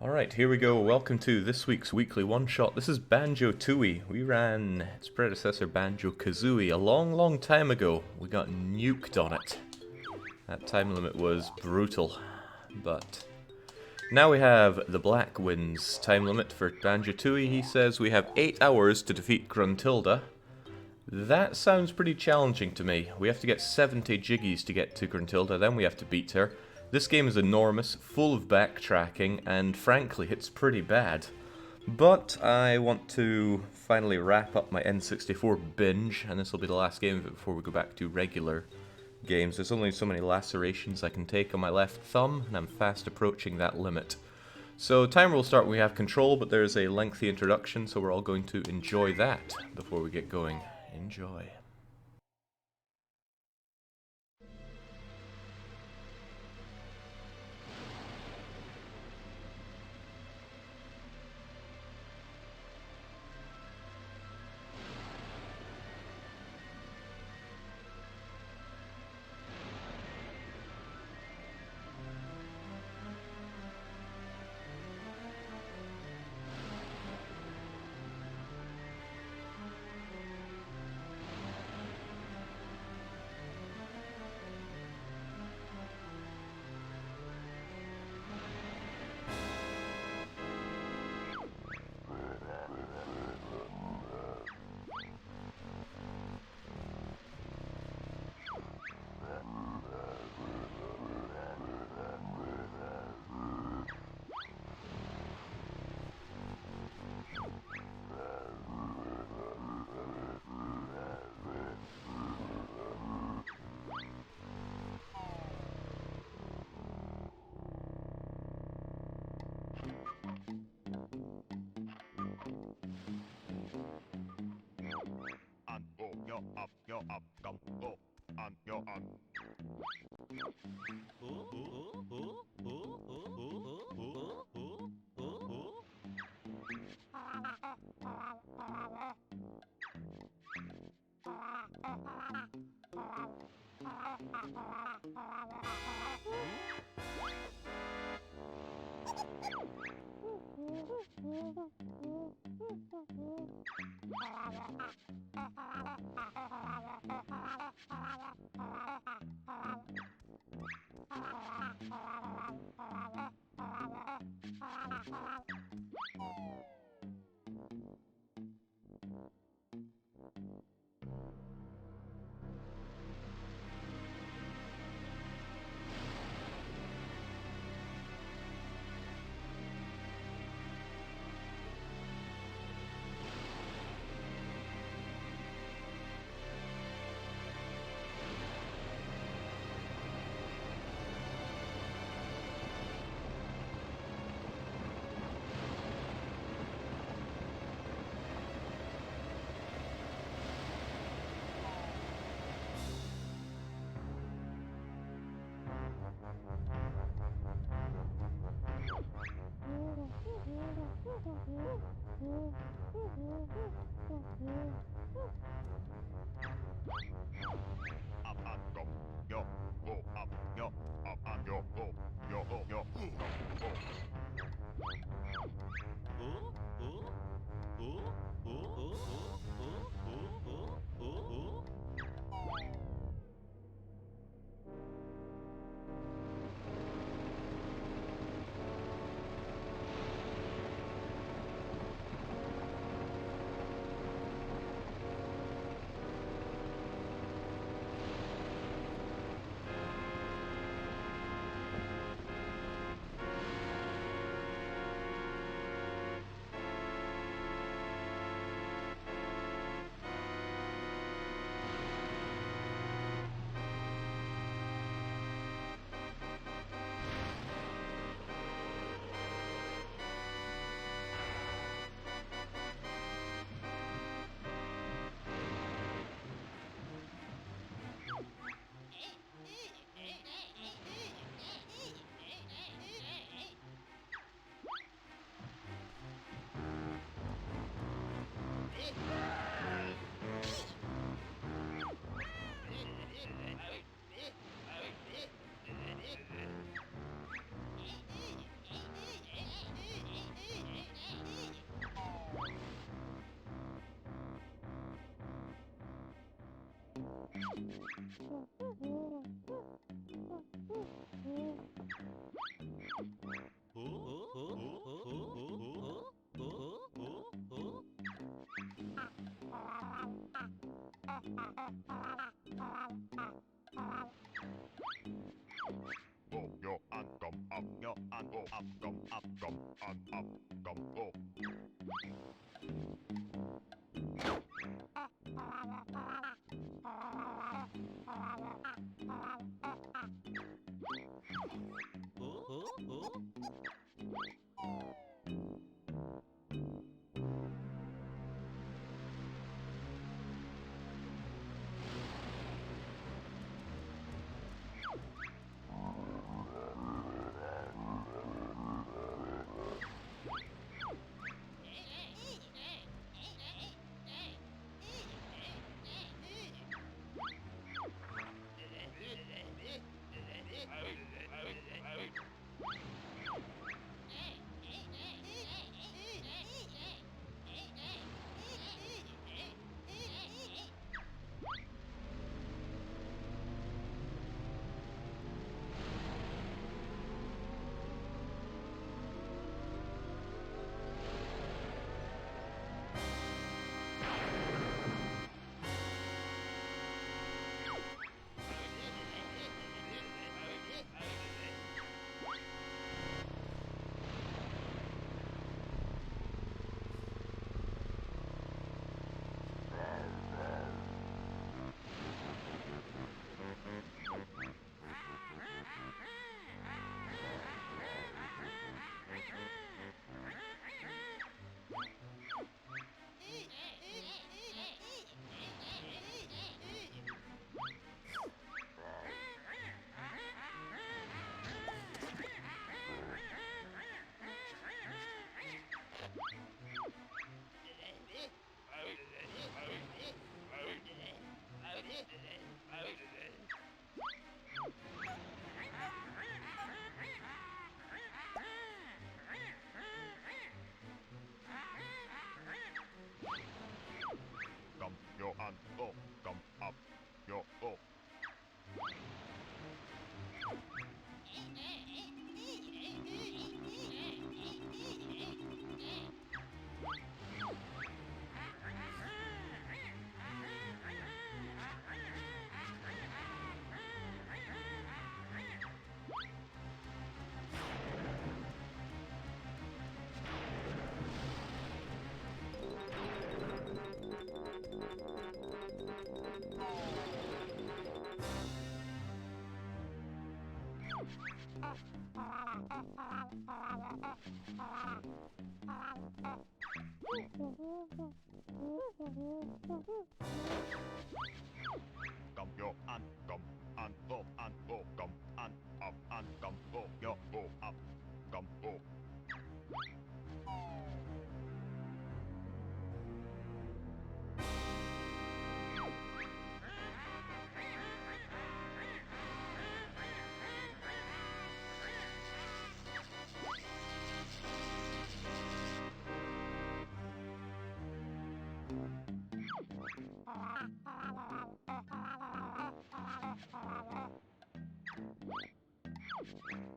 Alright, here we go. Welcome to this week's weekly one-shot. This is Banjo Tooie. We ran its predecessor Banjo Kazooie a long time ago. We got nuked on it. That time limit was brutal. But now we have the Black Wins time limit for Banjo Tooie. He says we have 8 hours to defeat Gruntilda. That sounds pretty challenging to me. We have to get 70 Jiggies to get to Gruntilda, then we have to beat her. This game is enormous, full of backtracking, and frankly, it's pretty bad. But I want to finally wrap up my N64 binge, and this will be the last game of it before we go back to regular games. There's only so many lacerations I can take on my left thumb, and I'm fast approaching that limit. So timer will start when we have control, but there's a lengthy introduction, so we're all going to enjoy that before we get going. Enjoy. Come your hand up, come up, your up. Come your hand, come and up, come and up and come up, your go up, come up.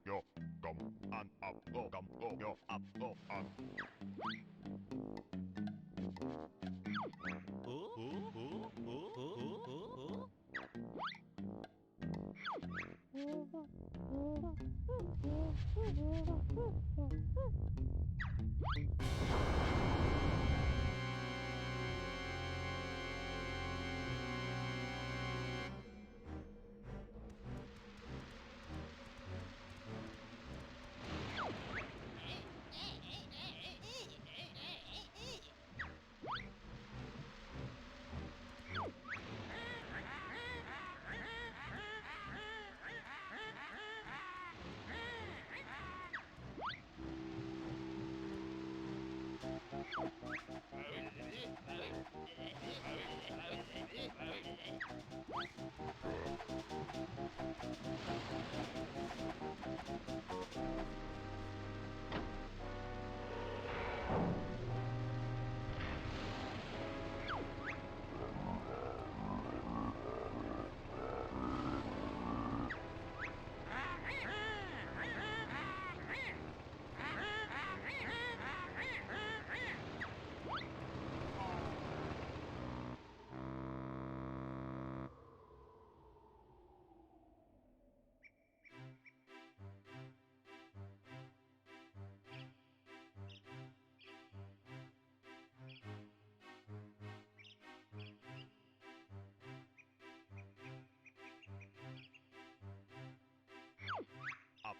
Yo, come and up, go, come, go, yo, up, go, and.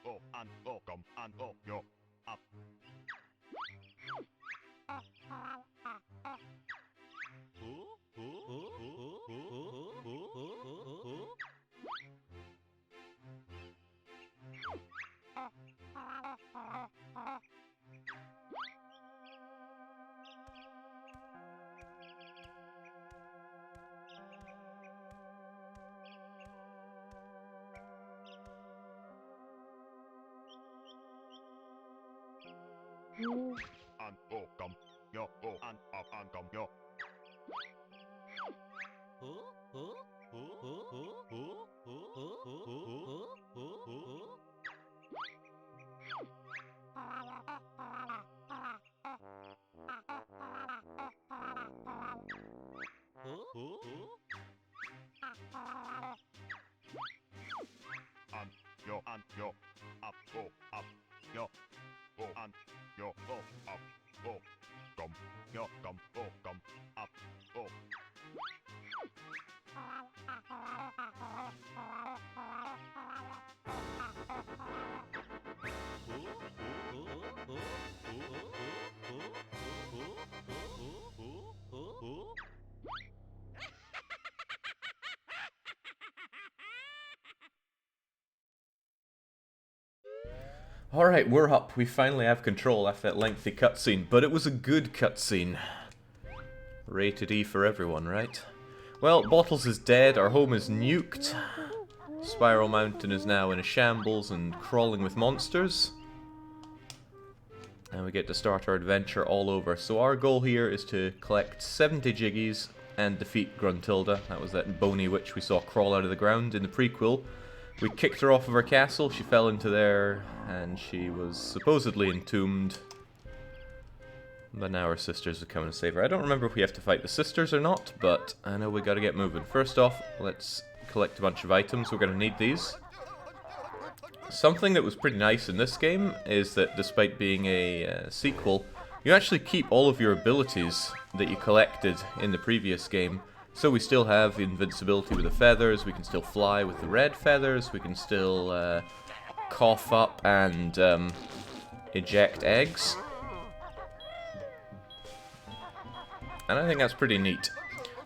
up and up, come and up, yo, up. And up, come, yo, up and up and come, yo. And yo, up, yo, and yo, up, come, yo, come, up, Alright, we're up. We finally have control after that lengthy cutscene, but it was a good cutscene. Rated E for everyone, right? Well, Bottles is dead, our home is nuked. Spiral Mountain is now in a shambles and crawling with monsters. And we get to start our adventure all over. So our goal here is to collect 70 Jiggies and defeat Gruntilda. That was that bony witch we saw crawl out of the ground in the prequel. We kicked her off of her castle, she fell into there, and she was supposedly entombed. But now her sisters are coming to save her. I don't remember if we have to fight the sisters or not, but I know we gotta get moving. First off, let's collect a bunch of items. We're gonna need these. Something that was pretty nice in this game is that despite being a sequel, you actually keep all of your abilities that you collected in the previous game. So we still have invincibility with the feathers, we can still fly with the red feathers, we can still cough up and eject eggs. And I think that's pretty neat.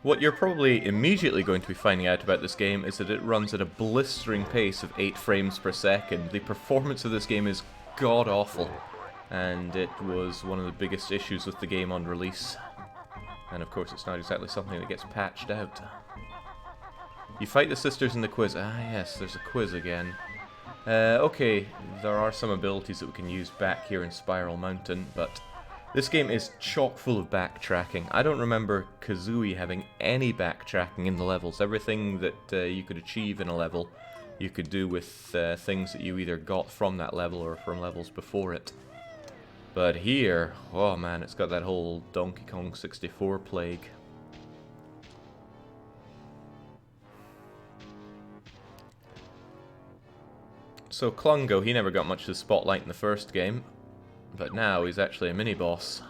What you're probably immediately going to be finding out about this game is that it runs at a blistering pace of 8 frames per second. The performance of this game is god-awful, and it was one of the biggest issues with the game on release. And of course it's not exactly something that gets patched out. You fight the sisters in the quiz. Ah yes, there's a quiz again. Okay, there are some abilities that we can use back here in Spiral Mountain, but this game is chock full of backtracking. I don't remember Kazooie having any backtracking in the levels. Everything that you could achieve in a level, you could do with things that you either got from that level or from levels before it. But here, oh man, it's got that whole Donkey Kong 64 plague. So Klungo, he never got much of the spotlight in the first game, but now he's actually a mini-boss.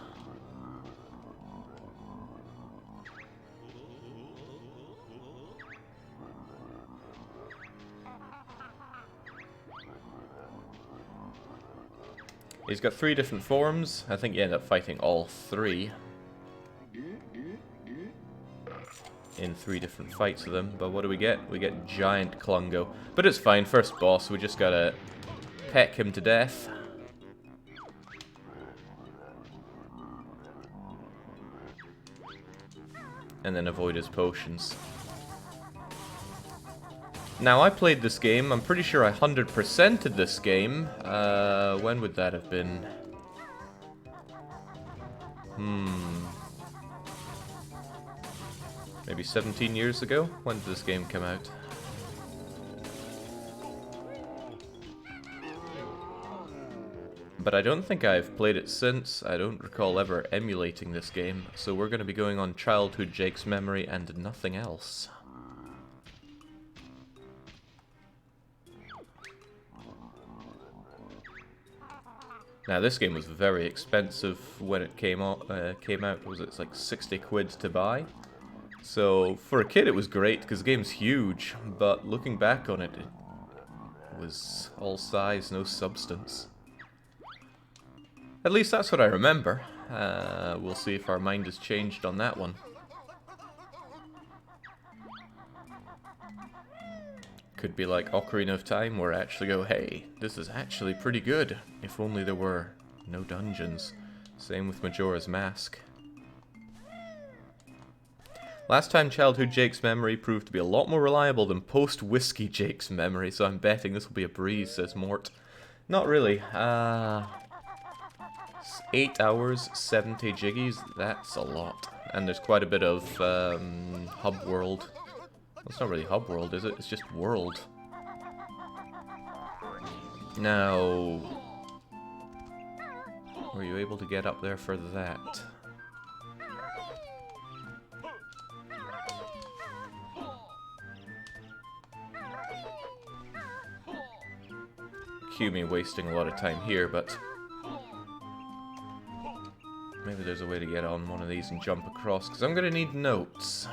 He's got 3 different forms. I think you end up fighting all 3 in 3 different fights of them. But what do we get? We get Giant Klungo. But it's fine, first boss, we just gotta peck him to death. And then avoid his potions. Now, I played this game, I'm pretty sure I 100%ed this game. When would that have been? Maybe 17 years ago? When did this game come out? But I don't think I've played it since. I don't recall ever emulating this game. So we're going to be going on Childhood Jake's memory and nothing else. Now this game was very expensive when it came out. It's like 60 quid to buy. So for a kid it was great because the game's huge, but looking back on it, it was all size, no substance. At least that's what I remember. We'll see if our mind has changed on that one. Could be like Ocarina of Time, where I actually go, hey, this is actually pretty good. If only there were no dungeons. Same with Majora's Mask. Last time Childhood Jake's memory proved to be a lot more reliable than post-Whiskey Jake's memory, so I'm betting this will be a breeze, says Mort. Not really. 8 hours, 70 Jiggies, that's a lot. And there's quite a bit of hub world. Well, it's not really hub world, is it? It's just world. Now, were you able to get up there for that? Cue me wasting a lot of time here, but maybe there's a way to get on one of these and jump across, because I'm going to need notes.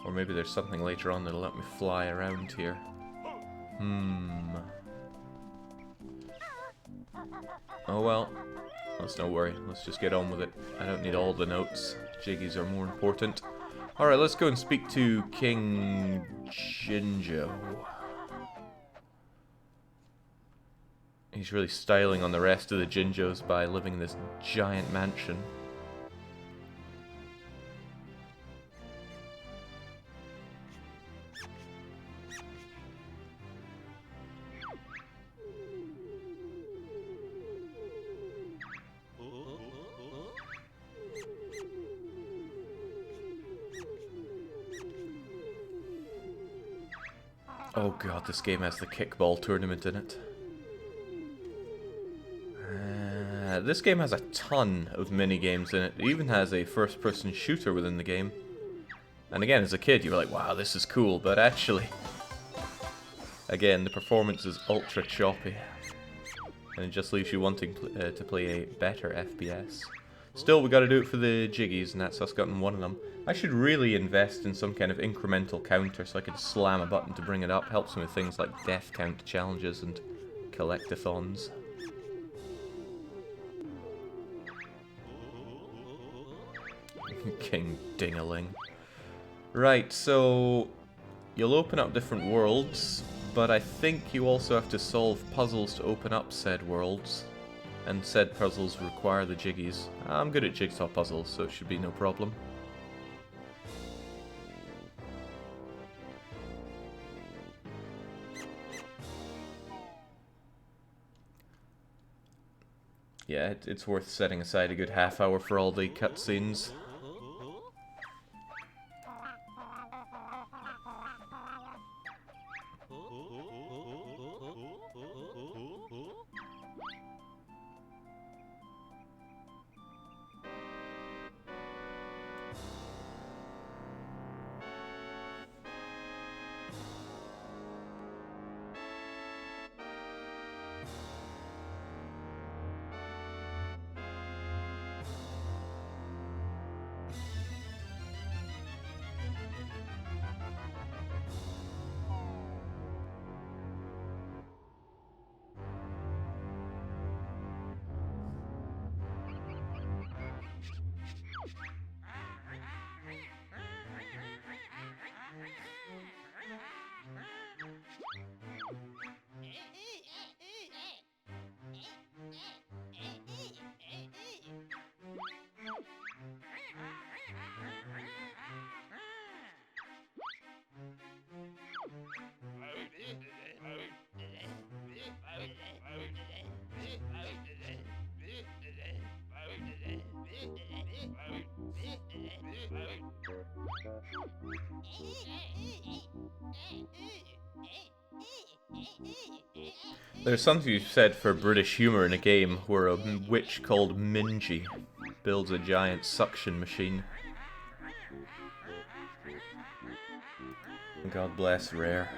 Or maybe there's something later on that'll let me fly around here. Oh well. That's no worry. Let's just get on with it. I don't need all the notes. Jiggies are more important. Alright, let's go and speak to King Jinjo. He's really styling on the rest of the Jinjos by living in this giant mansion. Oh god, this game has the Kickball tournament in it. This game has a ton of mini-games in it. It even has a first-person shooter within the game. And again, as a kid, you were like, wow, this is cool, but actually... Again, the performance is ultra choppy. And it just leaves you wanting to play a better FPS. Still, we gotta do it for the Jiggies, and that's us getting one of them. I should really invest in some kind of incremental counter so I can slam a button to bring it up. Helps me with things like death count challenges and collectathons. King Dingaling. Right, so you'll open up different worlds, but I think you also have to solve puzzles to open up said worlds. And said puzzles require the Jiggies. I'm good at jigsaw puzzles, so it should be no problem. Yeah, it's worth setting aside a good half hour for all the cutscenes. There's something you said for British humour in a game where a witch called Mingy builds a giant suction machine. God bless Rare.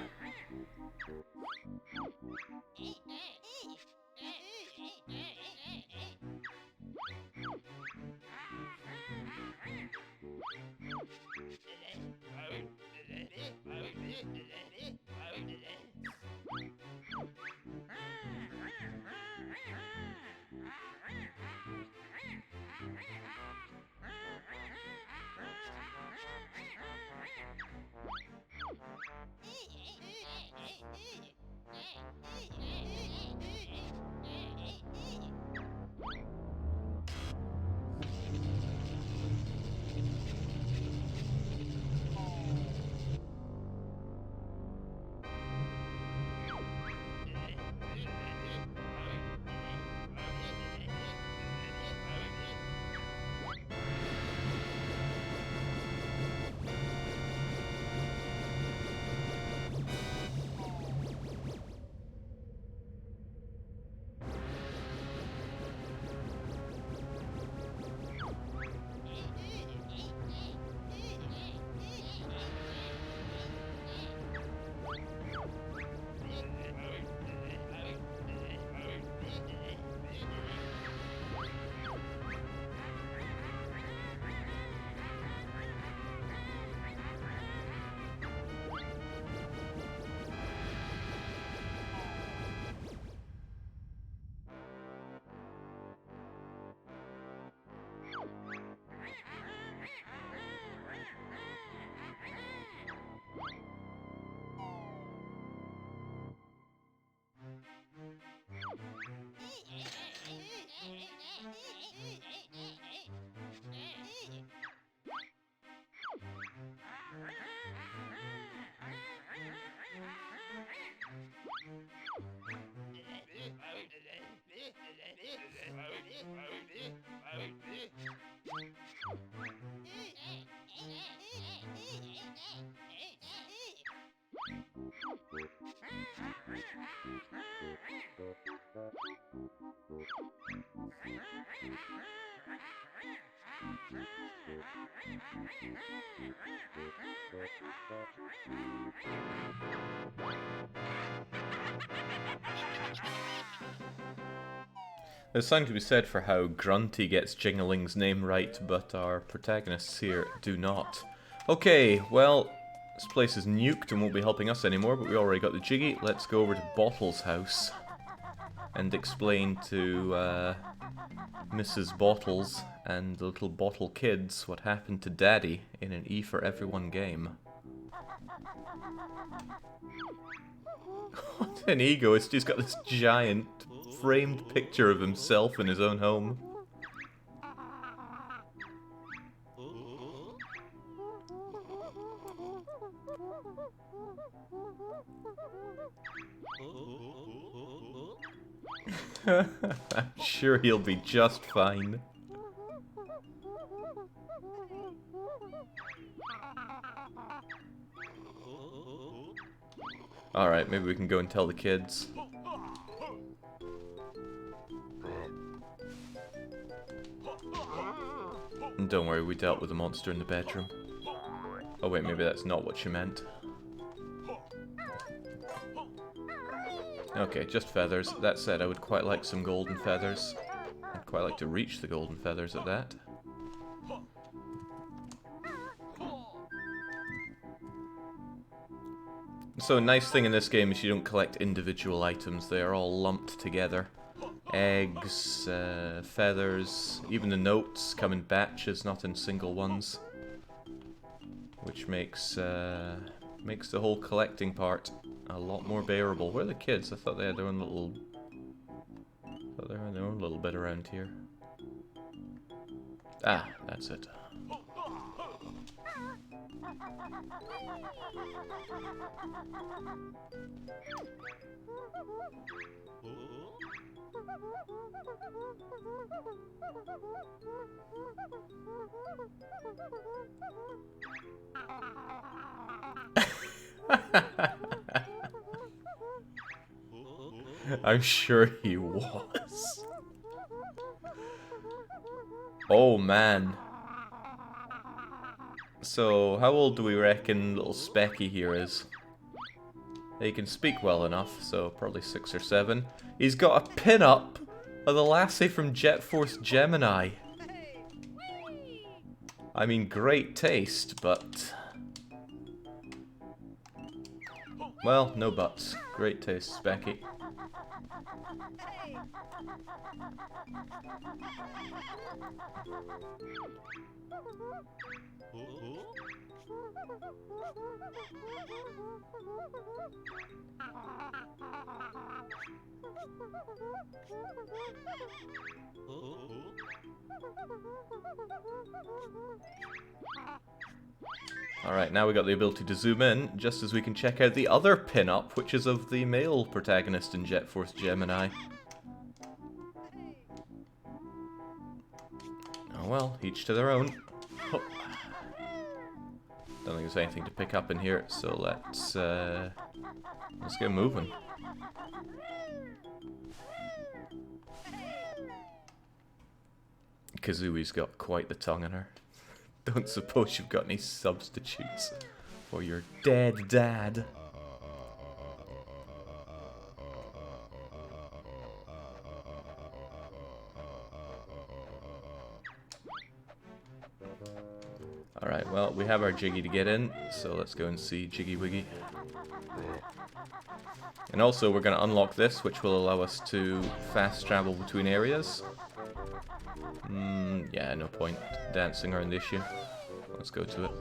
There's something to be said for how Grunty gets Jingling's name right, but our protagonists here do not. Okay, well, this place is nuked and won't be helping us anymore, but we already got the Jiggy. Let's go over to Bottle's house and explain to Mrs. Bottles and the little Bottle kids what happened to Daddy in an E for Everyone game. What an egoist, he's got this giant framed picture of himself in his own home. I'm sure he'll be just fine. Alright, maybe we can go and tell the kids. And don't worry, we dealt with the monster in the bedroom. Oh wait, maybe that's not what she meant. Okay, just feathers. That said, I would quite like some golden feathers. I'd quite like to reach the golden feathers at that. So, nice thing in this game is you don't collect individual items, they are all lumped together. Eggs, feathers, even the notes come in batches, not in single ones. Which makes makes the whole collecting part a lot more bearable. Where are the kids? I thought they had their own little... bit around here. Ah, that's it. I'm sure he was. Oh man. So, how old do we reckon little Specky here is? He can speak well enough, so probably 6 or 7. He's got a pin-up of the lassie from Jet Force Gemini. I mean, great taste, but... well, no buts. Great taste, Specky. Alright, now we got the ability to zoom in, just as we can check out the other pin-up, which is of the male protagonist in Jet Force Gemini. Oh well, each to their own. Oh. Don't think there's anything to pick up in here, so let's get moving. Kazooie's got quite the tongue in her. Don't suppose you've got any substitutes for your dead dad. Alright, well, we have our Jiggy to get in, so let's go and see Jiggy Wiggy. And also, we're going to unlock this, which will allow us to fast travel between areas. Yeah, no point dancing around the issue. Let's go to it.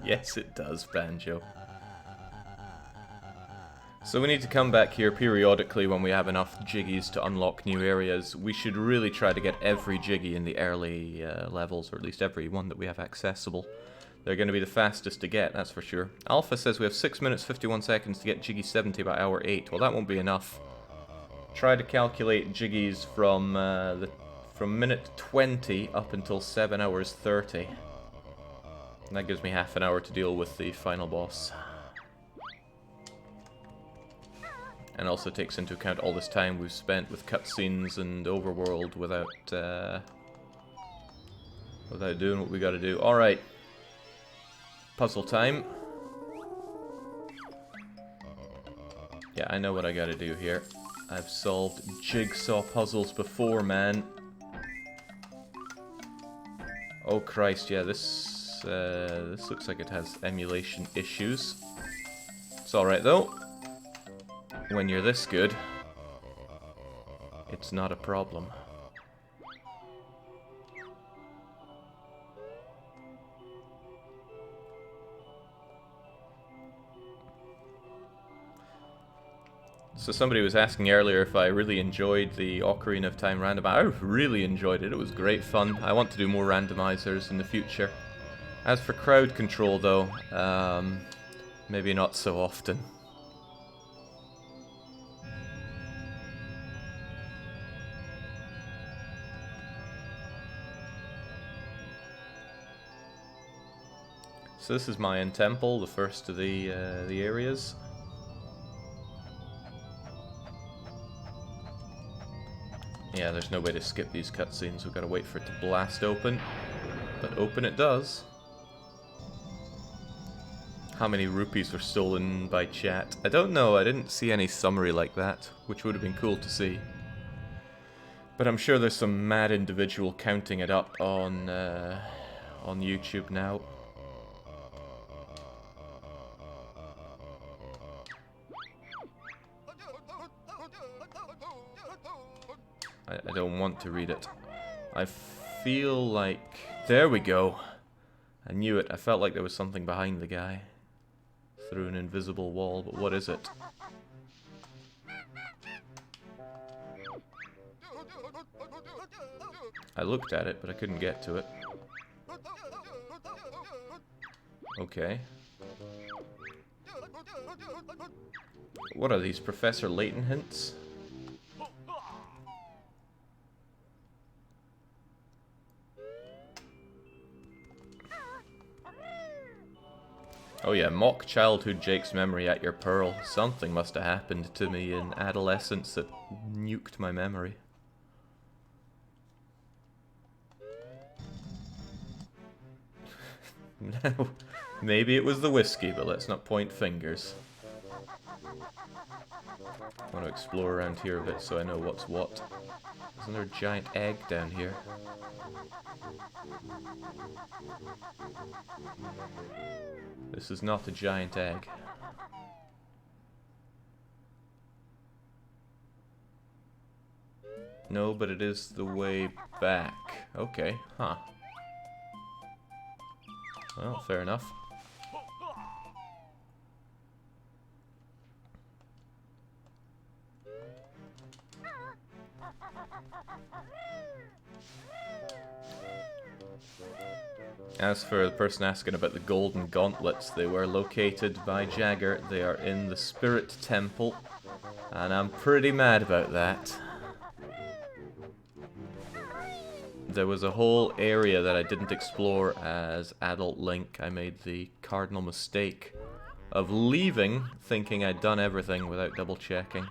Yes, it does, Banjo. So we need to come back here periodically when we have enough Jiggies to unlock new areas. We should really try to get every Jiggy in the early levels, or at least every one that we have accessible. They're going to be the fastest to get, that's for sure. Alpha says we have 6 minutes 51 seconds to get Jiggy 70 by hour 8. Well, that won't be enough. Try to calculate Jiggies from minute 20 up until 7 hours 30. And that gives me half an hour to deal with the final boss. And also takes into account all this time we've spent with cutscenes and overworld without doing what we gotta do. Alright. Puzzle time. Yeah, I know what I gotta do here. I've solved jigsaw puzzles before, man. Oh Christ, yeah, this looks like it has emulation issues. It's alright though. When you're this good, it's not a problem. So somebody was asking earlier if I really enjoyed the Ocarina of Time randomizer. I really enjoyed it. It was great fun. I want to do more randomizers in the future. As for crowd control though, maybe not so often. So this is Mayan Temple, the first of the areas. Yeah, there's no way to skip these cutscenes. We've got to wait for it to blast open. But open it does. How many rupees were stolen by chat? I don't know, I didn't see any summary like that, which would have been cool to see. But I'm sure there's some mad individual counting it up on YouTube now. I don't want to read it. I feel like... There we go! I knew it. I felt like there was something behind the guy. Through an invisible wall, but what is it? I looked at it, but I couldn't get to it. Okay. What are these, Professor Layton hints? Oh yeah, mock childhood Jake's memory at your pearl. Something must have happened to me in adolescence that nuked my memory. No, maybe it was the whiskey, but let's not point fingers. I want to explore around here a bit so I know what's what. Isn't there a giant egg down here? This is not a giant egg. No, but it is the way back. Okay, huh. Well, fair enough. As for the person asking about the golden gauntlets, they were located by Jagger. They are in the Spirit Temple, and I'm pretty mad about that. There was a whole area that I didn't explore as adult Link. I made the cardinal mistake of leaving thinking I'd done everything without double checking.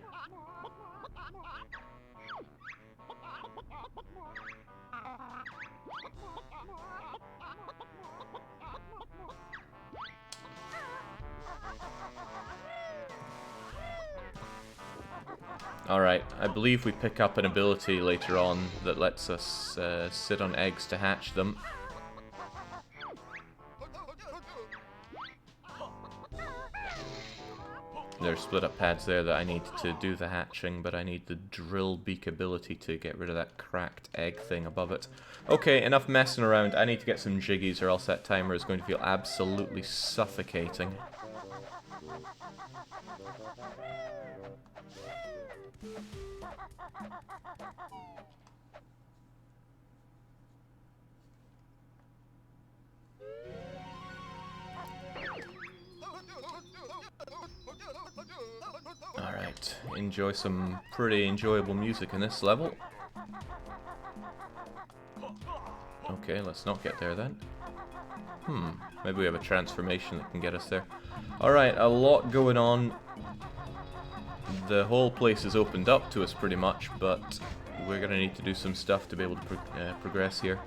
Alright, I believe we pick up an ability later on that lets us sit on eggs to hatch them. There's split up pads there that I need to do the hatching, but I need the drill beak ability to get rid of that cracked egg thing above it. Okay, enough messing around. I need to get some Jiggies or else that timer is going to feel absolutely suffocating. Alright, enjoy some pretty enjoyable music in this level. Okay, let's not get there then. Maybe we have a transformation that can get us there. Alright, a lot going on. The whole place is opened up to us pretty much, but we're going to need to do some stuff to be able to progress here.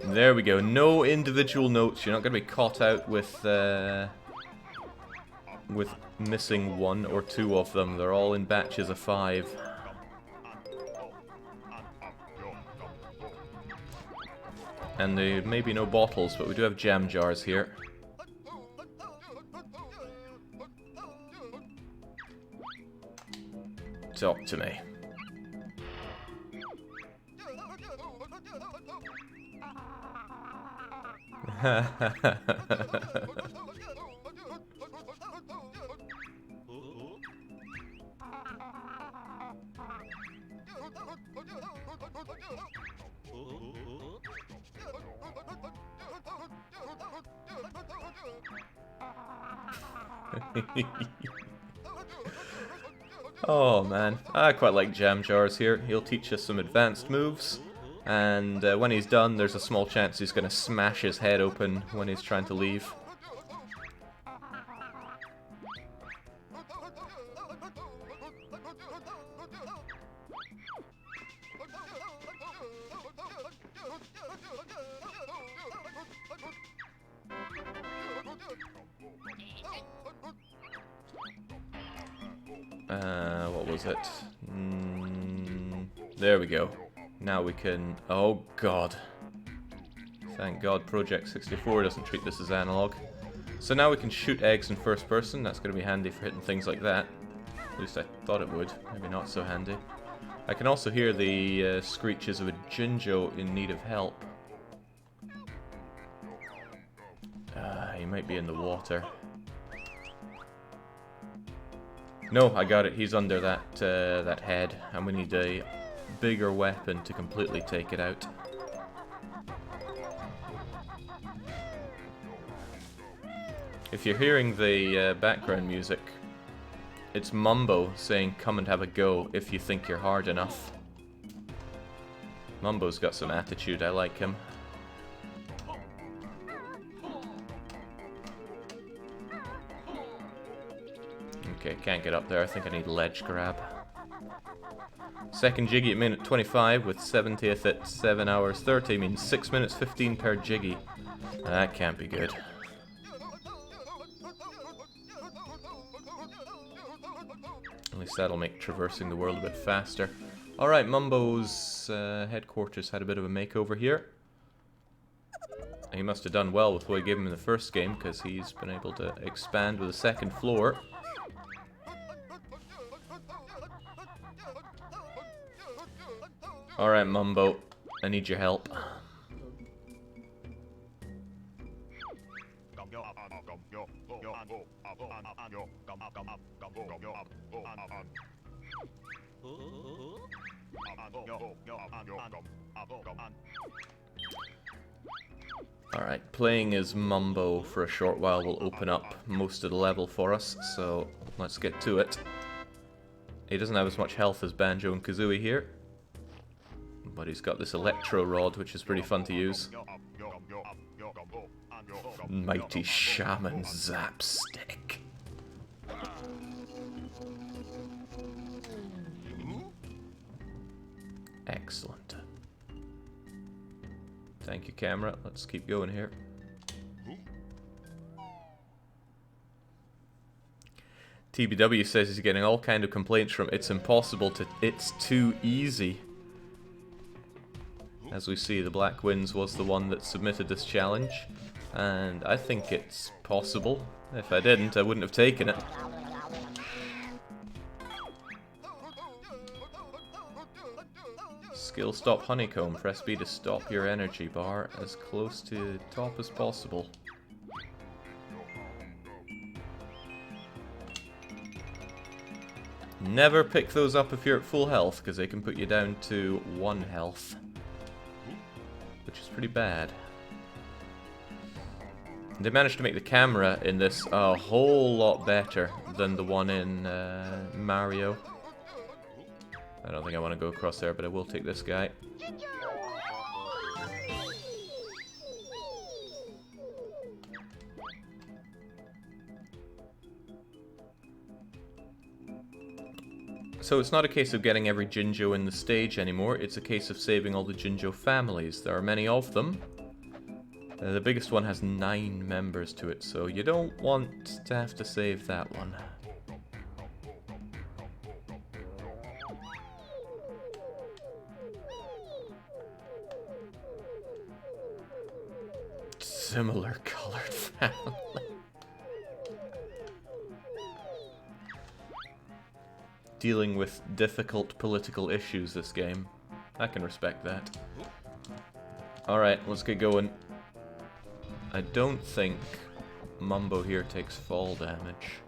There we go, no individual notes. You're not going to be caught out with missing one or two of them. They're all in batches of 5. And there may be no bottles, but we do have jam jars here. Talk to me. Oh man, I quite like jam jars here. He'll teach us some advanced moves, and when he's done, there's a small chance he's going to smash his head open when he's trying to leave. What was it? There we go. Now we can... Oh god. Thank god Project 64 doesn't treat this as analog. So now we can shoot eggs in first person. That's going to be handy for hitting things like that. At least I thought it would. Maybe not so handy. I can also hear the screeches of a Jinjo in need of help. He might be in the water. No, I got it. He's under that head, and we need a bigger weapon to completely take it out. If you're hearing the background music, it's Mumbo saying, "Come and have a go if you think you're hard enough." Mumbo's got some attitude. I like him. Okay, can't get up there. I think I need ledge grab. Second Jiggy at minute 25 with 70th at 7 hours 30 means 6 minutes 15 per Jiggy. That can't be good. At least that'll make traversing the world a bit faster. Alright, Mumbo's headquarters had a bit of a makeover here. He must have done well with what I gave him in the first game, because he's been able to expand with a second floor. Alright, Mumbo, I need your help. Alright, playing as Mumbo for a short while will open up most of the level for us, so let's get to it. He doesn't have as much health as Banjo and Kazooie here, but he's got this electro rod, which is pretty fun to use. Mighty Shaman Zap Stick. Excellent. Thank you, camera. Let's keep going here. TBW says he's getting all kind of complaints from "It's impossible" to "It's too easy." As we see, the Black Winds was the one that submitted this challenge, and I think it's possible. If I didn't, I wouldn't have taken it. Skill Stop Honeycomb. Press B to stop your energy bar as close to the top as possible. Never pick those up if you're at full health, because they can put you down to 1 health. Which is pretty bad. They managed to make the camera in this a whole lot better than the one in Mario. I don't think I want to go across there, but I will take this guy. So it's not a case of getting every Jinjo in the stage anymore, it's a case of saving all the Jinjo families. There are many of them. The biggest one has 9 members to it, so you don't want to have to save that one. Similar colored family. Dealing with difficult political issues this game. I can respect that. Alright, let's get going. I don't think Mumbo here takes fall damage.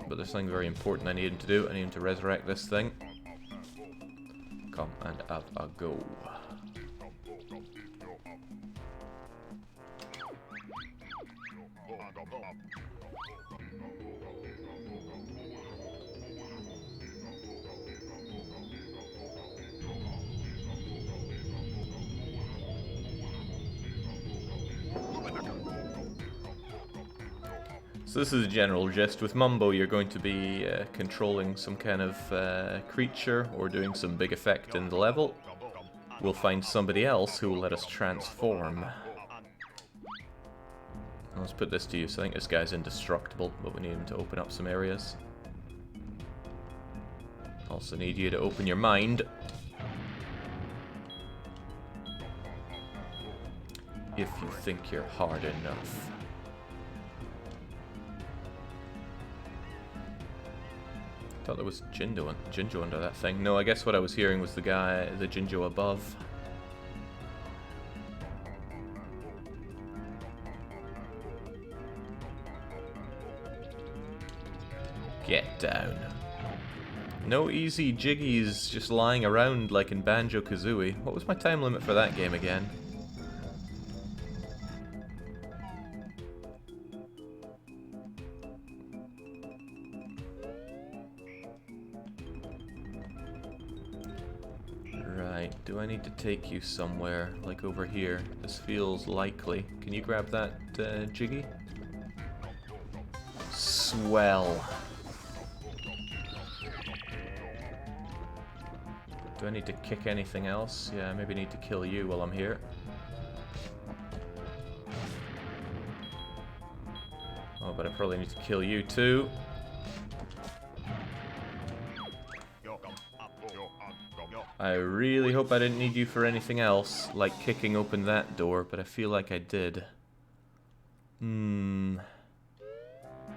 But there's something very important I need him to do. I need him to resurrect this thing. Come, and out I go. So this is a general gist. With Mumbo you're going to be controlling some kind of creature or doing some big effect in the level. We'll find somebody else who will let us transform. Let's put this to use. I think this guy's indestructible, but we need him to open up some areas. Also need you to open your mind. If you think you're hard enough. I thought there was Jinjo under that thing. No, I guess what I was hearing was the Jinjo above. Get down. No easy Jiggies just lying around like in Banjo-Kazooie. What was my time limit for that game again? Do I need to take you somewhere, like over here? This feels likely. Can you grab that, Jiggy? Swell. Do I need to kick anything else? Yeah, I maybe need to kill you while I'm here. Oh, but I probably need to kill you too. I really hope I didn't need you for anything else, like kicking open that door, but I feel like I did.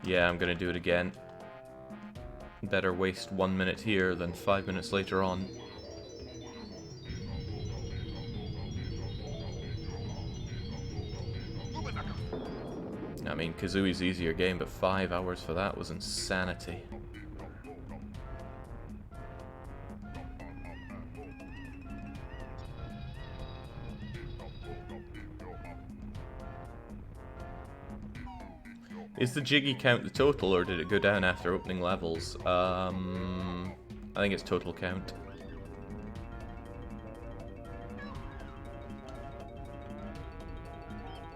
Yeah, I'm gonna do it again. Better waste 1 minute here than 5 minutes later on. I mean, Kazooie's easier game, but 5 hours for that was insanity. Is the Jiggy count the total, or did it go down after opening levels? I think it's total count.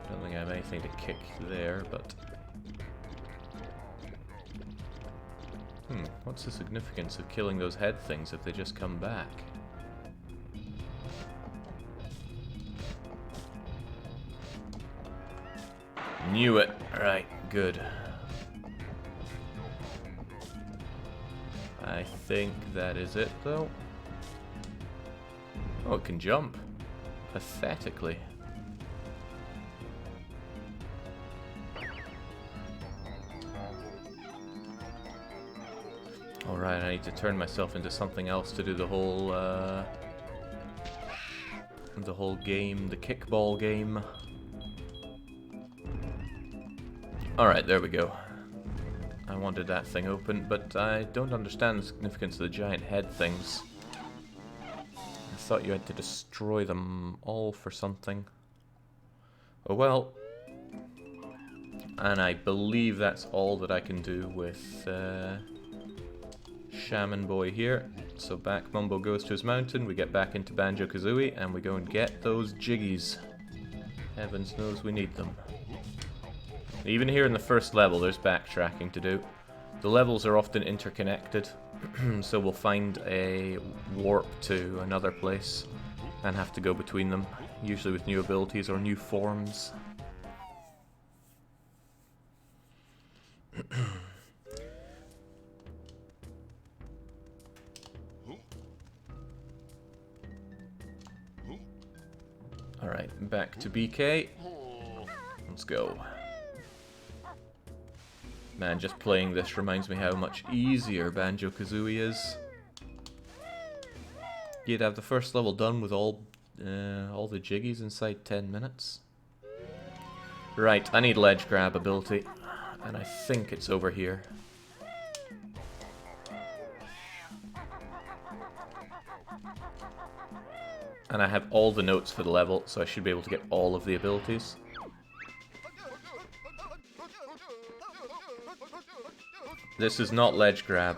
Don't think I have anything to kick there, but... what's the significance of killing those head things if they just come back? Knew it. Right, good. I think that is it, though. Oh, it can jump. Pathetically. Alright, I need to turn myself into something else to do the whole game, the kickball game. Alright, there we go. I wanted that thing open, but I don't understand the significance of the giant head things. I thought you had to destroy them all for something. Oh well. And I believe that's all that I can do with Shaman Boy here. So back Mumbo goes to his mountain, we get back into Banjo-Kazooie, and we go and get those Jiggies. Heavens knows we need them. Even here in the first level, there's backtracking to do. The levels are often interconnected, so we'll find a warp to another place and have to go between them, usually with new abilities or new forms. Alright, back to BK. Let's go. Man, just playing this reminds me how much easier Banjo-Kazooie is. You'd have the first level done with all the Jiggies inside 10 minutes. Right, I need ledge grab ability, and I think it's over here. And I have all the notes for the level, so I should be able to get all of the abilities. This is not ledge grab.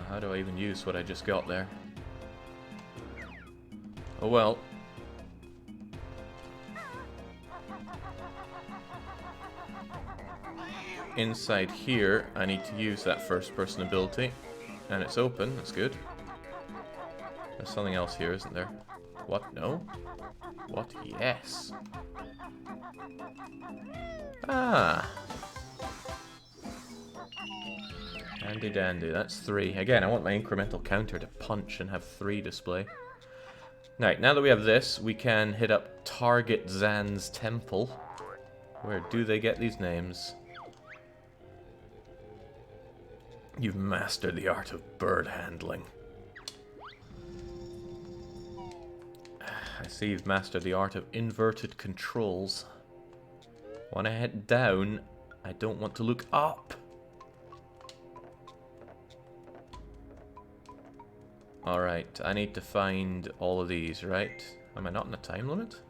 How do I even use what I just got there? Oh well. Inside here, I need to use that first person ability. And it's open, that's good. There's something else here, isn't there? What? No? What? Yes. Ah! Handy dandy, that's 3. Again, I want my incremental counter to punch and have 3 display. Right, now that we have this, we can hit up Target Zan's Temple. Where do they get these names? You've mastered the art of bird handling. I see you've mastered the art of inverted controls. When I head down, I don't want to look up. Alright, I need to find all of these, right? Am I not in a time limit?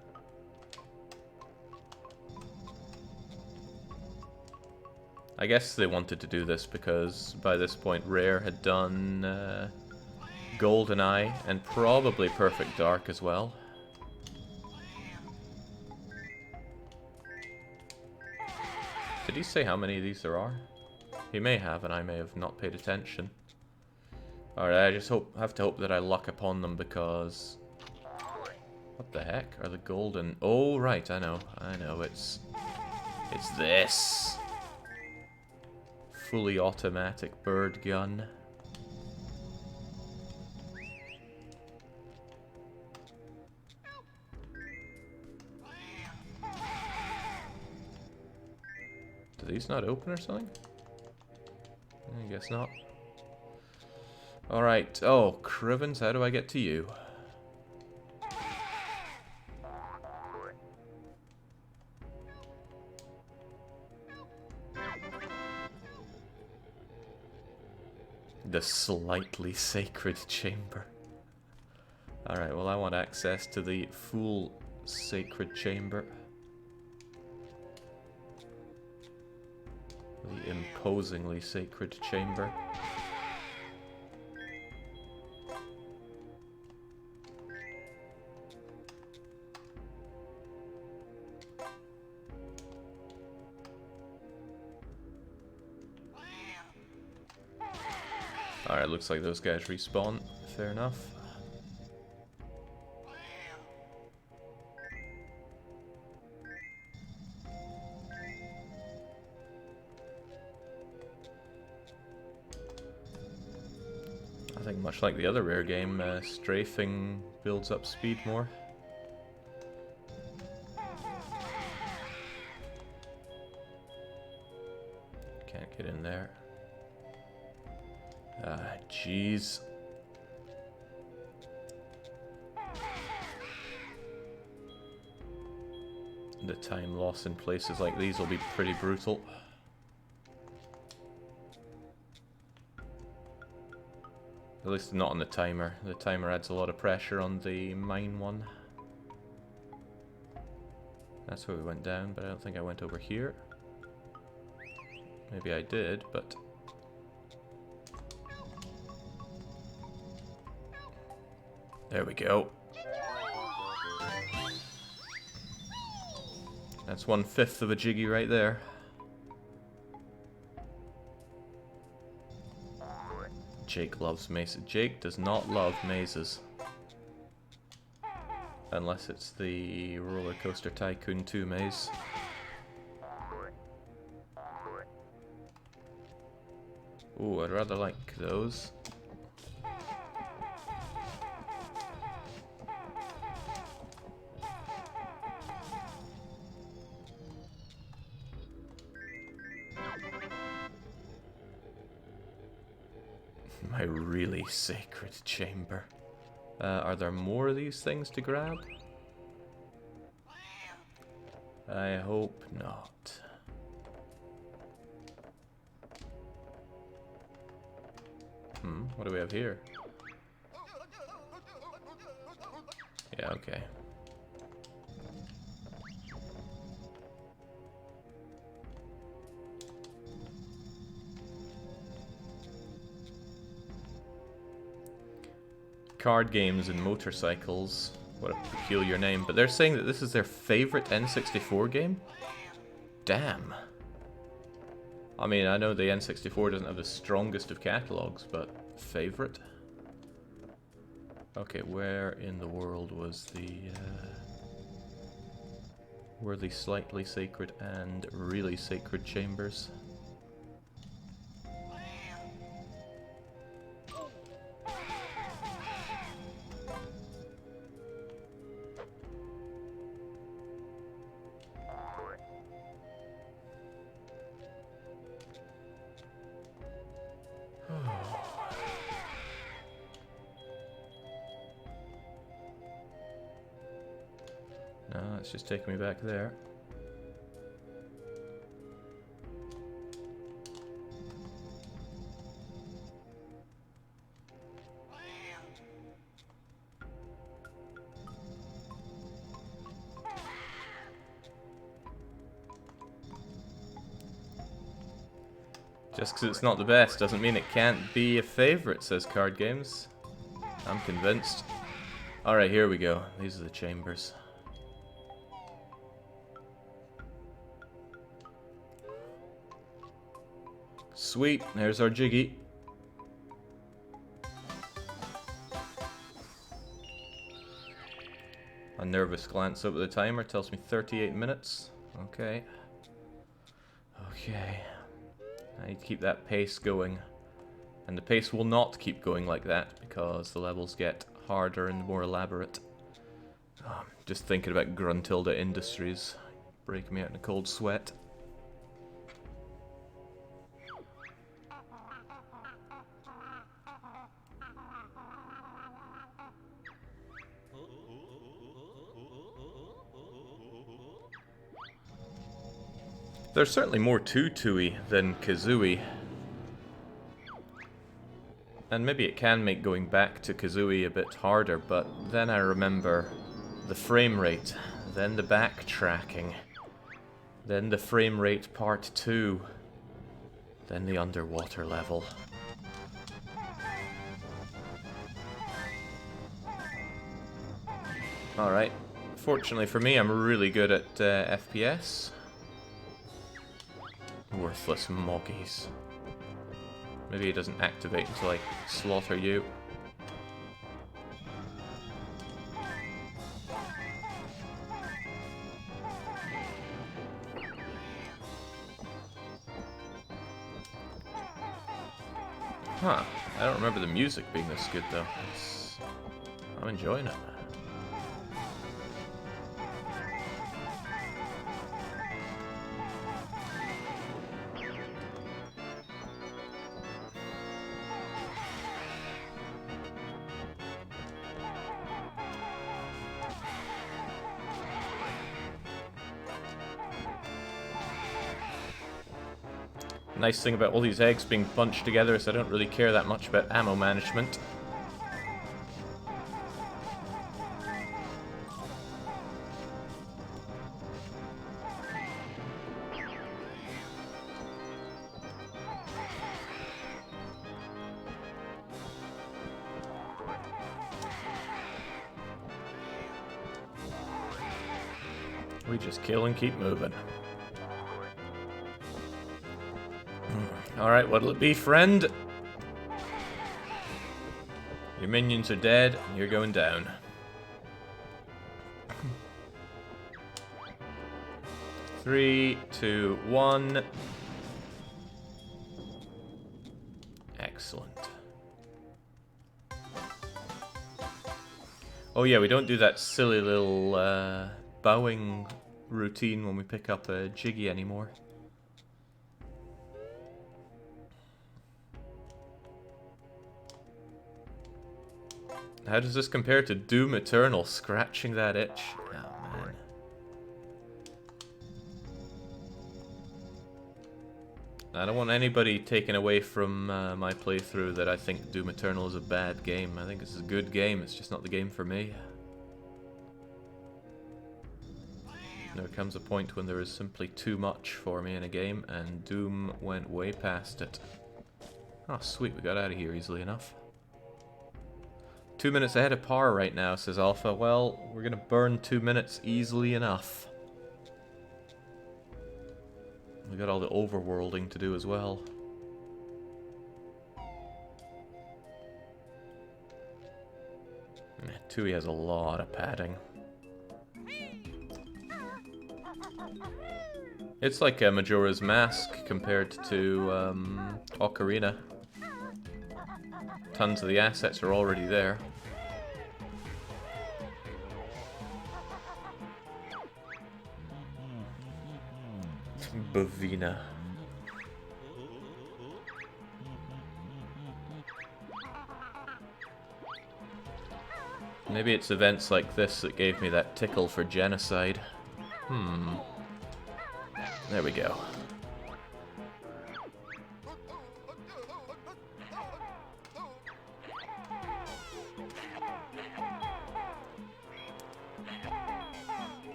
I guess they wanted to do this because by this point Rare had done GoldenEye and probably Perfect Dark as well. Did he say how many of these there are? He may have, and I may have not paid attention. Alright, I just have to hope that I luck upon them because... What the heck are the golden... Oh, right, I know, it's this. Fully automatic bird gun. Do these not open or something? I guess not. Alright, oh, Crivens, how do I get to you? The slightly sacred chamber. Alright, well I want access to the full sacred chamber. The imposingly sacred chamber. Alright, looks like those guys respawn. Fair enough. I think much like the other Rare game, strafing builds up speed more. Can't get in there. Ah, jeez. the time loss in places like these will be pretty brutal. At least not on the timer. The timer adds a lot of pressure on the mine one. That's where we went down, but I don't think I went over here. Maybe I did, but... There we go. That's 1/5 of a Jiggy right there. Jake loves mazes. Jake does not love mazes. Unless it's the Roller Coaster Tycoon 2 maze. Ooh, I'd rather like those. My really sacred chamber. Are there more of these things to grab? I hope not. What do we have here? Yeah, okay. Card games and motorcycles. What a peculiar name. But they're saying that this is their favorite N64 game? Damn. I mean, I know the N64 doesn't have the strongest of catalogs, but favorite? Okay, where in the world was the... were the slightly sacred and really sacred chambers? No, it's just taking me back there. Just because it's not the best doesn't mean it can't be a favorite, says Card Games. I'm convinced. Alright, here we go. These are the chambers. Sweet, there's our Jiggy. A nervous glance over the timer tells me 38 minutes. Okay. Okay. I need to keep that pace going. And the pace will not keep going like that because the levels get harder and more elaborate. Just thinking about Gruntilda Industries. Breaking me out in a cold sweat. There's certainly more to Tooie than Kazooie. And maybe it can make going back to Kazooie a bit harder, but then I remember the frame rate, then the backtracking, then the frame rate part 2, then the underwater level. Alright, fortunately for me I'm really good at FPS. Worthless moggies. Maybe it doesn't activate until I slaughter you. Huh. I don't remember the music being this good though. I'm enjoying it. Nice thing about all these eggs being bunched together is I don't really care that much about ammo management. We just kill and keep moving. Alright, what'll it be, friend? Your minions are dead, and you're going down. Three, two, one. Excellent. Oh yeah, we don't do that silly little bowing routine when we pick up a Jiggy anymore. How does this compare to Doom Eternal? Scratching that itch. Oh man. I don't want anybody taken away from my playthrough that I think Doom Eternal is a bad game. I think it's a good game, it's just not the game for me. There comes a point when there is simply too much for me in a game, and Doom went way past it. Oh sweet, we got out of here easily enough. 2 minutes ahead of par right now, says Alpha. Well, we're gonna burn 2 minutes easily enough. We got all the overworlding to do as well. Tooie has a lot of padding. It's like Majora's Mask compared to Ocarina. Tons of the assets are already there. Bavina. Maybe it's events like this that gave me that tickle for genocide. There we go.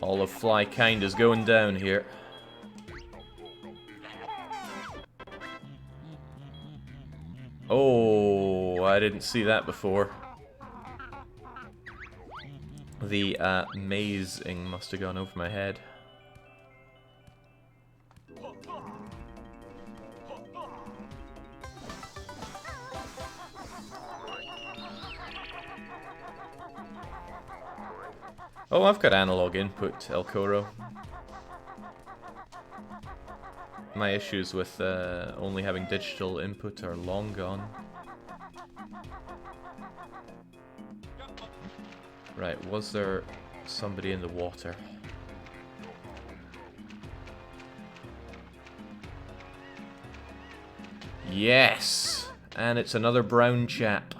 All of fly kind is going down here. Oh, I didn't see that before. The mazing must have gone over my head. Oh, I've got analog input, El Coro. My issues with only having digital input are long gone. Right, was there somebody in the water? Yes! And it's another brown chap.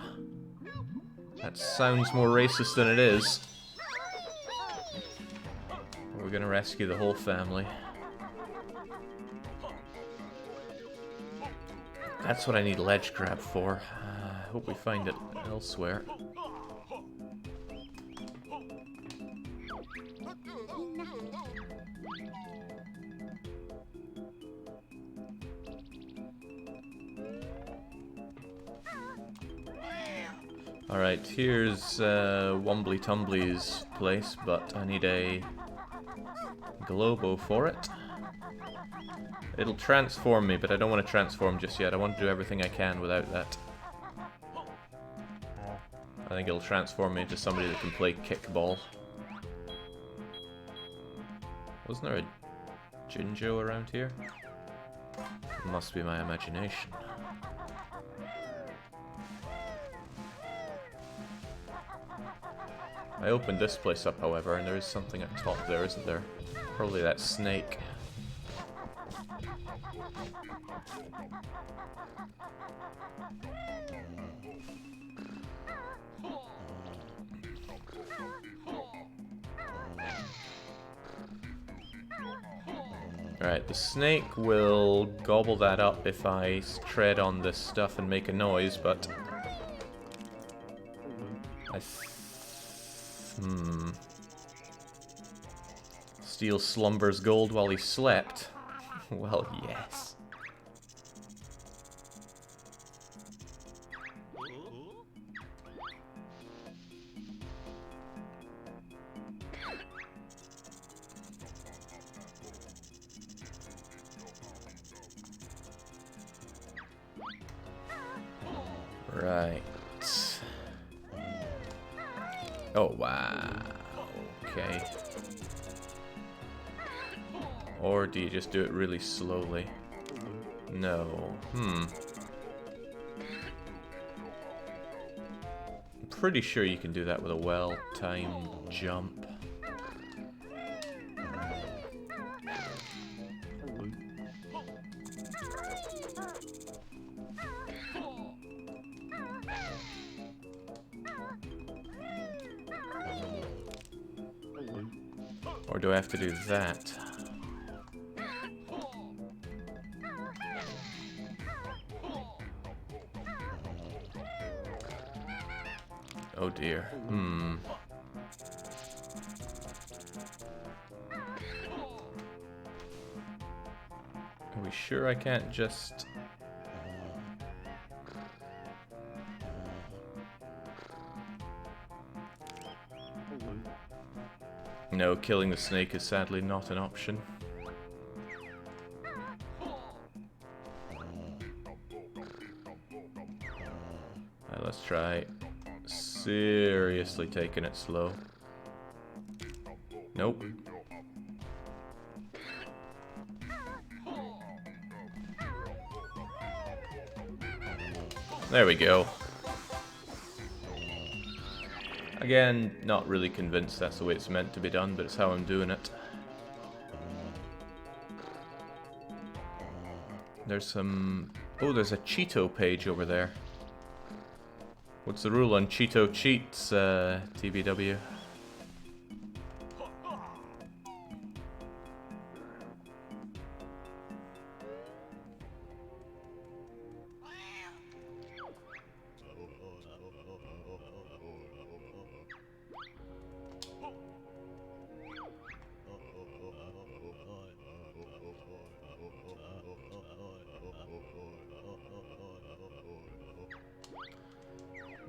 That sounds more racist than it is. We're gonna rescue the whole family. That's what I need ledge grab for. I hope we find it elsewhere. Alright, here's Wombly Tumbly's place, but I need a Globo for it. It'll transform me, but I don't want to transform just yet. I want to do everything I can without that. I think it'll transform me into somebody that can play Kickball. Wasn't there a Jinjo around here? Must be my imagination. I opened this place up, however, and there is something at top there, isn't there? Probably that snake. Alright, the snake will gobble that up if I tread on this stuff and make a noise, but... Steal Slumber's gold while he slept. Well, yes. Right. Oh, wow. Okay. Or do you just do it really slowly? No. I'm pretty sure you can do that with a well-timed jump. Or do I have to do that? Oh dear. Are we sure I can't just... No, killing the snake is sadly not an option. Let's try seriously taking it slow. Nope. There we go. Again, not really convinced that's the way it's meant to be done, but it's how I'm doing it. There's some... Oh, there's a Cheeto page over there. What's the rule on Cheeto cheats, TBW?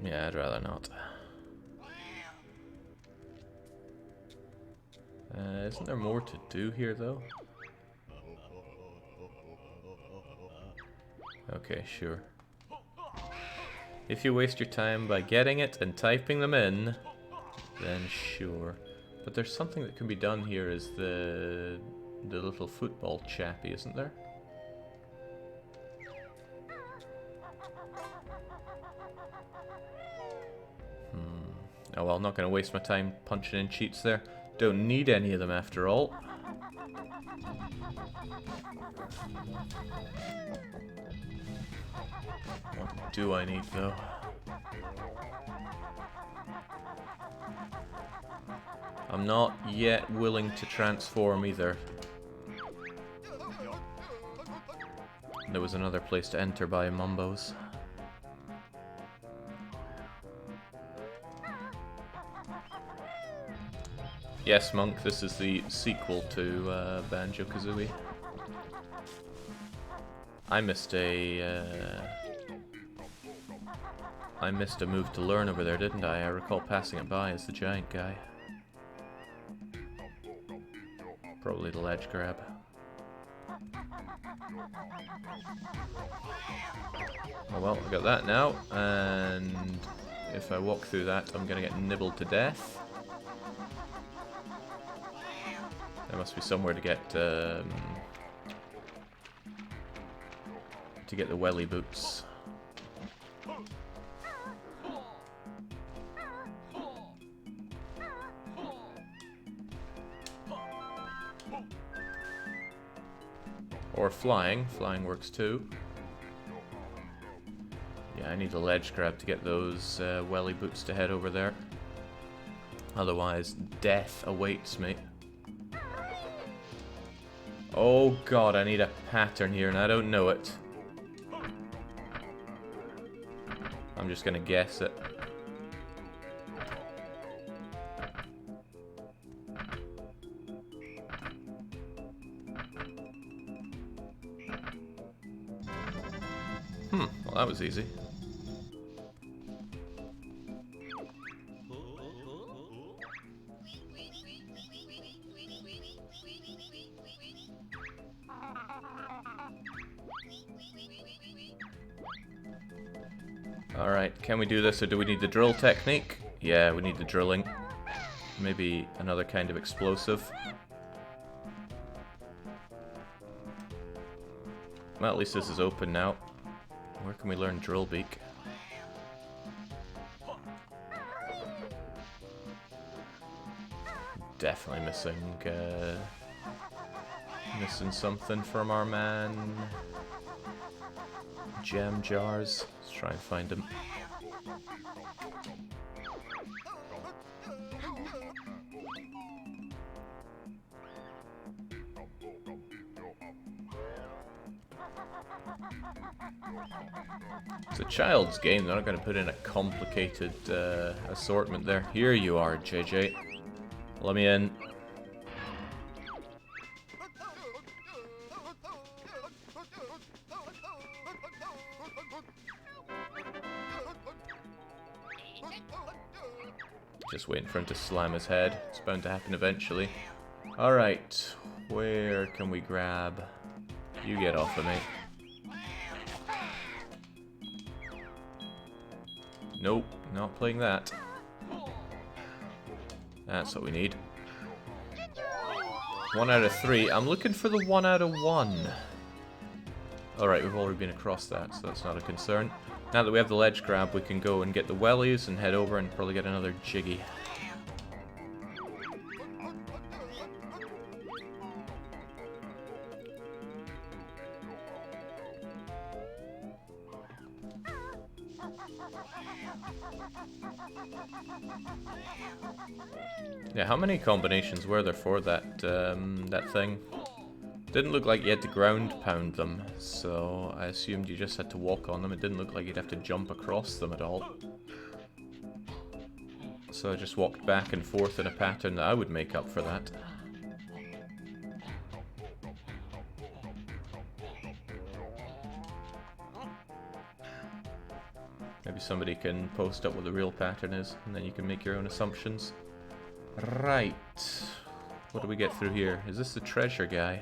Yeah, I'd rather not. Isn't there more to do here, though? Okay, sure. If you waste your time by getting it and typing them in, then sure. But there's something that can be done here as the little football chappie, isn't there? Oh well, not going to waste my time punching in cheats there. Don't need any of them after all. What do I need though? I'm not yet willing to transform either. There was another place to enter by Mumbos. Yes, Monk, this is the sequel to Banjo-Kazooie. I missed a move to learn over there, didn't I? I recall passing it by as the giant guy. Probably the ledge grab. Oh well, I got that now, and if I walk through that, I'm gonna get nibbled to death. There must be somewhere to get the welly boots. Or flying. Flying works too. Yeah, I need a ledge grab to get those welly boots to head over there. Otherwise, death awaits me. Oh god, I need a pattern here and I don't know it. I'm just gonna guess it. Well that was easy. Alright, can we do this or do we need the drill technique? Yeah, we need the drilling. Maybe another kind of explosive. Well, at least this is open now. Where can we learn drill beak? Definitely missing something from our man. Gem jars. Let's try and find them. It's a child's game, they're not going to put in a complicated assortment there. Here you are, JJ. Let me in. Just waiting for him to slam his head. It's bound to happen eventually. Alright, where can we grab? You get off of me. Nope, not playing that. That's what we need. 1 out of 3. I'm looking for the 1 out of 1. Alright, we've already been across that, so that's not a concern. Now that we have the ledge grab, we can go and get the wellies and head over and probably get another Jiggy. Yeah, how many combinations were there for that that thing? Didn't look like you had to ground pound them, so I assumed you just had to walk on them. It didn't look like you'd have to jump across them at all. So I just walked back and forth in a pattern that I would make up for that. Maybe somebody can post up what the real pattern is, and then you can make your own assumptions. Right. What do we get through here? Is this the treasure guy?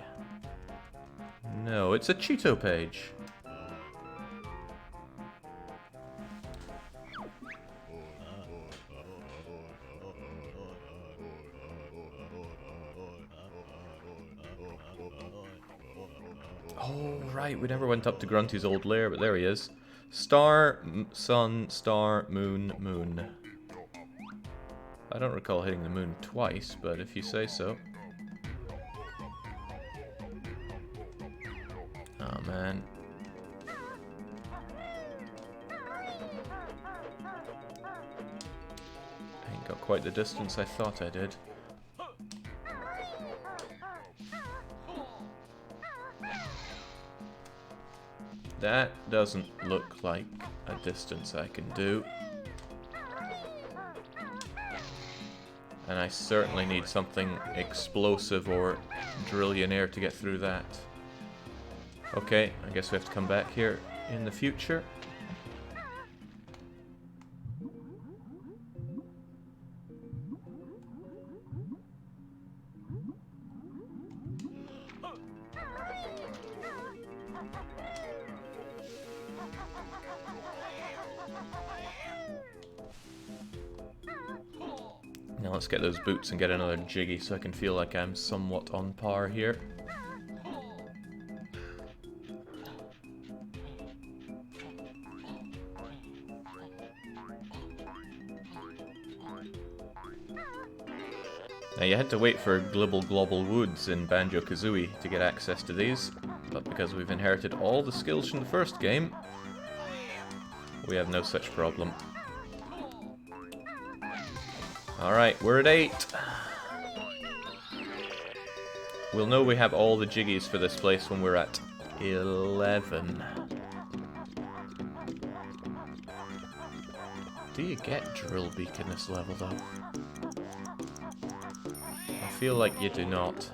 No, it's a Cheeto page. Oh, right, we never went up to Grunty's old lair, but there he is. Star, sun, star, moon, moon. I don't recall hitting the moon twice, but if you say so. Oh, man. I ain't got quite the distance I thought I did. That doesn't look like a distance I can do. And I certainly need something explosive or drillionaire to get through that. Okay, I guess we have to come back here in the future. Now let's get those boots and get another Jiggy so I can feel like I'm somewhat on par here. Now you had to wait for Glibble Globble Woods in Banjo-Kazooie to get access to these, but because we've inherited all the skills from the first game, we have no such problem. Alright, we're at 8. We'll know we have all the Jiggies for this place when we're at 11. Do you get Drill Beak in this level, though? I feel like you do not.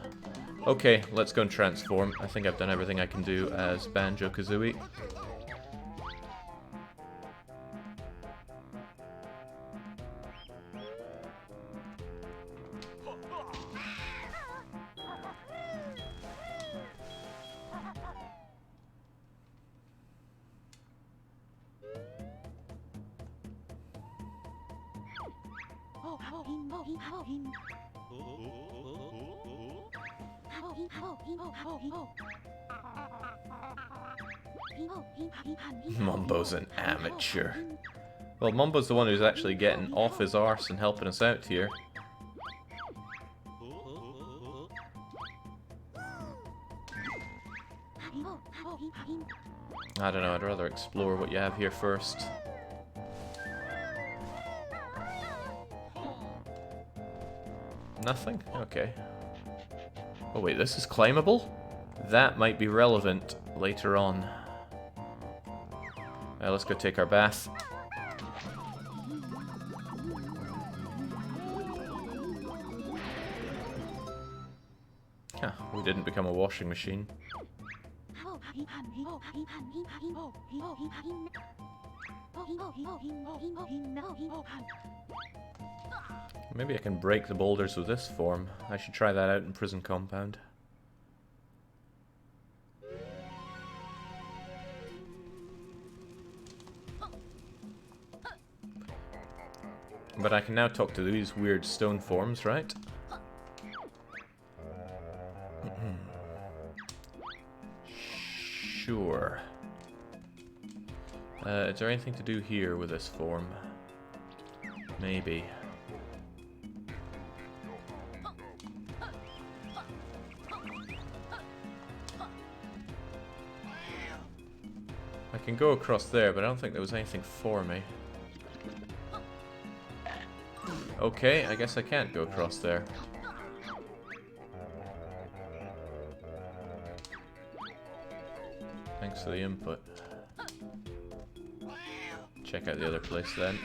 Okay, let's go and transform. I think I've done everything I can do as Banjo-Kazooie. Mumbo's an amateur. Well, Mumbo's the one who's actually getting off his arse and helping us out here. I don't know, I'd rather explore what you have here first. Nothing? Okay. Oh wait, this is climbable? That might be relevant later on. Let's go take our bath. Huh, we didn't become a washing machine. Maybe I can break the boulders with this form. I should try that out in Prison Compound. But I can now talk to these weird stone forms, right? Sure. Is there anything to do here with this form? Maybe. I can go across there, but I don't think there was anything for me. Okay, I guess I can't go across there. Thanks for the input. Check out the other place then.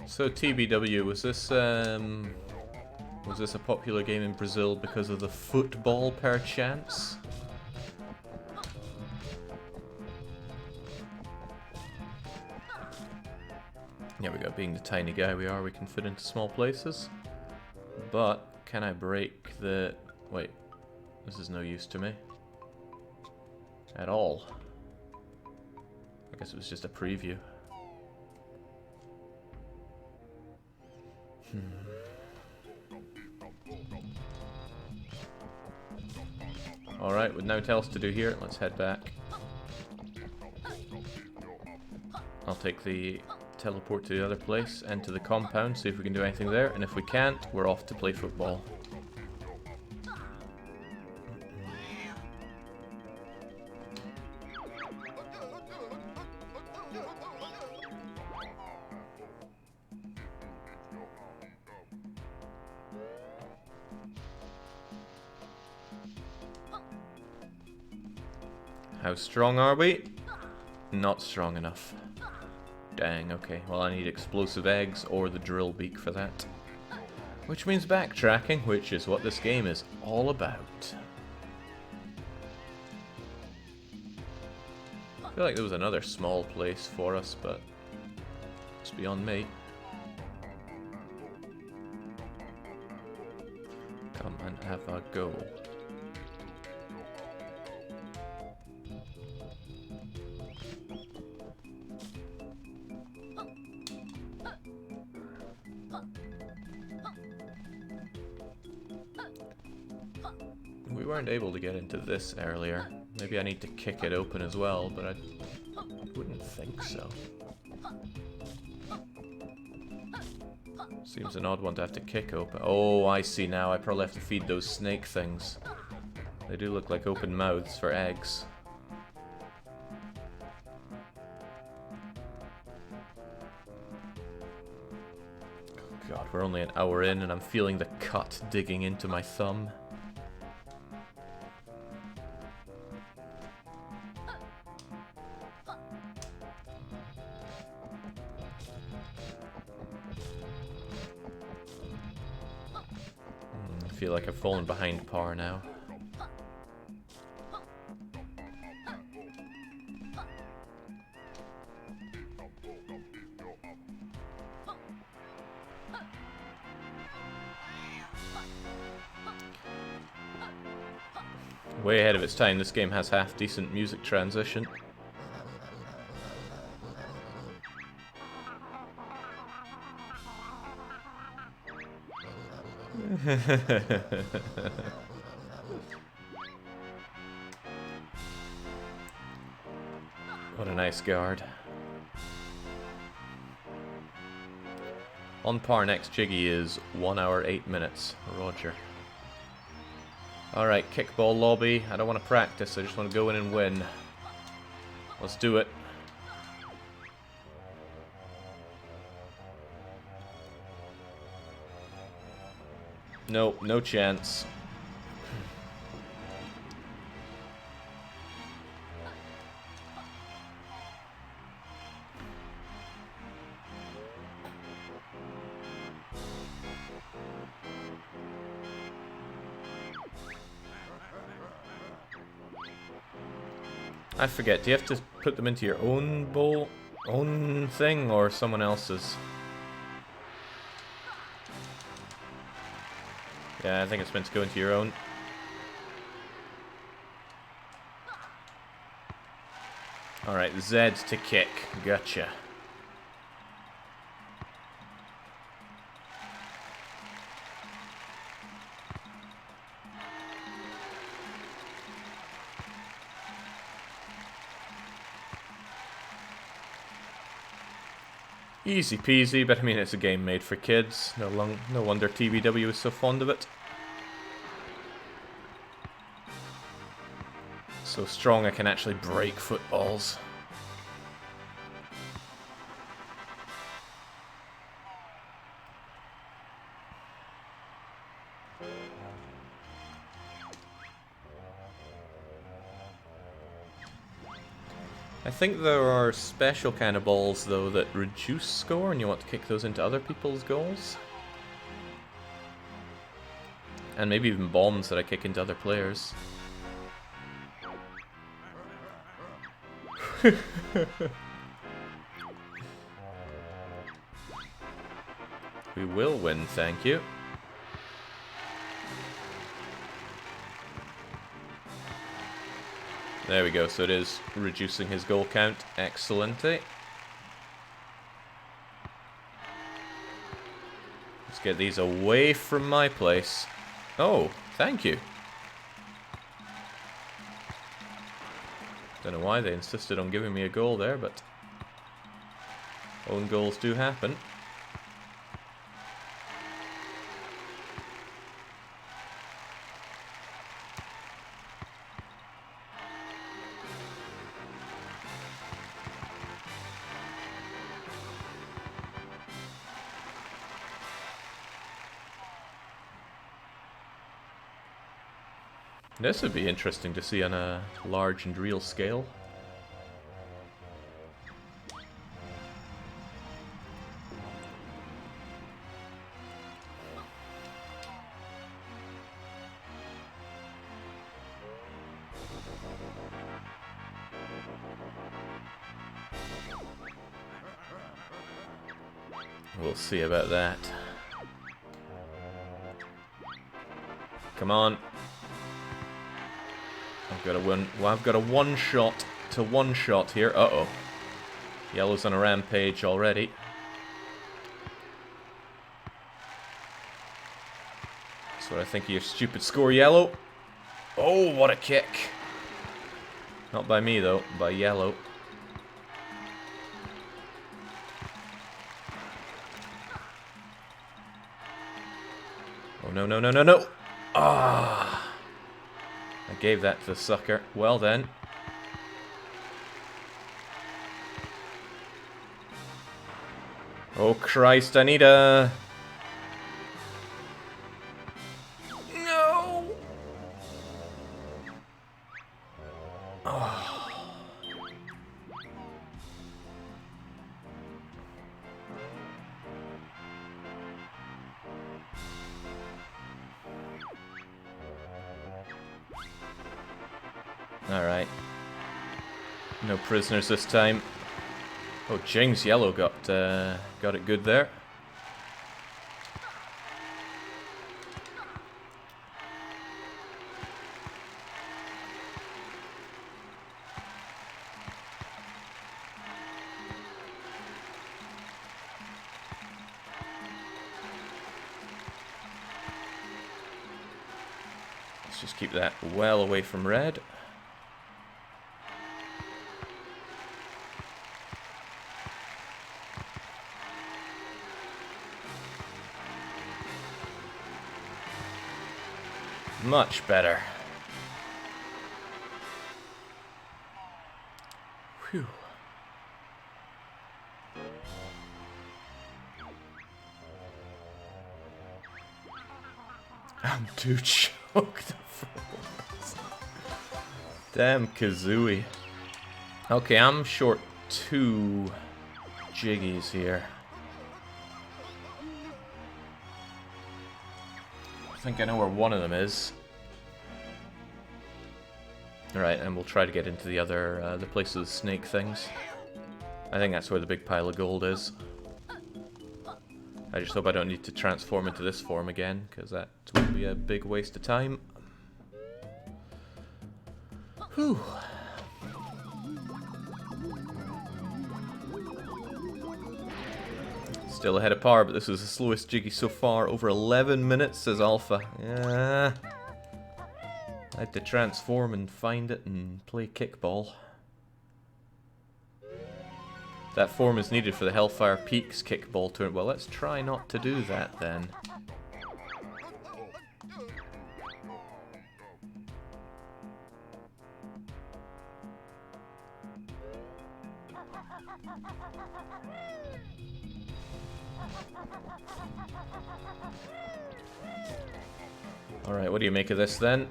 So TBW, was this a popular game in Brazil because of the football, perchance? Yeah, we got being the tiny guy we are, we can fit into small places. But can I break the... Wait, this is no use to me at all. I guess it was just a preview. Alright, with no else to do here, let's head back. I'll take the teleport to the other place and to the compound, see if we can do anything there, and if we can't, we're off to play football. How strong are we? Not strong enough. Dang, okay. Well, I need explosive eggs or the drill beak for that. Which means backtracking, which is what this game is all about. I feel like there was another small place for us, but it's beyond me. Come and have a go. We weren't able to get into this earlier. Maybe I need to kick it open as well, but I wouldn't think so. Seems an odd one to have to kick open. Oh, I see now. I probably have to feed those snake things. They do look like open mouths for eggs. God, we're only an hour in and I'm feeling the cut digging into my thumb. I feel like I've fallen behind par now. Way ahead of its time, this game has half-decent music transition. What a nice guard. On par next Jiggy is 1 hour 8 minutes. Roger. Alright, kickball lobby. I don't want to practice, I just want to go in and win. Let's do it. Nope, no chance. I forget, do you have to put them into your own bowl, own thing, or someone else's? Yeah, I think it's meant to go into your own. Alright, Z to kick. Gotcha. Easy peasy, but I mean it's a game made for kids. No wonder TBW is so fond of it. So strong I can actually break footballs. I think there are special kind of balls, though, that reduce score, and you want to kick those into other people's goals. And maybe even bombs that I kick into other players. We will win, thank you. There we go, so it is reducing his goal count. Excellent. Let's get these away from my place. Oh, thank you. Don't know why they insisted on giving me a goal there, but own goals do happen. This would be interesting to see on a large and real scale. We'll see about that. Come on. I've got a one-shot to one-shot here. Uh-oh. Yellow's on a rampage already. That's what I think of your stupid score, Yellow. Oh, what a kick. Not by me, though. By Yellow. Oh, no, no, no, no, no! Ah! I gave that to the sucker. Well then. Oh Christ, I need a... No! Oh. Alright. No prisoners this time. Oh, Jing's yellow got it good there. Let's just keep that well away from red. Much better. Whew. I'm too choked. Damn Kazooie. Okay, I'm short 2 Jiggies here. I think I know where one of them is. Alright, and we'll try to get into the other, the place of the snake things. I think that's where the big pile of gold is. I just hope I don't need to transform into this form again, because that would be a big waste of time. Whew. Still ahead of par, but this is the slowest Jiggy so far. Over 11 minutes, says Alpha. Yeah. I had to transform and find it and play Kickball. That form is needed for the Hellfire Peaks Kickball tournament. Well, let's try not to do that then. Alright, what do you make of this then?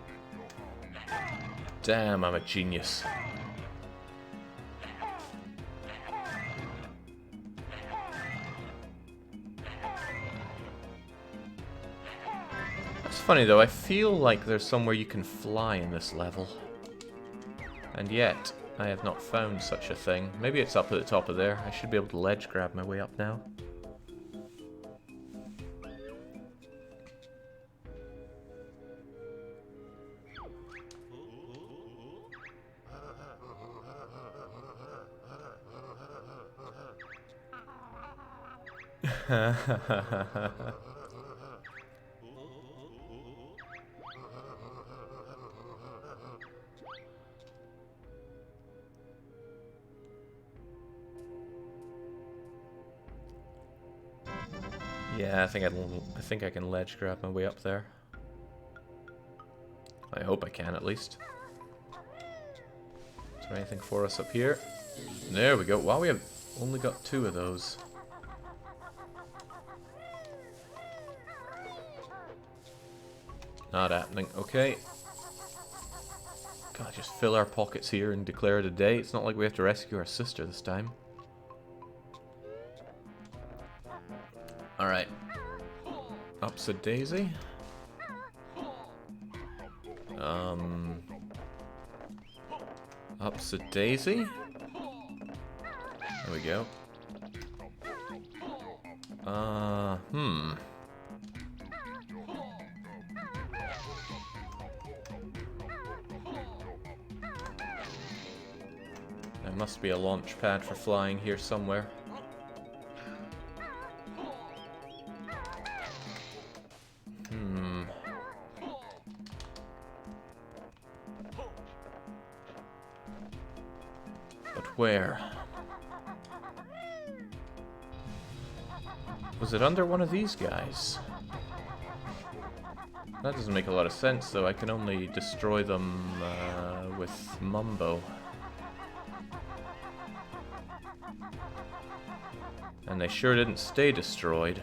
Damn, I'm a genius. It's funny though, I feel like there's somewhere you can fly in this level. And yet, I have not found such a thing. Maybe it's up at the top of there. I should be able to ledge grab my way up now. Yeah, I think I can ledge grab my way up there. I hope I can, at least. Is there anything for us up here? There we go. Wow, we have only got 2 of those. Not happening. Okay. God, just fill our pockets here and declare it a day. It's not like we have to rescue our sister this time. Alright. Up's a daisy. Up's a daisy. There we go. There must be a launch pad for flying here somewhere. But where? Was it under one of these guys? That doesn't make a lot of sense, though. I can only destroy them with Mumbo. And they sure didn't stay destroyed.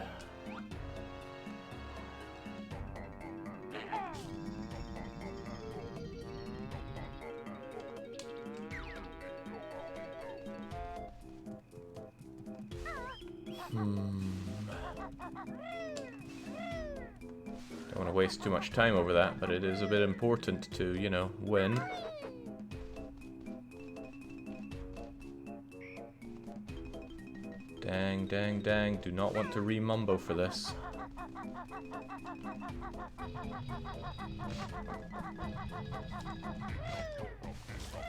Don't want to waste too much time over that, but it is a bit important to, you know, win. Dang, dang, dang. Do not want to re-mumbo for this.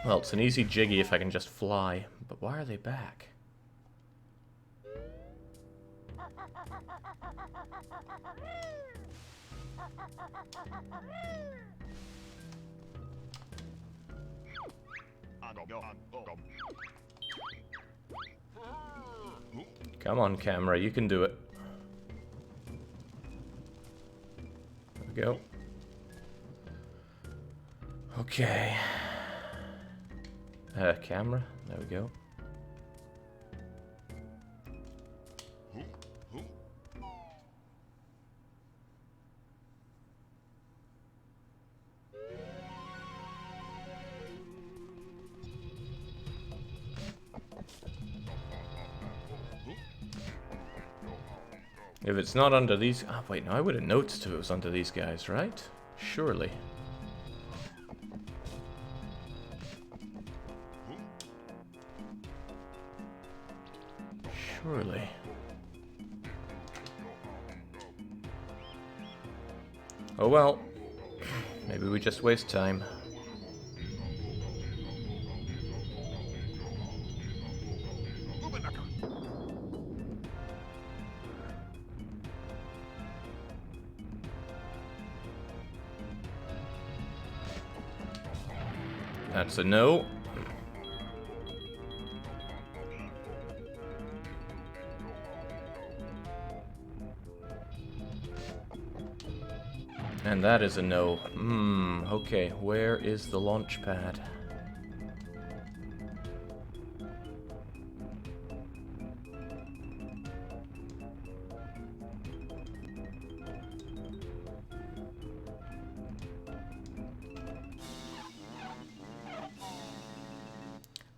Well, it's an easy Jiggy if I can just fly. But why are they back? Come on, camera, you can do it. There we go. Okay. Camera, there we go. If it's not under these... Oh, wait, no, I would have noticed if it was under these guys, right? Surely. Surely. Oh well. Maybe we just waste time. That's a no. And that is a no. Okay, where is the launch pad?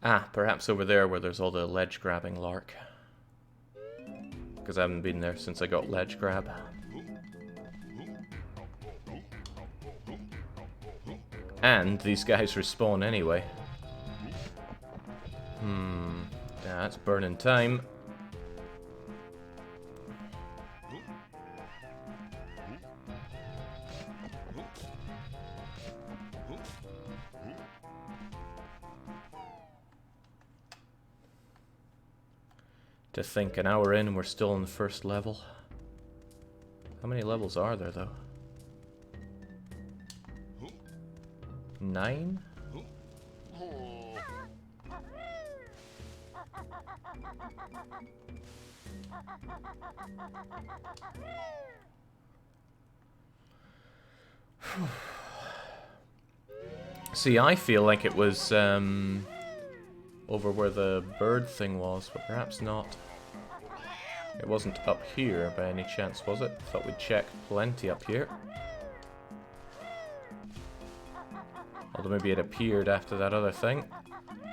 Ah, perhaps over there where there's all the ledge grabbing lark. Because I haven't been there since I got ledge grab. And these guys respawn anyway. That's burning time. To think an hour in and we're still on the first level. How many levels are there though? 9? See, I feel like it was over where the bird thing was, but perhaps not. It wasn't up here by any chance, was it? Thought we'd check plenty up here. Although maybe it appeared after that other thing.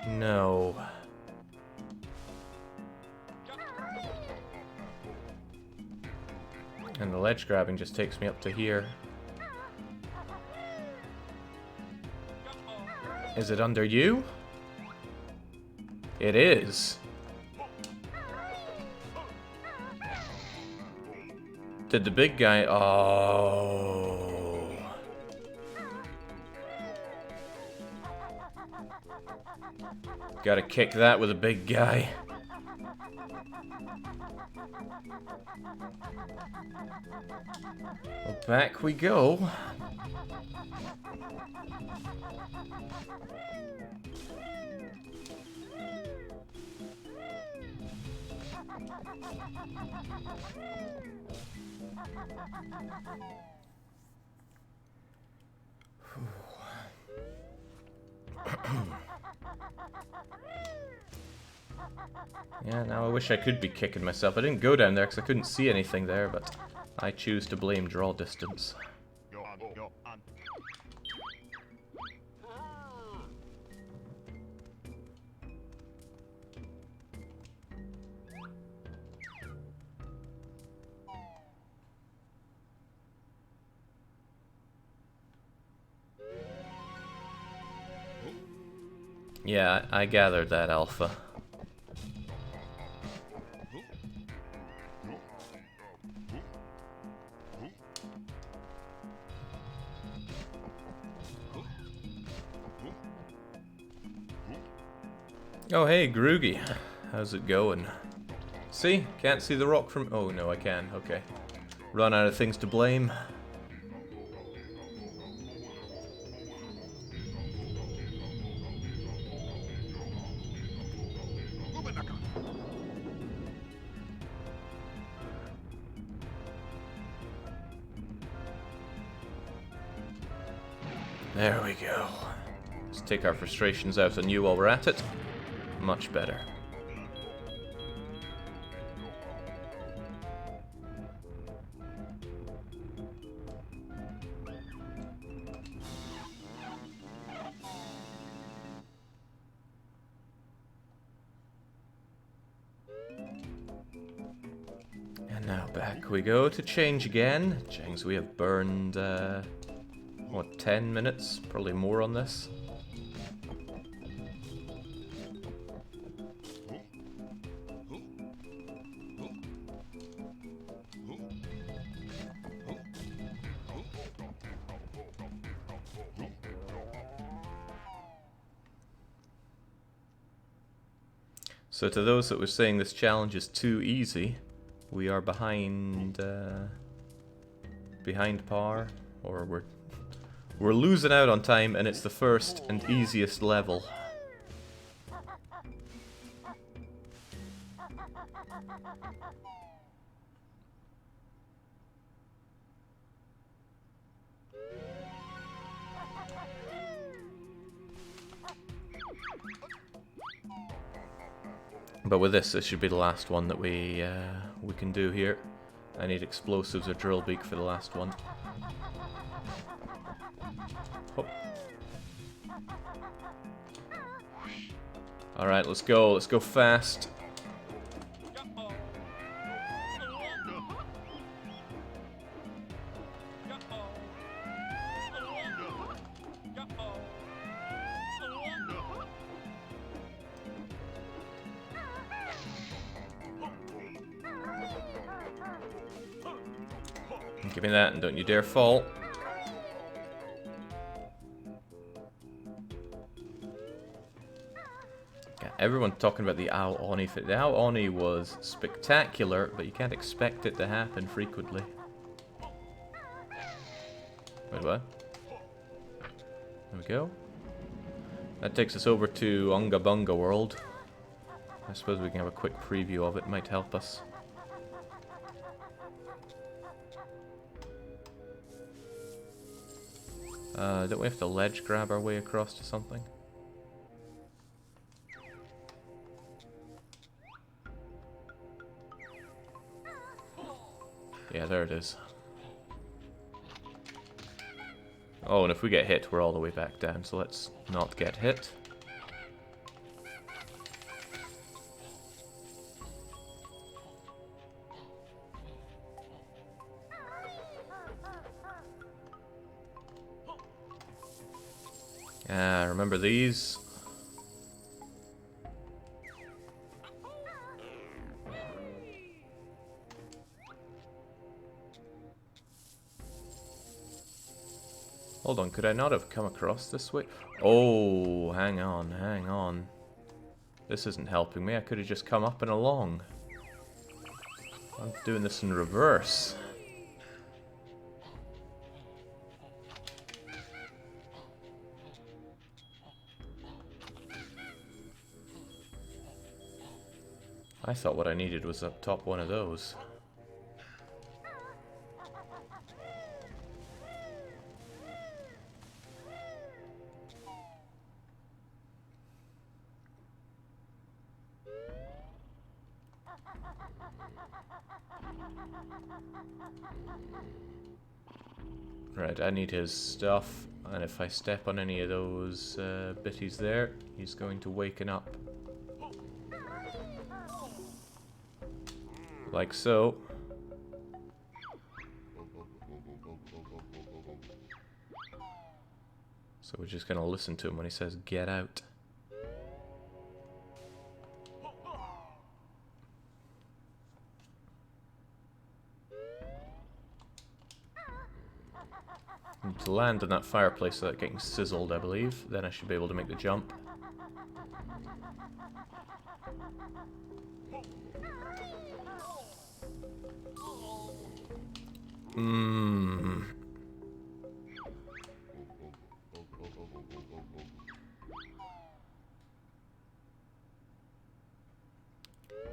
No. And the ledge grabbing just takes me up to here. Is it under you? It is. Did the big guy... Oh. Gotta kick that with a big guy. Well, back we go. Yeah, now I wish I could be kicking myself. I didn't go down there because I couldn't see anything there, but I choose to blame draw distance. Yeah, I gathered that, Alpha. Oh hey, Groogy. How's it going? See? Can't see the rock from... Oh no, I can. Okay. Run out of things to blame. There we go. Let's take our frustrations out on you while we're at it. Much better. And now back we go to change again. Change, we have burned, what, 10 minutes? Probably more on this. So to those that were saying this challenge is too easy, we are behind par, or we're losing out on time, and it's the first and easiest level. But with this should be the last one that we can do here. I need explosives or drill beak for the last one. Oh. Alright, let's go fast. Give me that, and don't you dare fall. Yeah, everyone's talking about the Ao Oni. The Ao Oni was spectacular, but you can't expect it to happen frequently. Wait, what? There we go. That takes us over to Unga Bunga World. I suppose we can have a quick preview of it, might help us. Don't we have to ledge grab our way across to something? Yeah, there it is. Oh, and if we get hit, we're all the way back down, so let's not get hit. Remember these? Hold on, could I not have come across this way? Oh, hang on, hang on. This isn't helping me. I could have just come up and along. I'm doing this in reverse. I thought what I needed was up top one of those. Right, I need his stuff, and if I step on any of those bitties there, he's going to waken up. Like so. So we're just gonna listen to him when he says, "Get out." Need to land in that fireplace without getting sizzled, I believe. Then I should be able to make the jump.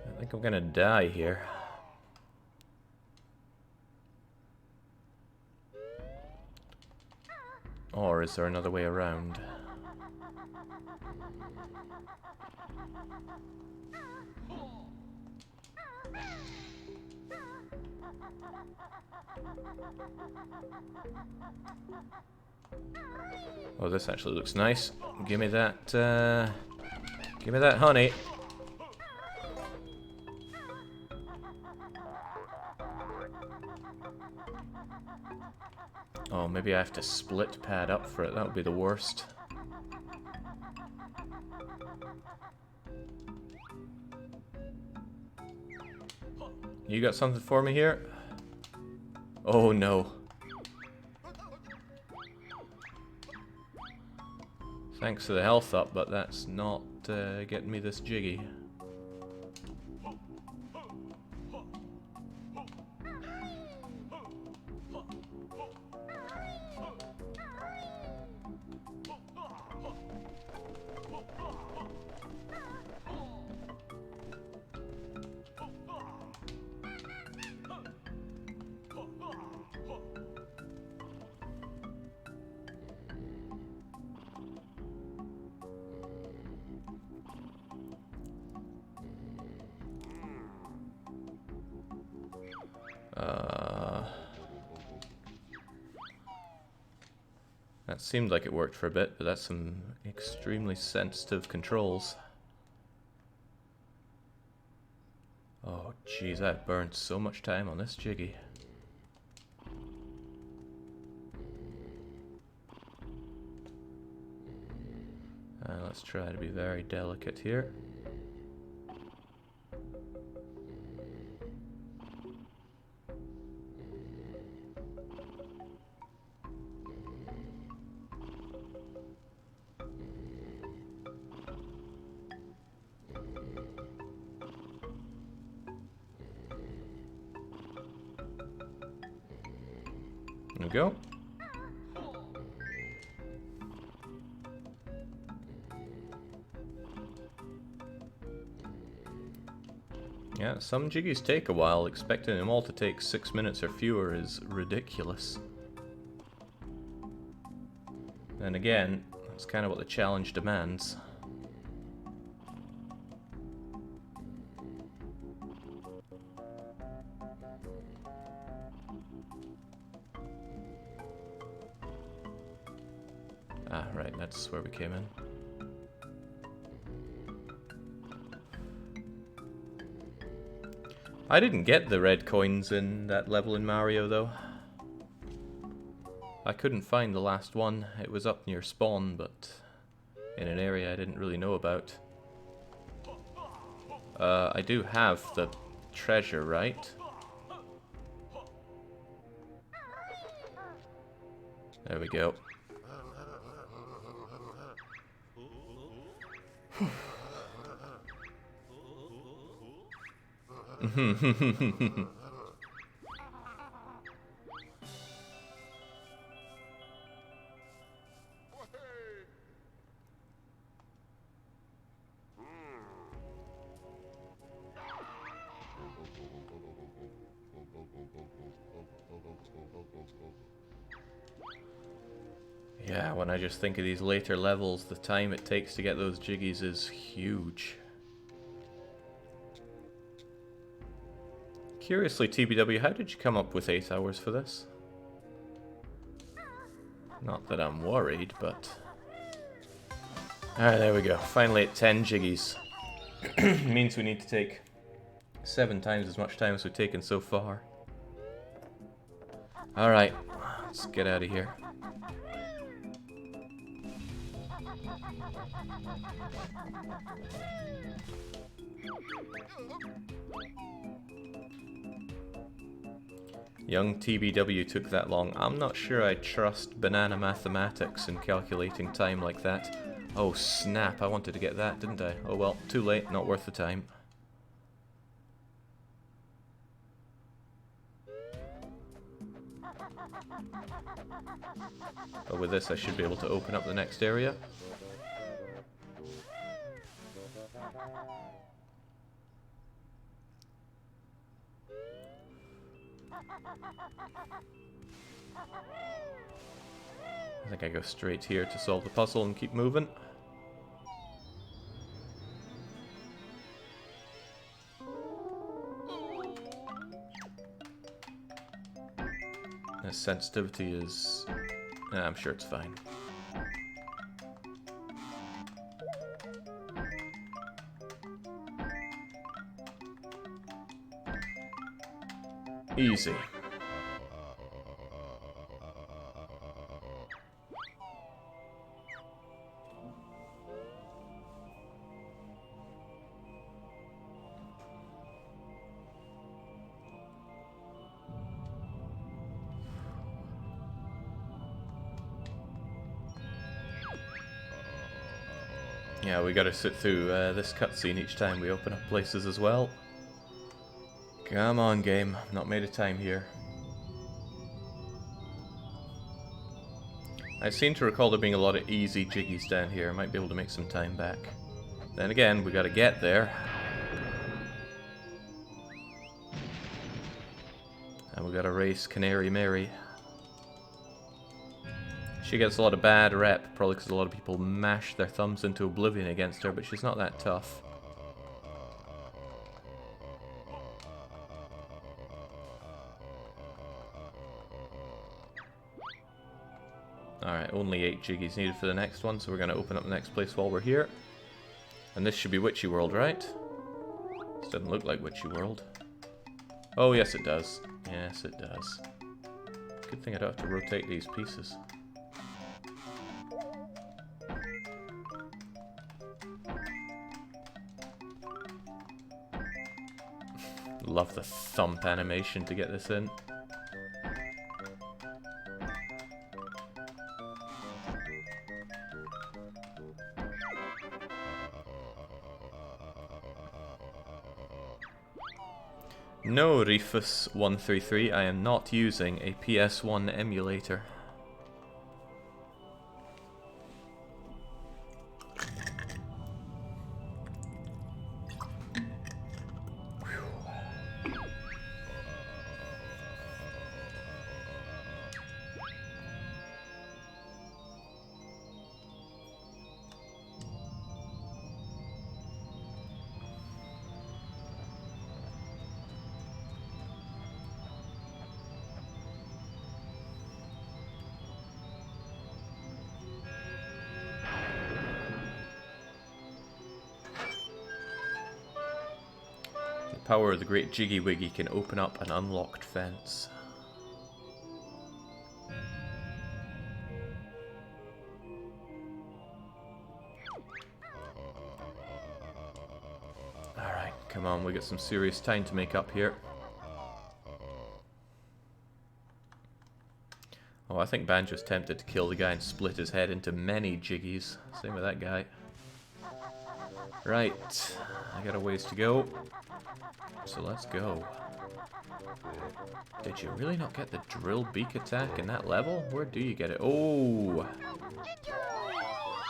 I think I'm gonna die here. Or is there another way around? Oh, this actually looks nice. Give me that, honey. Oh, maybe I have to split pad up for it. That would be the worst. You got something for me here? Oh no. Thanks for the health up, but that's not getting me this Jiggy. That seemed like it worked for a bit, but that's some extremely sensitive controls. Oh jeez, I've burned so much time on this Jiggy. Let's try to be very delicate here. There we go. Yeah, some Jiggies take a while. Expecting them all to take 6 minutes or fewer is ridiculous. And again, that's kind of what the challenge demands. Ah, right, that's where we came in. I didn't get the red coins in that level in Mario, though. I couldn't find the last one. It was up near spawn, but in an area I didn't really know about. I do have the treasure, right? There we go. Yeah, when I just think of these later levels, the time it takes to get those Jiggies is huge. Curiously, TBW, how did you come up with 8 hours for this? Not that I'm worried, but... Alright, there we go. Finally at 10 Jiggies. Means we need to take 7 times as much time as we've taken so far. Alright, let's get out of here. Young TBW took that long. I'm not sure I trust banana mathematics in calculating time like that. Oh snap, I wanted to get that, didn't I? Oh well, too late, not worth the time. But with this I should be able to open up the next area. I think I go straight here to solve the puzzle and keep moving. The sensitivity is... I'm sure it's fine. Easy. Yeah, we gotta sit through this cutscene each time we open up places as well. Come on, game. Not made of time here. I seem to recall there being a lot of easy Jiggies down here. I might be able to make some time back. Then again, we gotta get there. And we gotta race Canary Mary. She gets a lot of bad rep, probably because a lot of people mash their thumbs into oblivion against her, but she's not that tough. Alright, only 8 Jiggies needed for the next one, so we're going to open up the next place while we're here. And this should be Witchyworld, right? This doesn't look like Witchyworld. Oh, yes it does. Yes, it does. Good thing I don't have to rotate these pieces. Love the thump animation to get this in. No, Refus133, I am not using a PS1 emulator. The power of the great Jiggy Wiggy can open up an unlocked fence. Alright, come on, we got some serious time to make up here. Oh, I think Banjo's tempted to kill the guy and split his head into many Jiggies. Same with that guy. Right, I got a ways to go. So let's go. Did you really not get the drill beak attack in that level? Where do you get it? Oh!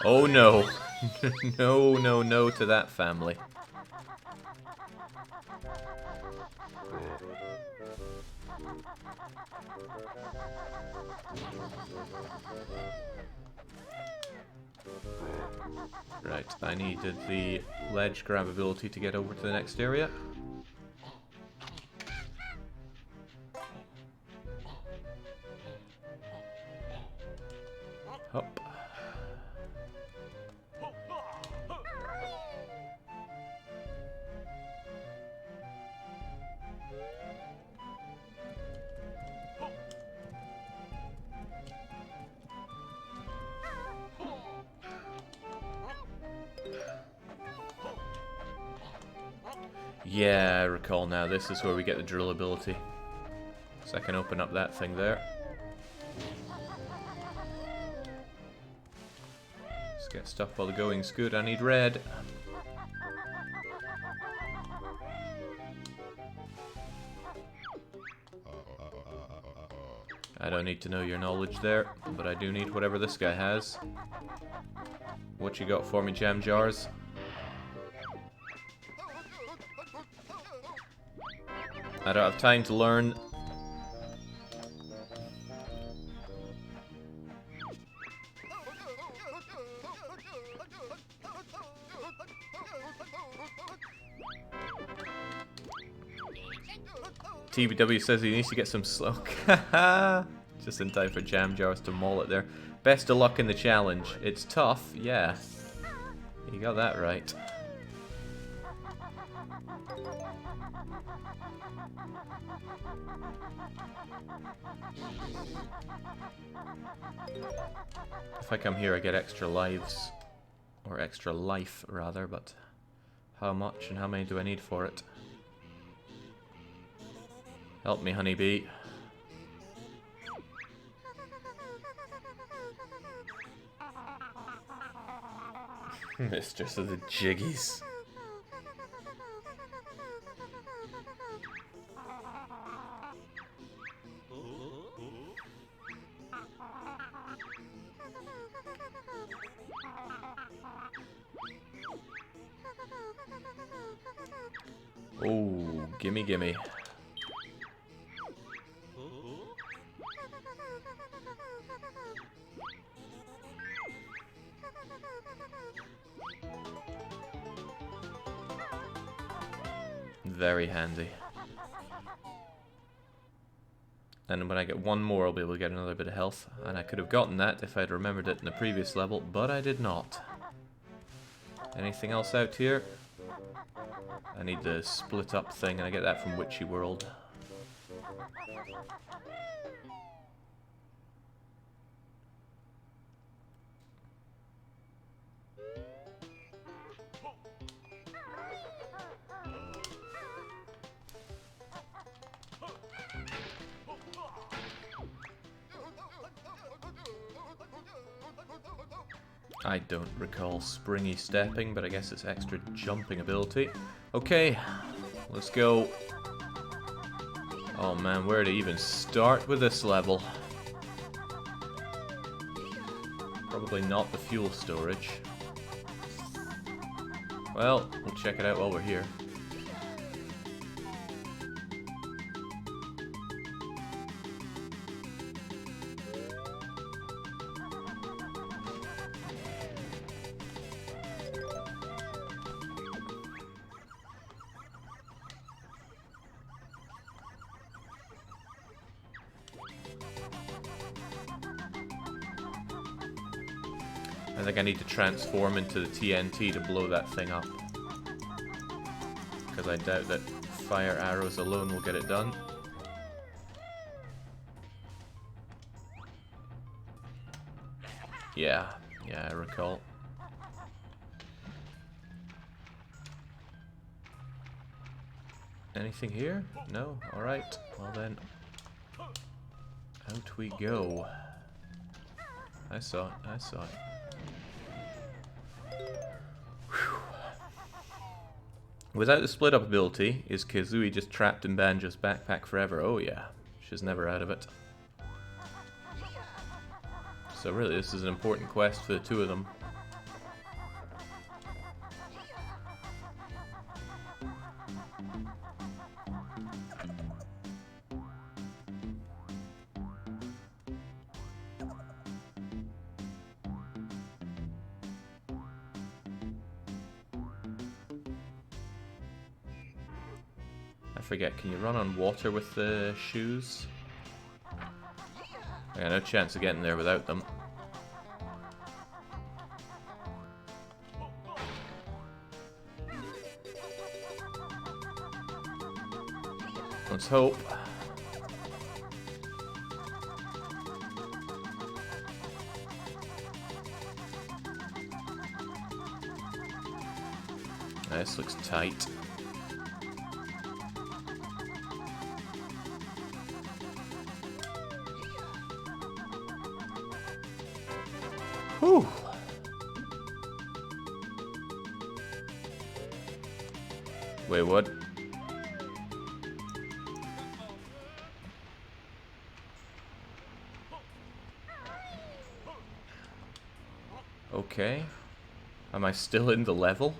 Oh no! No, no, no to that family. Right, I needed the ledge grab ability to get over to the next area. Yeah, I recall now. This is where we get the drill ability. So I can open up that thing there. Let's get stuff while the going's good. I need red. I don't need to know your knowledge there, but I do need whatever this guy has. What you got for me, jam jars? I don't have time to learn. TBW says he needs to get some slow. Just in time for jam jars to maul it there. Best of luck in the challenge. It's tough, yeah. You got that right. If I come here, I get extra lives. Or extra life, rather, but how much and how many do I need for it? Help me, honeybee. Mistress of the Jiggies. Oh, gimme, gimme. Very handy. And when I get one more, I'll be able to get another bit of health. And I could have gotten that if I'd remembered it in the previous level, but I did not. Anything else out here? I need the split up thing, and I get that from Witchyworld. I don't recall springy stepping, but I guess it's extra jumping ability. Okay, let's go. Oh man, where to even start with this level? Probably not the fuel storage. Well, we'll check it out while we're here. I think I need to transform into the TNT to blow that thing up. Because I doubt that fire arrows alone will get it done. Yeah, I recall. Anything here? No? Alright, well then. Out we go. I saw it, I saw it. Without the split up ability, is Kazooie just trapped in Banjo's backpack forever? Oh yeah, she's never out of it. So really this is an important quest for the two of them. I forget, can you run on water with the shoes? I got no chance of getting there without them. Let's hope. This looks tight. Wait, what? Okay. Am I still in the level?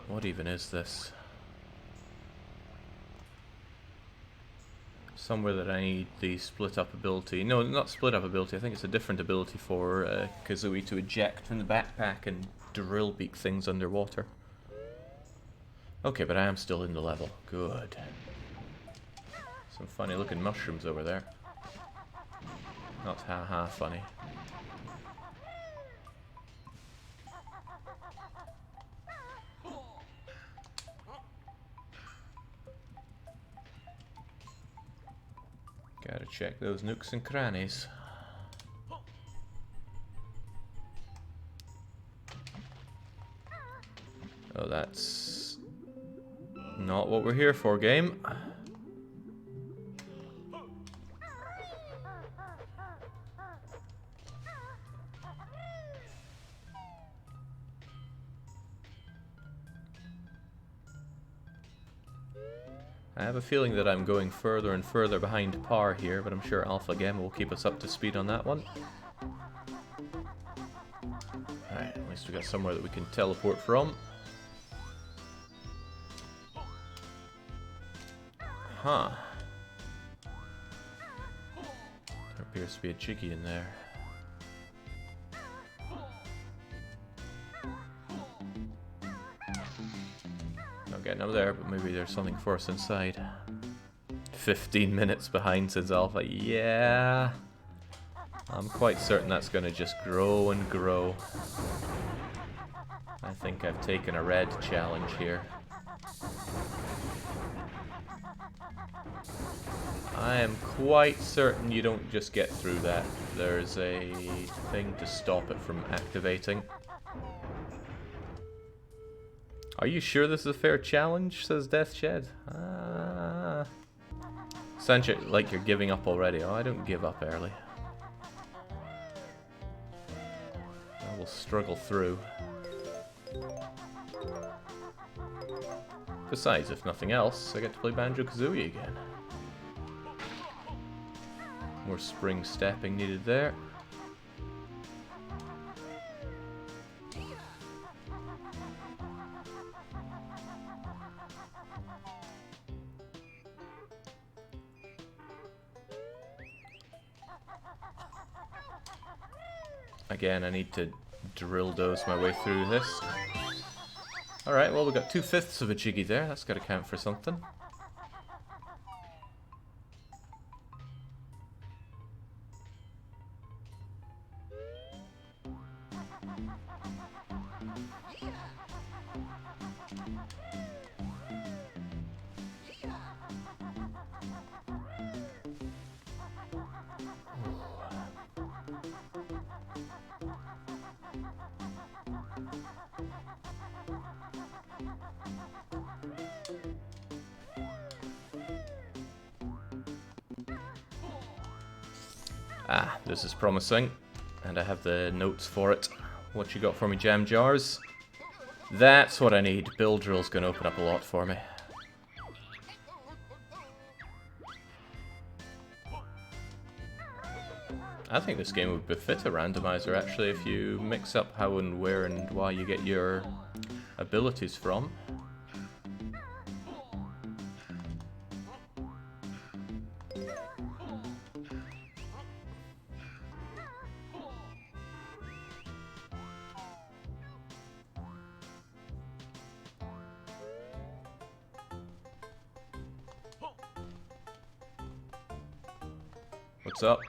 What even is this? Somewhere that I need the split up ability. No, not split up ability. I think it's a different ability for Kazooie to eject from the backpack and drill beak things underwater. Okay, but I am still in the level. Good. Some funny looking mushrooms over there. Not ha-ha funny. Gotta check those nooks and crannies. Oh, that's not what we're here for, game. I have a feeling that I'm going further and further behind par here, but I'm sure Alpha Gamma will keep us up to speed on that one. Alright, at least we got somewhere that we can teleport from. Huh. There appears to be a Jiggy in there. Not getting up there, but maybe there's something for us inside. 15 minutes behind since Alpha. Yeah. I'm quite certain that's going to just grow and grow. I think I've taken a red challenge here. I am quite certain you don't just get through that. There's a thing to stop it from activating. Are you sure this is a fair challenge? Says Death Shed. Sounds like you're giving up already. Oh, I don't give up early. I will struggle through. Besides, if nothing else, I get to play Banjo-Kazooie again. More spring stepping needed there. Again, I need to drill dose my way through this. Alright, well we got 2/5 of a Jiggy there. That's got to count for something. Ah, this is promising, and I have the notes for it. What you got for me, Jam Jars? That's what I need. Build Drill's gonna open up a lot for me. I think this game would befit a randomizer, actually, if you mix up how and where and why you get your abilities from. What's up?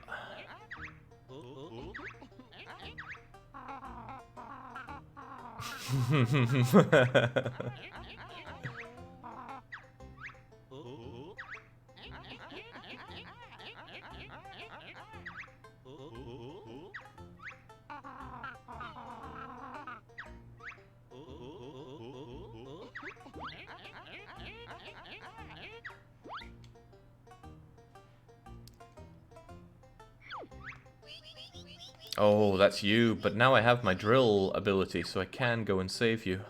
Oh, that's you, but now I have my drill ability, so I can go and save you.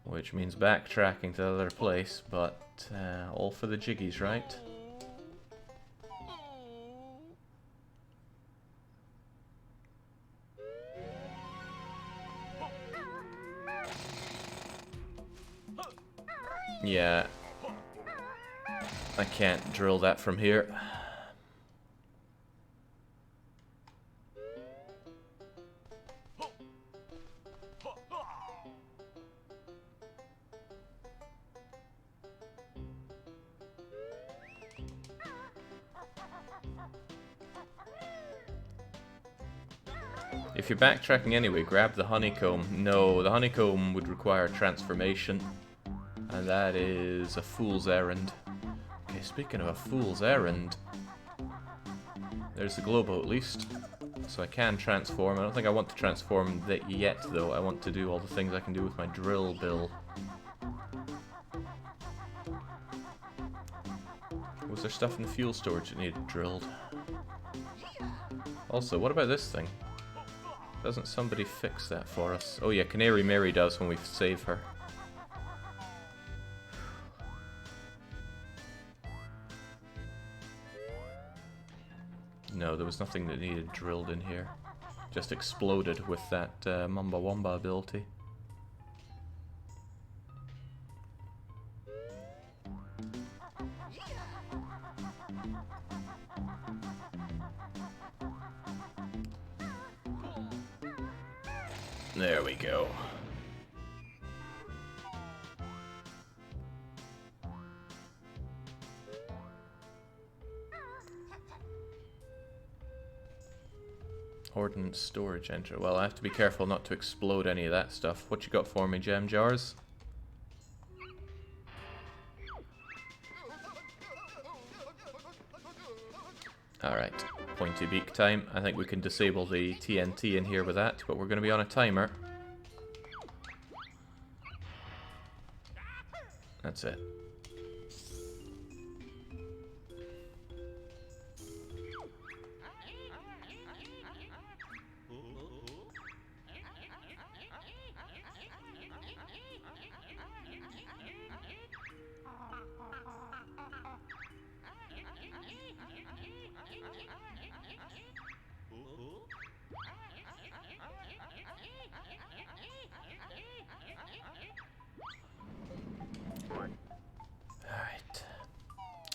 Which means backtracking to the other place, but all for the Jiggies, right? Yeah. I can't drill that from here. If you're backtracking anyway, grab the honeycomb. No, the honeycomb would require transformation. And that is a fool's errand. Okay, speaking of a fool's errand, there's the globo at least. So I can transform. I don't think I want to transform that yet, though. I want to do all the things I can do with my drill bill. Was there stuff in the fuel storage that needed drilled? Also, what about this thing? Doesn't somebody fix that for us? Oh yeah, Canary Mary does when we save her. No, there was nothing that needed drilled in here. Just exploded with that Mamba Wamba ability. There we go. Ordnance storage enter. Well, I have to be careful not to explode any of that stuff. What you got for me, gem jars? Alright, pointy beak time. I think we can disable the TNT in here with that, but we're going to be on a timer. That's it.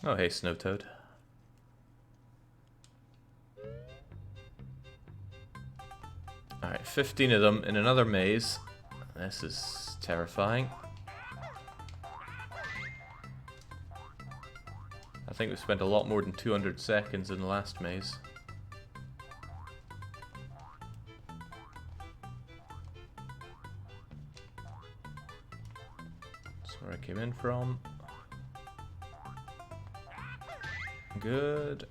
Oh, hey, Snow Toad. Alright, 15 of them in another maze. This is terrifying. I think we spent a lot more than 200 seconds in the last maze. That's where I came in from. Good.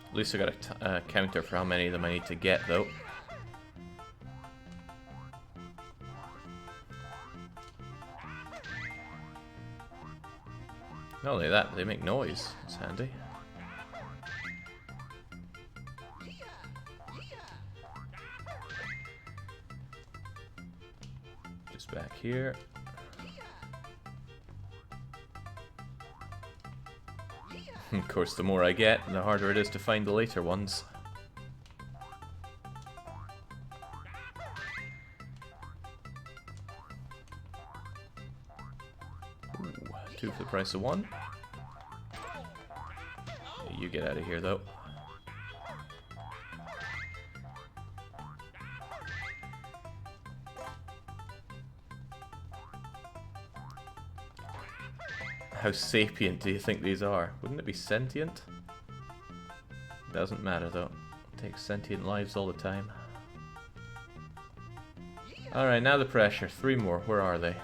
At least I got a counter for how many of them I need to get, though. Not only that, they make noise. It's handy. Just back here. Of course, the more I get, the harder it is to find the later ones. Ooh, 2 for the price of 1. You get out of here, though. How sapient do you think these are? Wouldn't it be sentient? Doesn't matter though. It takes sentient lives all the time. Alright, now the pressure. 3 more. Where are they?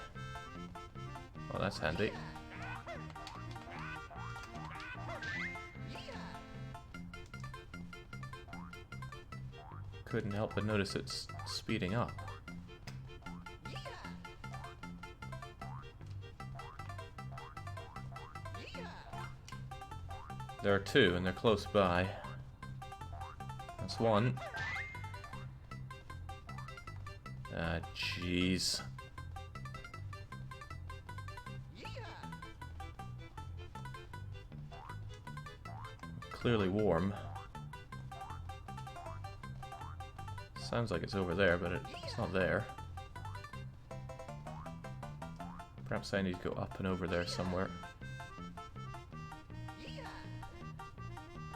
Oh, that's handy. Couldn't help but notice it's speeding up. There are two, and they're close by. That's one. Ah, jeez. Clearly warm. Sounds like it's over there, but it's not there. Perhaps I need to go up and over there somewhere.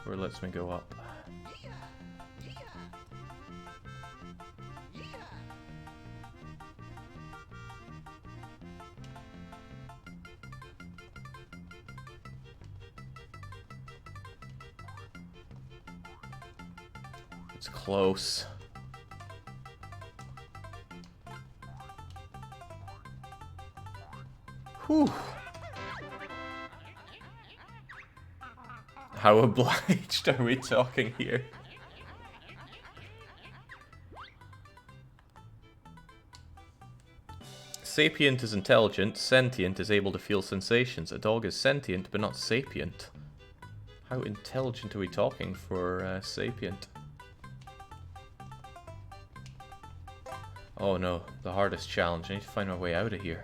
Or it lets me go up. It's close. Whew. How obliged are we talking here? Sapient is intelligent, sentient is able to feel sensations. A dog is sentient but not sapient. How intelligent are we talking for sapient? Oh no, the hardest challenge. I need to find my way out of here.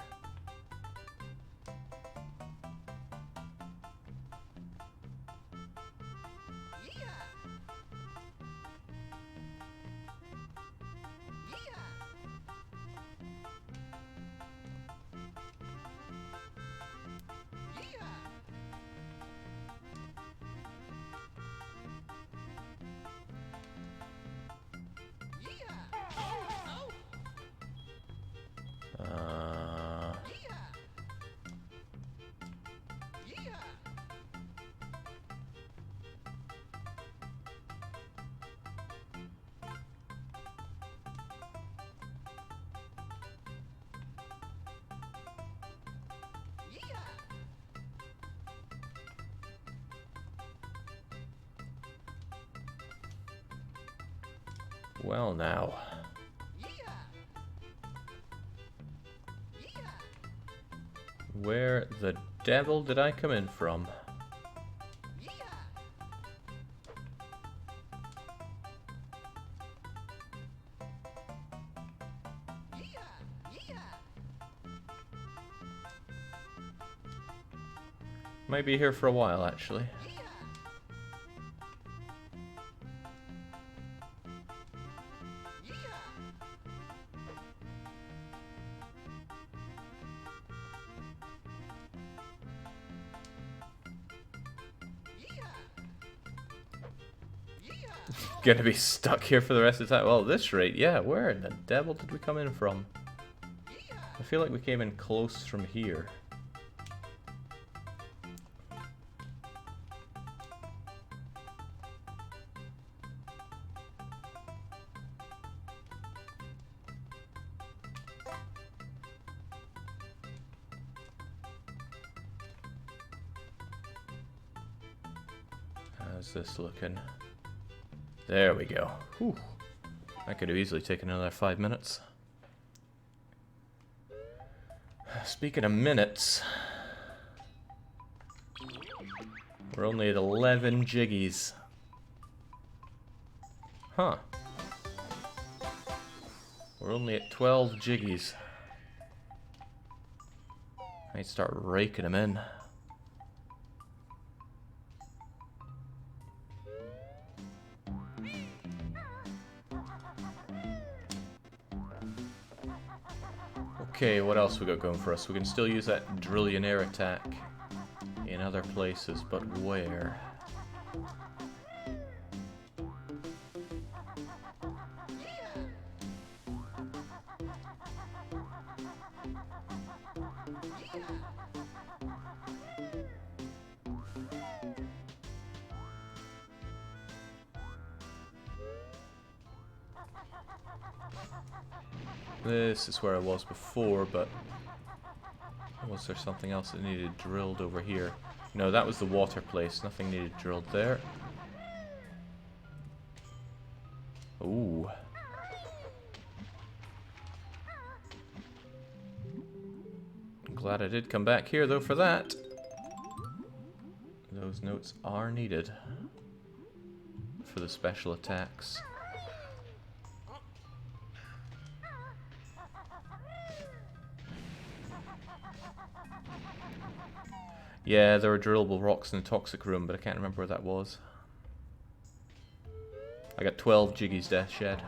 Well now. Where the devil did I come in from? Might be here for a while, actually. Gonna be stuck here for the rest of the time. Well, at this rate, yeah, where in the devil did we come in from? I feel like we came in close from here. How's this looking? There we go. Whew. That could have easily taken another 5 minutes. Speaking of minutes, we're only at 11 Jiggies. Huh. We're only at 12 Jiggies. I need to start raking them in. Okay, what else we got going for us? We can still use that Drillionaire attack in other places, but where? This is where I was before, but was there something else that needed drilled over here? No, that was the water place. Nothing needed drilled there. Ooh. I'm glad I did come back here, though, for that. Those notes are needed for the special attacks. Yeah, there were drillable rocks in the toxic room, but I can't remember where that was. I got 12 Jiggies Death Shed.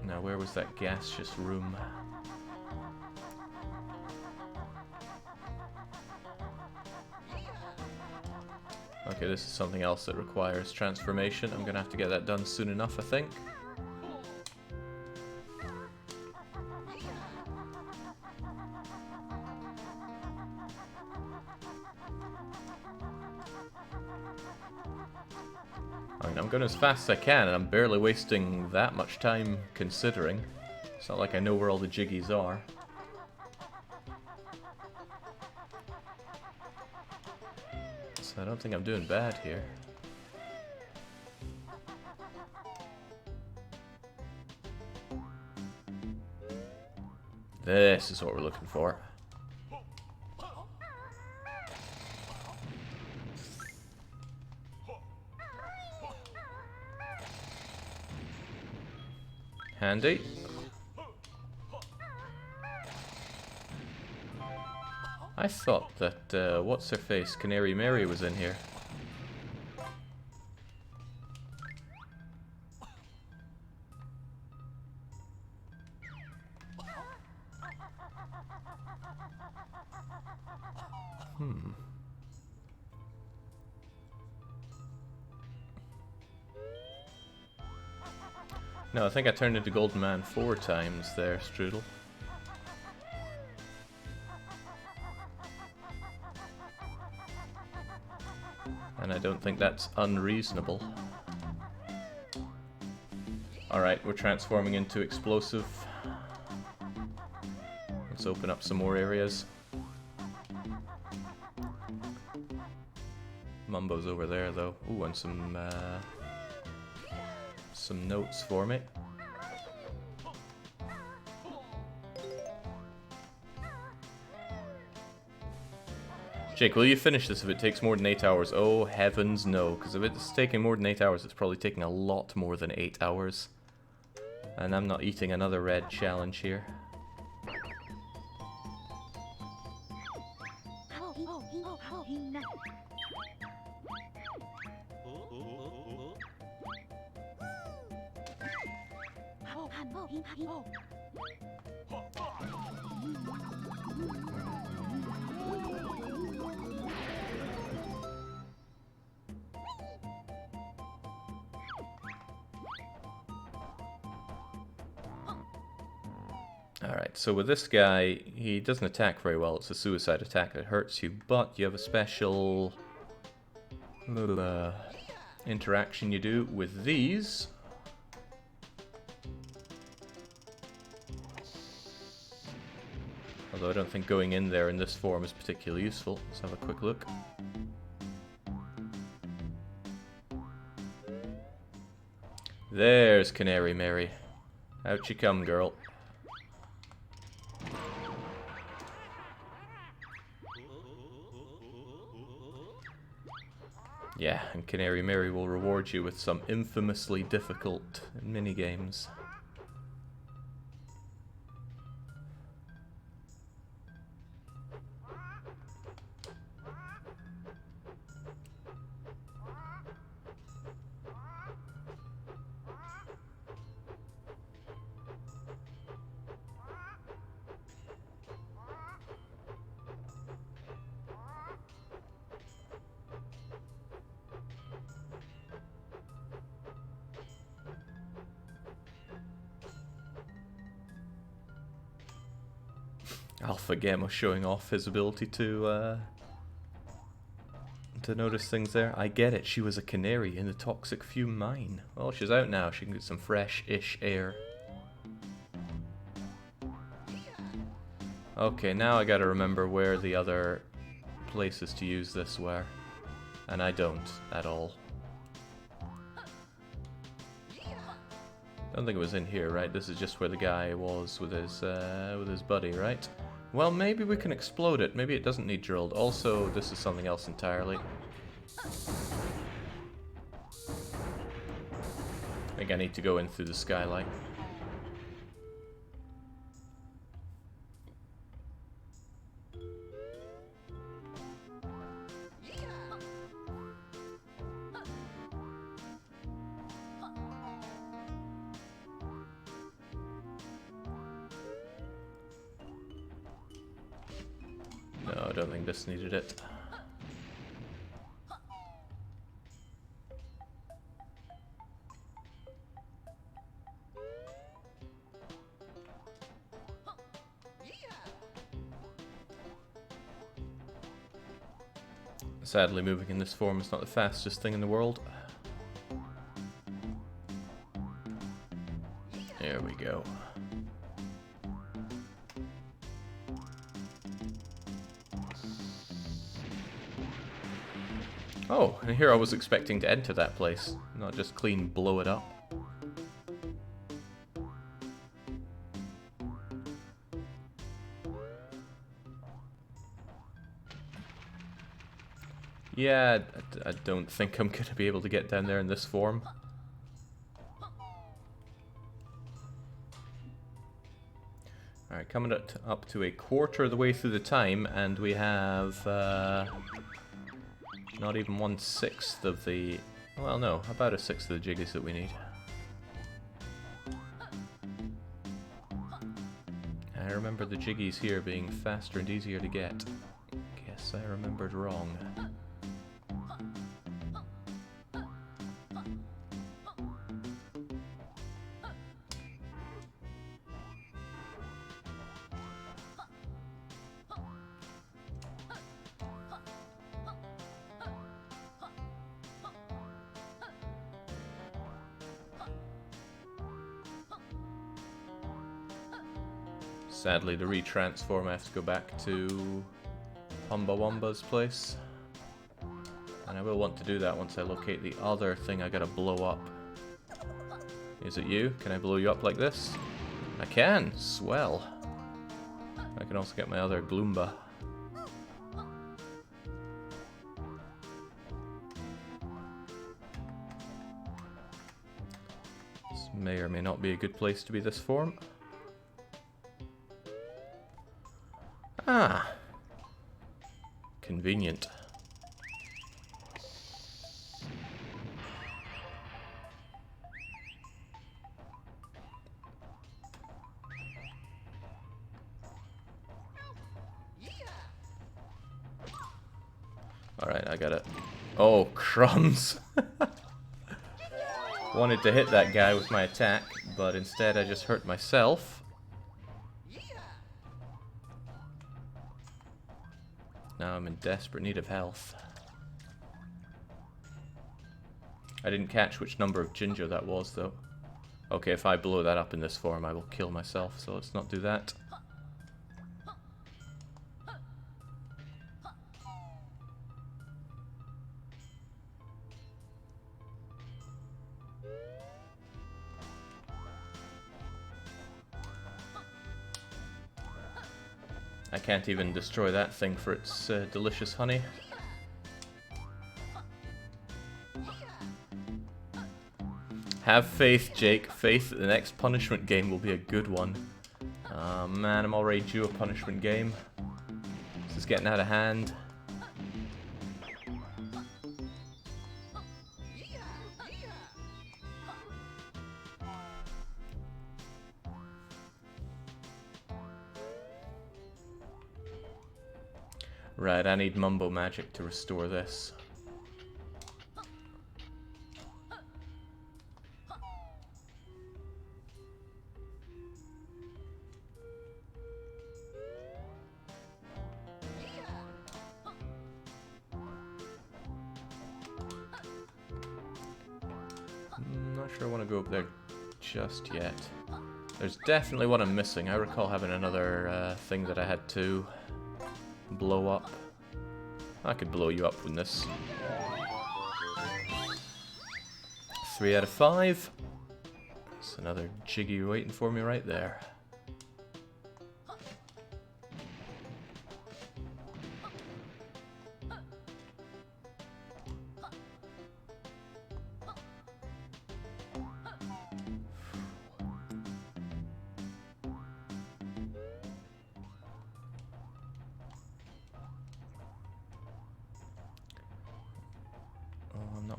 Now, where was that gaseous room? Okay, this is something else that requires transformation. I'm gonna have to get that done soon enough, I think. I mean, I'm going as fast as I can, and I'm barely wasting that much time considering. It's not like I know where all the Jiggies are. So I don't think I'm doing bad here. This is what we're looking for. Handy. I thought that, what's her face, Canary Mary was in here. No, I think I turned into Golden Man 4 times there, Strudel. And I don't think that's unreasonable. Alright, we're transforming into explosive. Let's open up some more areas. Mumbo's over there though. Ooh, and some notes for me. Jake, will you finish this if it takes more than 8 hours? Oh, heavens no, because if it's taking more than 8 hours, it's probably taking a lot more than 8 hours. And I'm not eating another red challenge here. Alright, so with this guy, he doesn't attack very well. It's a suicide attack that hurts you, but you have a special little interaction you do with these. Although I don't think going in there in this form is particularly useful. Let's have a quick look. There's Canary Mary. Out you come, girl. Yeah, and Canary Mary will reward you with some infamously difficult minigames. Alpha Gamma showing off his ability to notice things there. I get it, she was a canary in the toxic fume mine. Well, she's out now, she can get some fresh-ish air. Okay, now I gotta remember where the other places to use this were. And I don't, at all. Don't think it was in here, right? This is just where the guy was with his buddy, right? Well, maybe we can explode it. Maybe it doesn't need drilled. Also, this is something else entirely. I think I need to go in through the skylight. No, I don't think this needed it. Sadly, moving in this form is not the fastest thing in the world. There we go. Oh, and here I was expecting to enter that place, not just clean blow it up. Yeah, I don't think I'm going to be able to get down there in this form. Alright, coming up to a quarter of the way through the time, and we have not even 1/6 of the... well, no, about a sixth of the jiggies that we need. I remember the jiggies here being faster and easier to get. Guess I remembered wrong. Sadly, to retransform I have to go back to Humbawamba's place. And I will want to do that once I locate the other thing I gotta blow up. Is it you? Can I blow you up like this? I can! Swell! I can also get my other Gloomba. This may or may not be a good place to be this form. Ah, convenient. Alright, I got it. Oh, crumbs! Wanted to hit that guy with my attack, but instead I just hurt myself. Now I'm in desperate need of health. I didn't catch which number of ginger that was, though. Okay, if I blow that up in this form, I will kill myself, so let's not do that. I can't even destroy that thing for its delicious honey. Have faith, Jake. Faith that the next punishment game will be a good one. Man, I'm already due a punishment game. This is getting out of hand. Right, I need Mumbo Magic to restore this. I'm not sure I want to go up there just yet. There's definitely one I'm missing. I recall having another thing that I had to blow up. I could blow you up with this. 3 out of 5. That's another Jiggy waiting for me right there.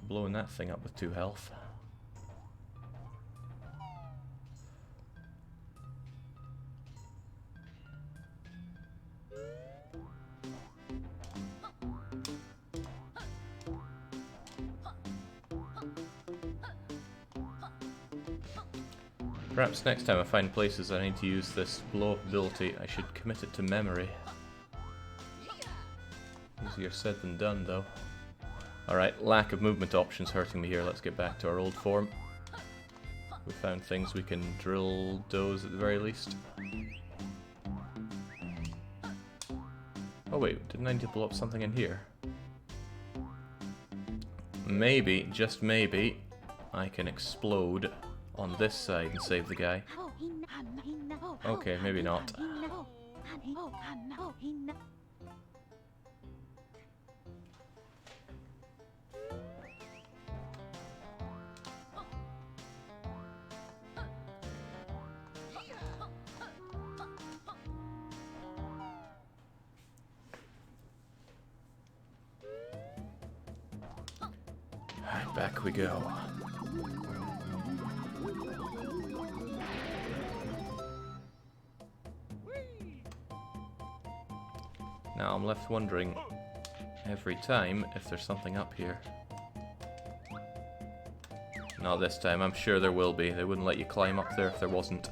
blowing that thing up with 2 health. Perhaps next time I find places I need to use this blow-up ability, I should commit it to memory. Easier said than done, though. Alright, lack of movement options hurting me here. Let's get back to our old form. We found things we can drill those at the very least. Oh wait, didn't I need to blow up something in here? Maybe, just maybe, I can explode on this side and save the guy. Okay, maybe not. Alright, back we go. Now I'm left wondering every time if there's something up here. Not this time, I'm sure there will be. They wouldn't let you climb up there if there wasn't.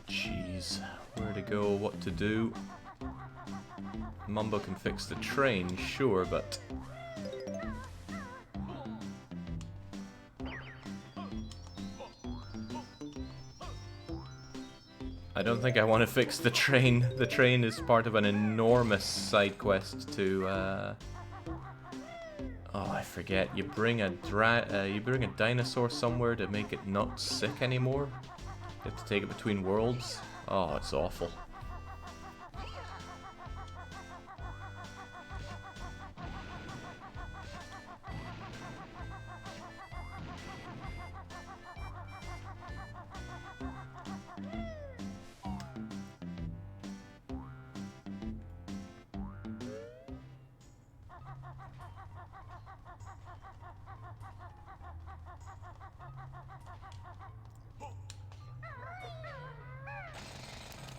Jeez, where to go, what to do. Mumbo can fix the train, sure, but... I don't think I want to fix the train. The train is part of an enormous side quest to, Oh, I forget. You bring a dinosaur somewhere to make it not sick anymore? You have to take it between worlds? Oh, it's awful.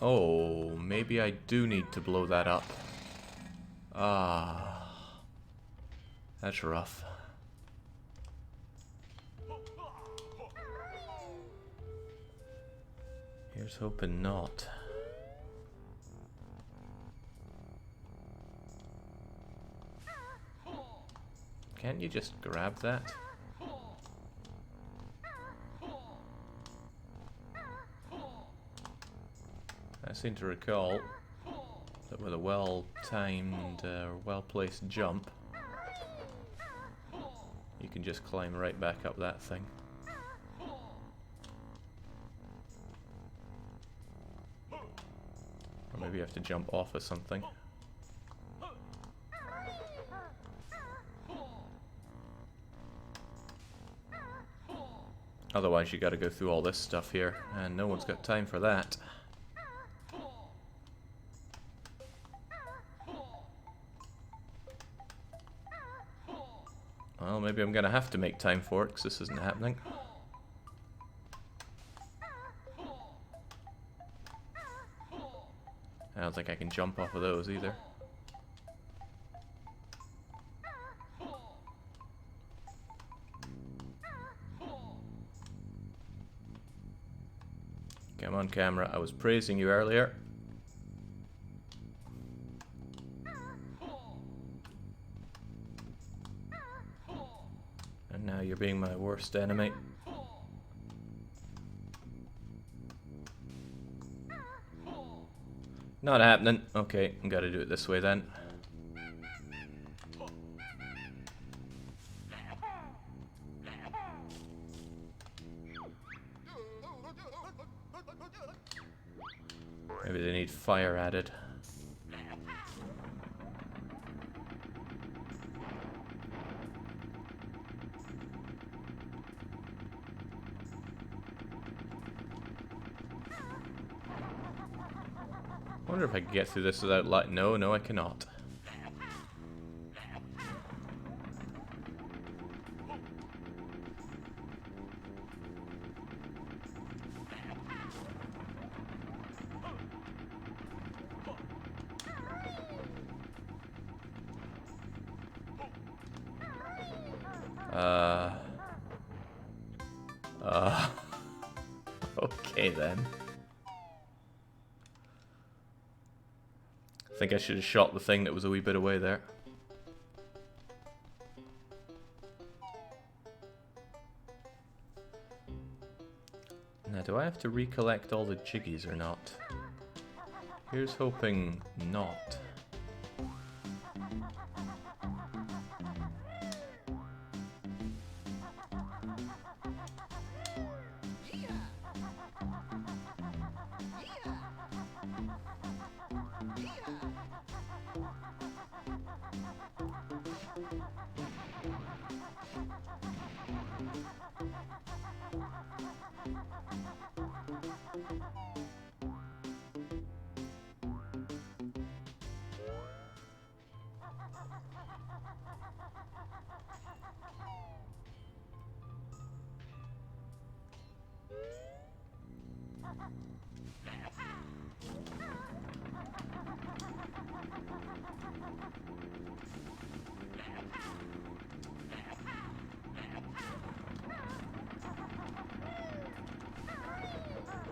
Oh, maybe I do need to blow that up. Ah, that's rough. Here's hoping not. Can't you just grab that? I seem to recall that with a well-timed, well-placed jump, you can just climb right back up that thing. Or maybe you have to jump off of something. Otherwise you gotta go through all this stuff here, and no one's got time for that. Well, maybe I'm gonna have to make time for it, because this isn't happening. I don't think I can jump off of those either. Come on, camera. I was praising you earlier. And now you're being my worst enemy. Not happening. Okay, I gotta do it this way then. Maybe they need fire added. I wonder if I can get through this without light. No, I cannot. Okay then. I think I should have shot the thing that was a wee bit away there. Now, do I have to recollect all the Jiggies or not? Here's hoping not.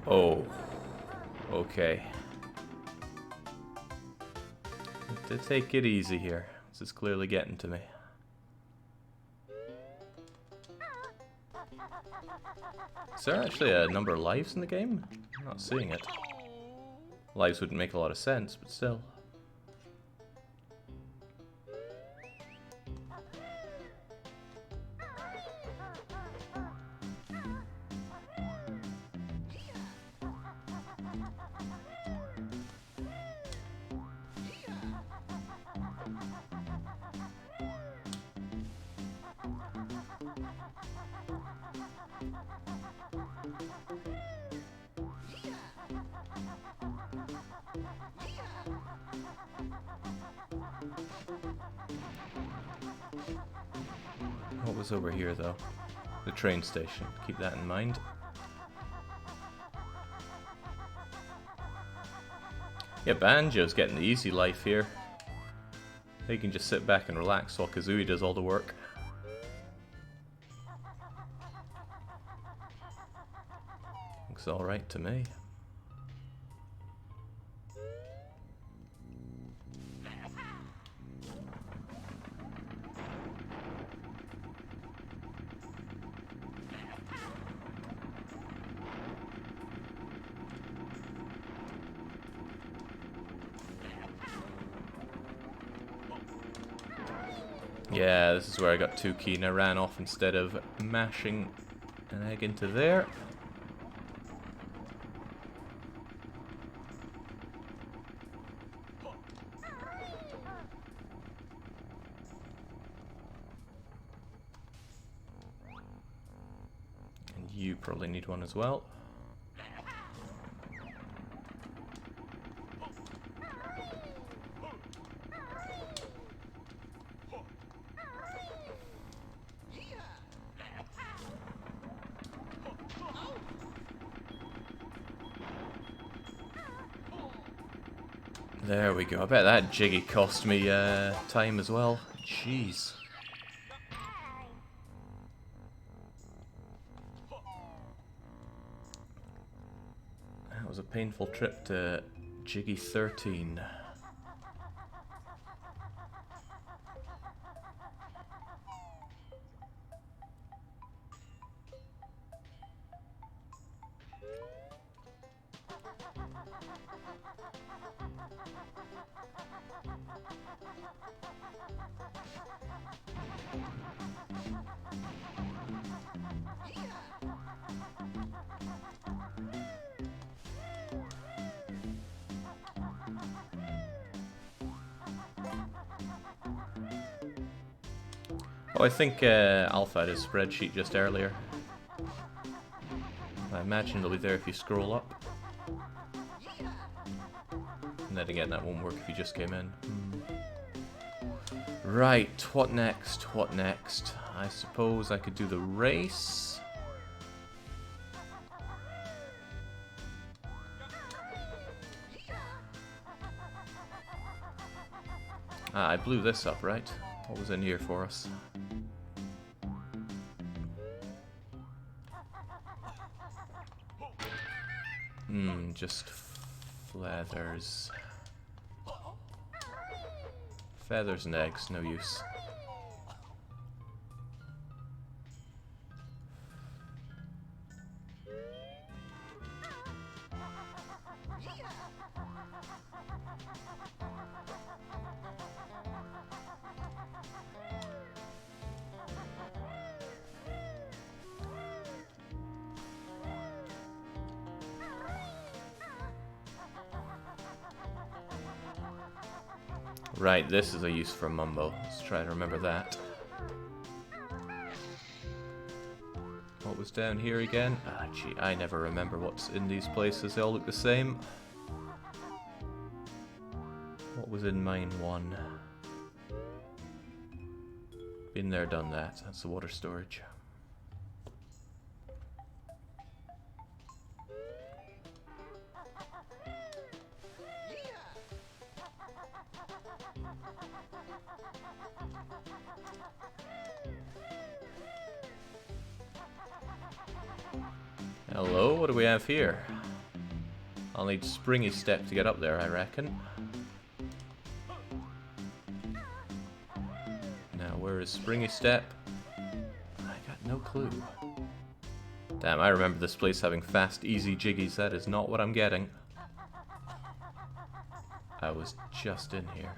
Oh, okay. To take it easy here. This is clearly getting to me. Is there actually a number of lives in the game? I'm not seeing it. Lives wouldn't make a lot of sense, but still. What was over here, though? The train station. Keep that in mind. Yeah, Banjo's getting the easy life here. He can just sit back and relax while Kazooie does all the work. Looks alright to me. Yeah, this is where I got too keen. I ran off instead of mashing an egg into there. And you probably need one as well. There we go. I bet that Jiggy cost me time as well. Jeez. That was a painful trip to Jiggy 13. Oh, I think Alpha had his spreadsheet just earlier. I imagine it'll be there if you scroll up. And then again, that won't work if you just came in. Right, what next? What next? I suppose I could do the race. Ah, I blew this up, right? What was in here for us? Just feathers. Feathers and eggs, no use. Right, this is a use for Mumbo. Let's try to remember that. What was down here again? Ah, gee, I never remember what's in these places. They all look the same. What was in mine 1? Been there, done that. That's the water storage. Hello, what do we have here? I'll need Springy Step to get up there, I reckon. Now, where is Springy Step? I got no clue. Damn, I remember this place having fast, easy Jiggies. That is not what I'm getting. I was just in here.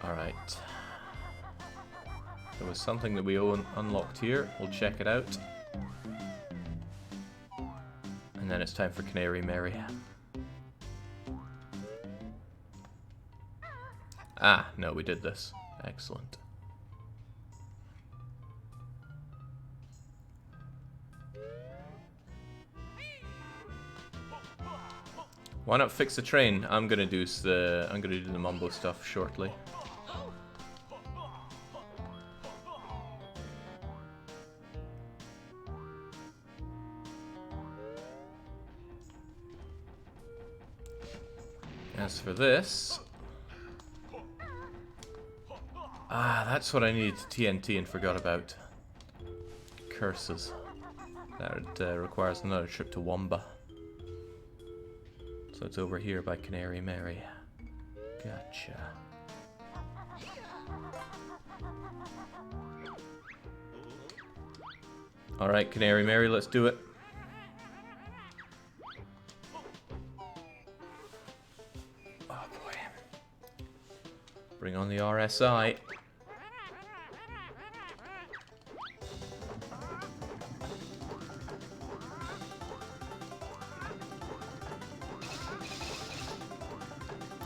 Alright. There was something that we unlocked here. We'll check it out. And then it's time for Canary Mary. Ah, no, we did this. Excellent. Why not fix the train? I'm gonna do the Mumbo stuff shortly. As for this... Ah, that's what I needed to TNT and forgot about. Curses. That requires another trip to Wamba. So it's over here by Canary Mary. Gotcha. Alright, Canary Mary, let's do it. Oh boy. Bring on the RSI.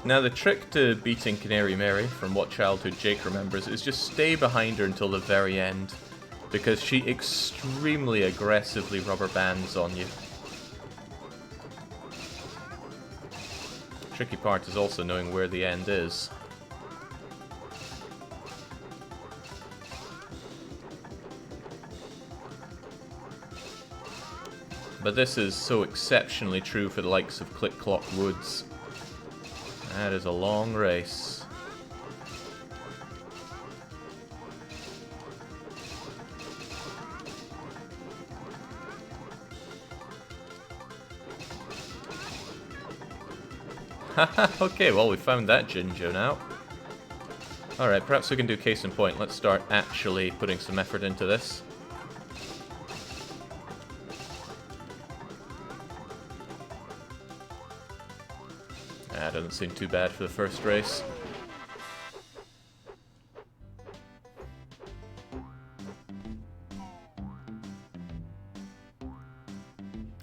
Now the trick to beating Canary Mary, from what childhood Jake remembers, is just stay behind her until the very end, because she extremely aggressively rubber bands on you. Tricky part is also knowing where the end is. But this is so exceptionally true for the likes of Click Clock Woods. That is a long race. Haha, okay, well we found that Jinjo now. Alright, perhaps we can do case in point. Let's start actually putting some effort into this. That doesn't seem too bad for the first race.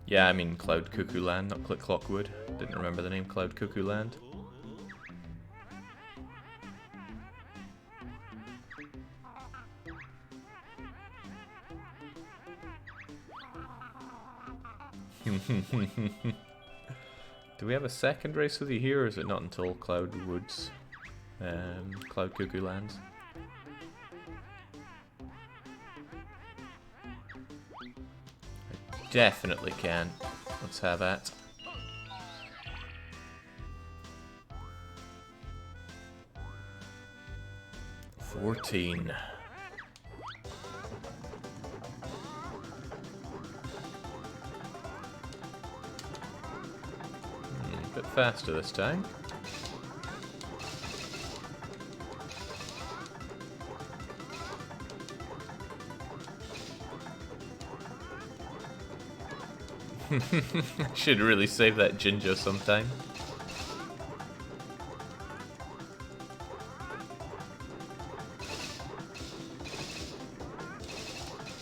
Yeah, I mean Cloud Cuckoo Land, not Click Clockwood. Didn't remember the name Cloud Cuckoo Land. Do we have a second race with you here, or is it not until Cloud Woods? Cloud Cuckoo Lands? I definitely can. Let's have that. $14. A bit faster this time. Should really save that Jinjo sometime.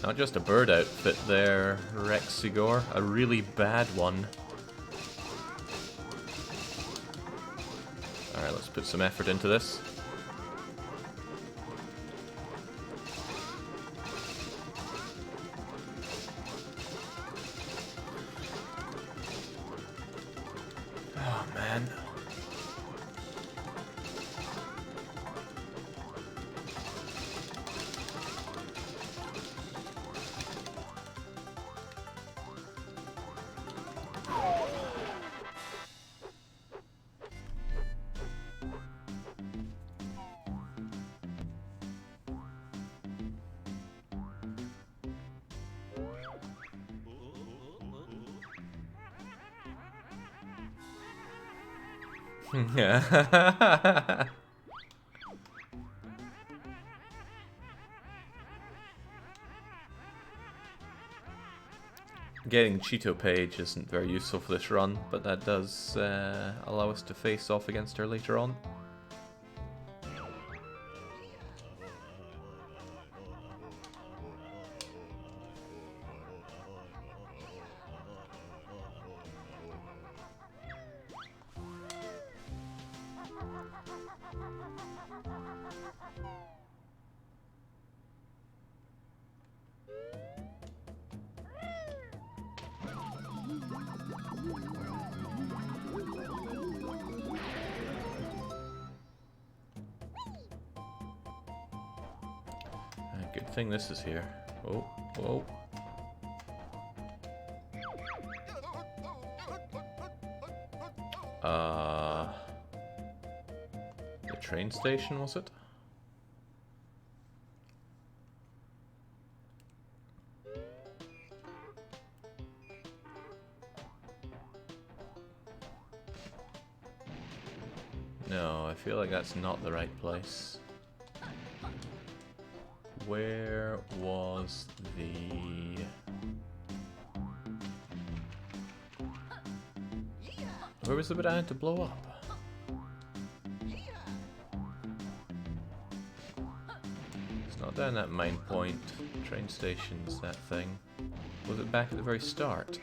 Not just a bird outfit there, Rexigor. A really bad one. Alright, let's put some effort into this. Oh, man. Getting Cheeto Page isn't very useful for this run, but that does allow us to face off against her later on. Good thing this is here. Oh, whoa. The train station, was it? No, I feel like that's not the right place. Where was the... Where was the bit I had to blow up? It's not down that mine point. Train station's that thing. Was it back at the very start?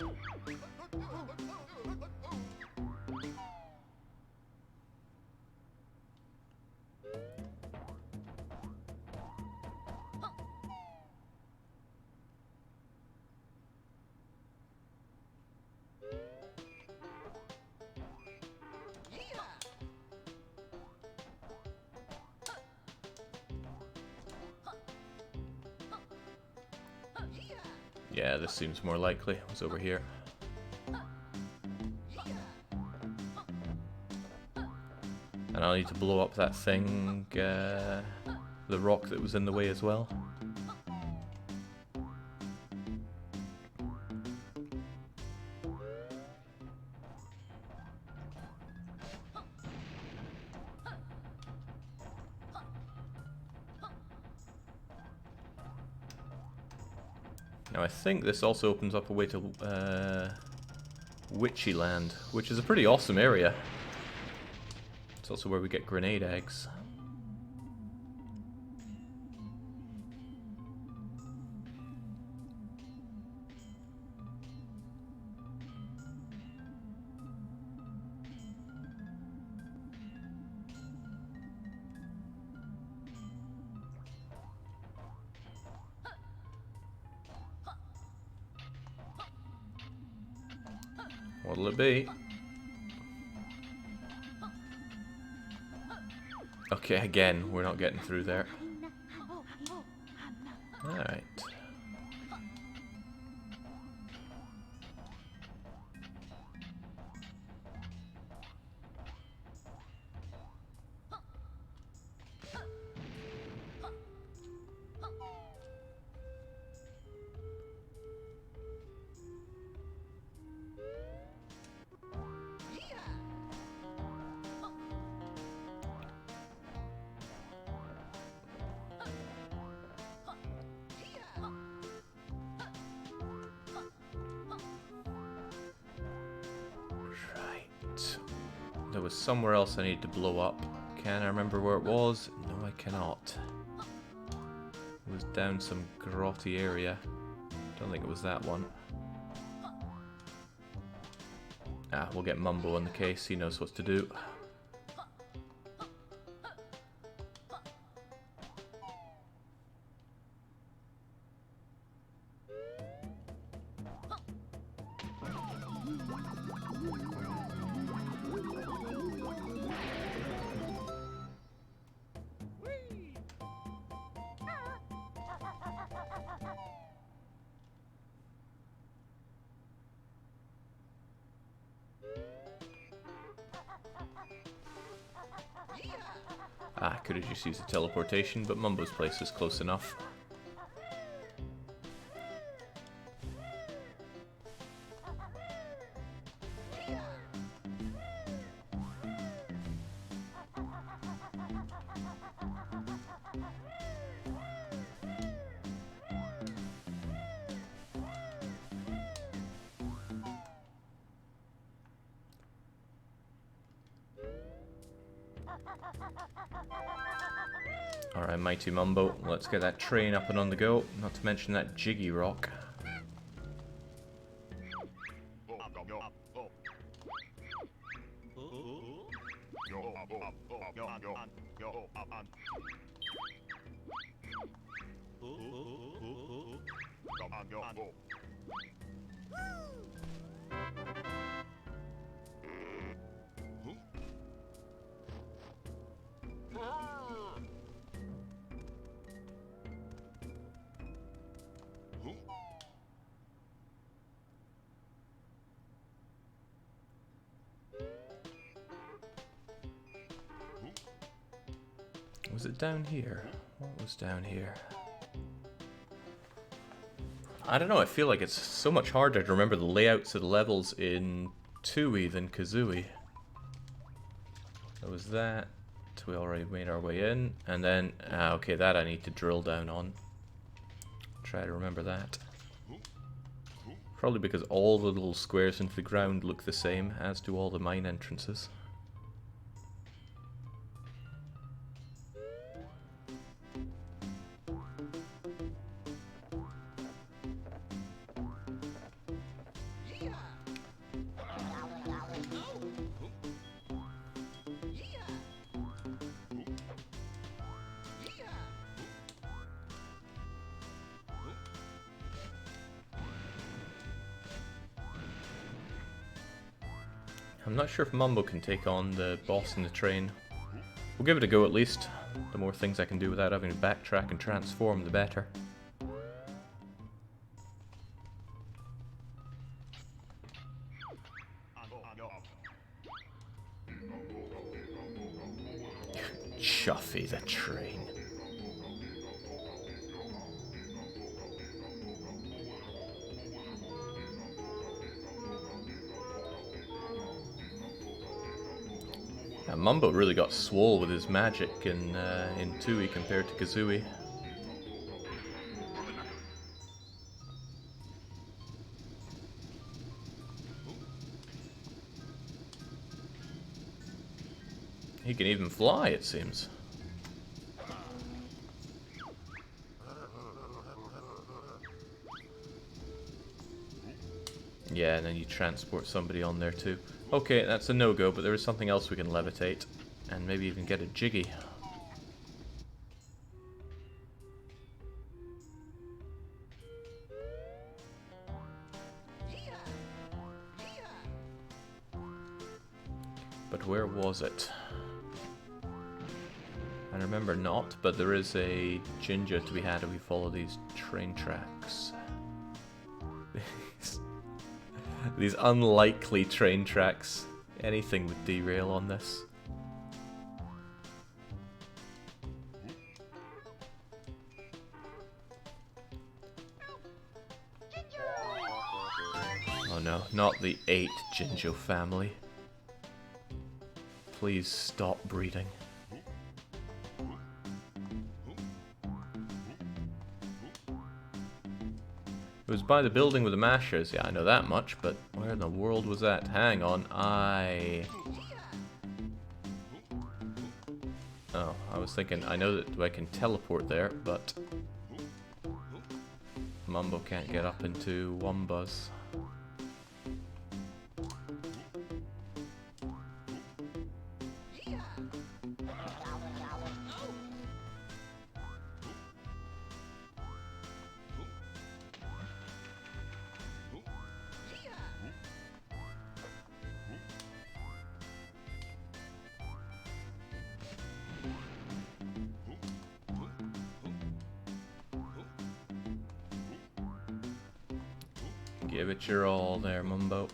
Yeah, this seems more likely. It was over here. And I'll need to blow up that thing, the rock that was in the way as well. Now I think this also opens up a way to Witchyland, which is a pretty awesome area. It's also where we get grenade eggs. What'll it be? Okay, again, we're not getting through there. Alright. There was somewhere else I needed to blow up. Can I remember where it was? No, I cannot. It was down some grotty area. Don't think it was that one. Ah, we'll get Mumbo in the case. He knows what to do. Ah, could have just used the teleportation, but Mumbo's place is close enough. Alright, Mighty Mumbo, let's get that train up and on the go, not to mention that Jiggy Rock. Was it down here? What was down here? I don't know, I feel like it's so much harder to remember the layouts of the levels in Tooie than Kazooie. There was that. We already made our way in. And then, okay, that I need to drill down on. Try to remember that. Probably because all the little squares into the ground look the same, as do all the mine entrances. I'm not sure if Mumbo can take on the boss in the train. We'll give it a go at least. The more things I can do without having to backtrack and transform, the better. Chuffy the train. Yeah, Mumbo really got swole with his magic in Tooie compared to Kazooie. He can even fly, it seems. Yeah, and then you transport somebody on there too. Okay, that's a no-go, but there is something else we can levitate. And maybe even get a Jiggy. But where was it? I remember not, but there is a ginger to be had if we follow these train tracks. These unlikely train tracks. Anything would derail on this. Oh no, not the 8 Jinjo family. Please stop breeding. It was by the building with the mashers, yeah, I know that much, but where in the world was that? Hang on, Oh, I was thinking, I know that I can teleport there, but Mumbo can't get up into Wombas. Give it your all there, Mumbo.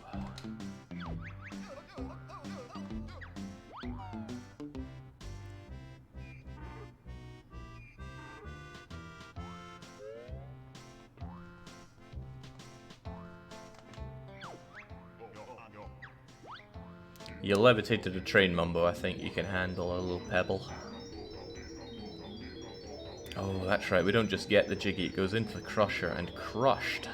You levitated a train, Mumbo. I think you can handle a little pebble. Oh, that's right. We don't just get the Jiggy. It goes into the crusher and crushed.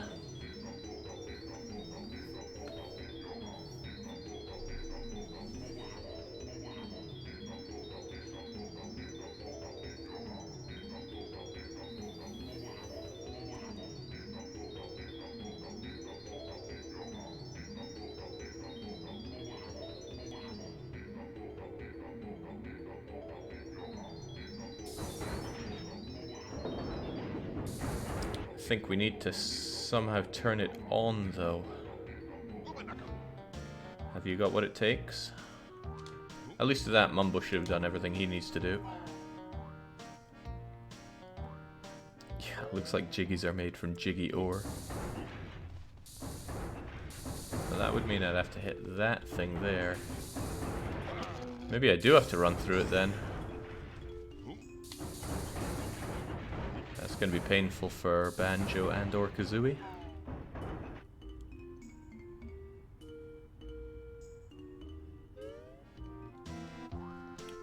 I think we need to somehow turn it on, though. Have you got what it takes? At least to that, Mumbo should have done everything he needs to do. Yeah, looks like Jiggies are made from Jiggy ore. So that would mean I'd have to hit that thing there. Maybe I do have to run through it then. That's going to be painful for Banjo and or Kazooie.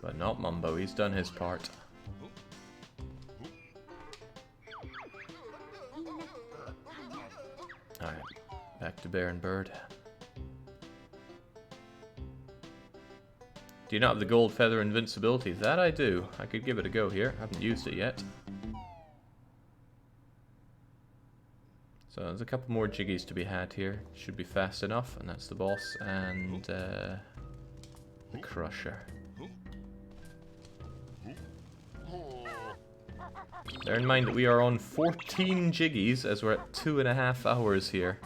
But not Mumbo, he's done his part. Alright, back to Bear and Bird. Do you not have the gold feather invincibility? That I do. I could give it a go here. I haven't used it yet. So there's a couple more Jiggies to be had here. Should be fast enough, and that's the boss and the Crusher. Bear in mind that we are on 14 Jiggies as we're at 2.5 hours here.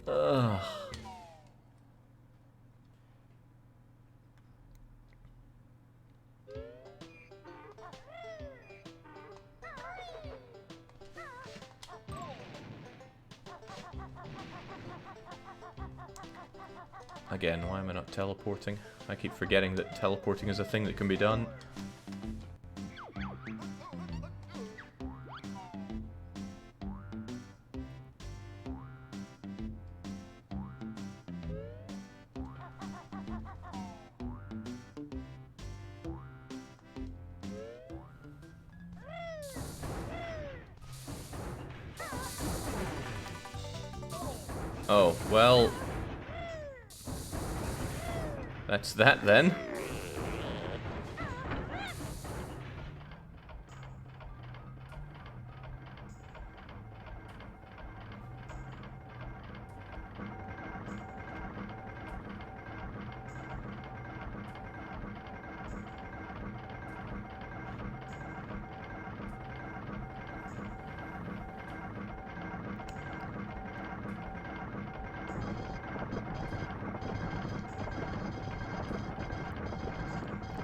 Ugh. Again, why am I not teleporting? I keep forgetting that teleporting is a thing that can be done. Oh, well... that's that then.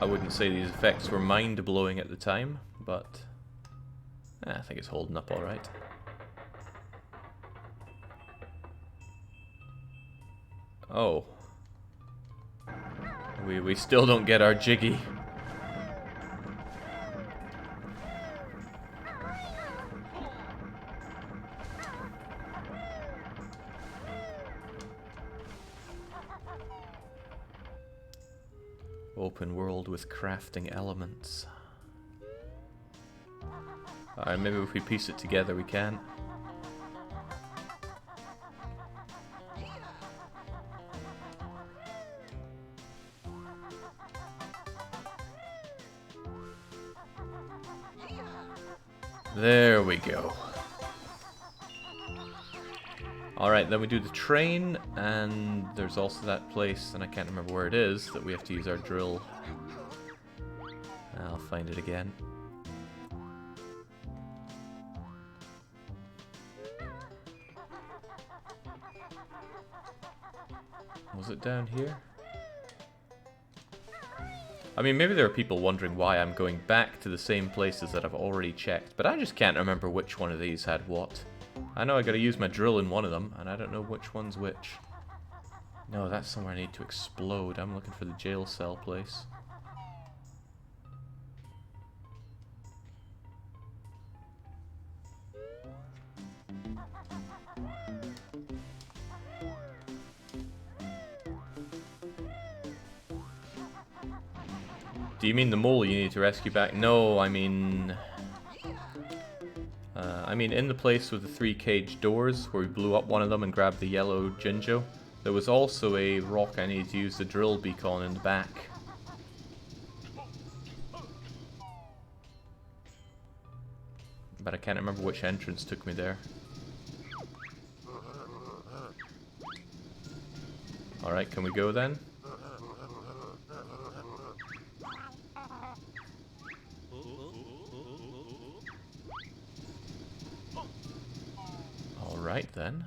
wouldn't say these effects were mind-blowing at the time, but I think it's holding up alright. Oh. We still don't get our Jiggy. Open world with crafting elements. Alright, maybe if we piece it together we can. There we go. Alright, then we do the train, and there's also that place, and I can't remember where it is, that we have to use our drill. I'll find it again. Was it down here? I mean, maybe there are people wondering why I'm going back to the same places that I've already checked, but I just can't remember which one of these had what. I know I gotta use my drill in one of them, and I don't know which one's which. No, that's somewhere I need to explode. I'm looking for the jail cell place. Do you mean the mole you need to rescue back? No, I mean in the place with the 3 cage doors, where we blew up one of them and grabbed the yellow Jinjo, there was also a rock I needed to use the drill beacon in the back. But I can't remember which entrance took me there. Alright, can we go then? Alright then.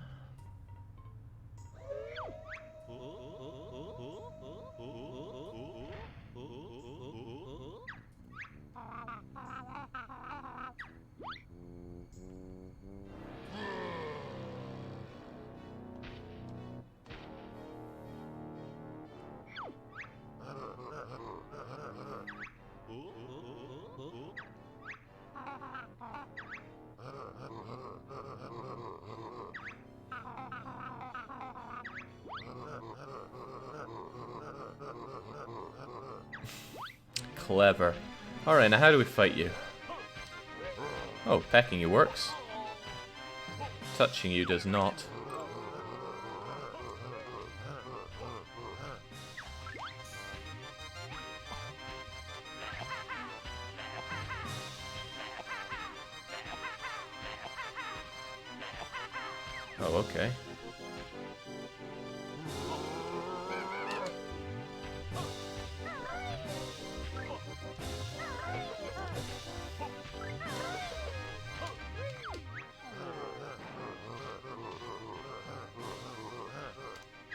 Clever. Alright, now how do we fight you? Oh, pecking you works. Touching you does not. Oh, okay.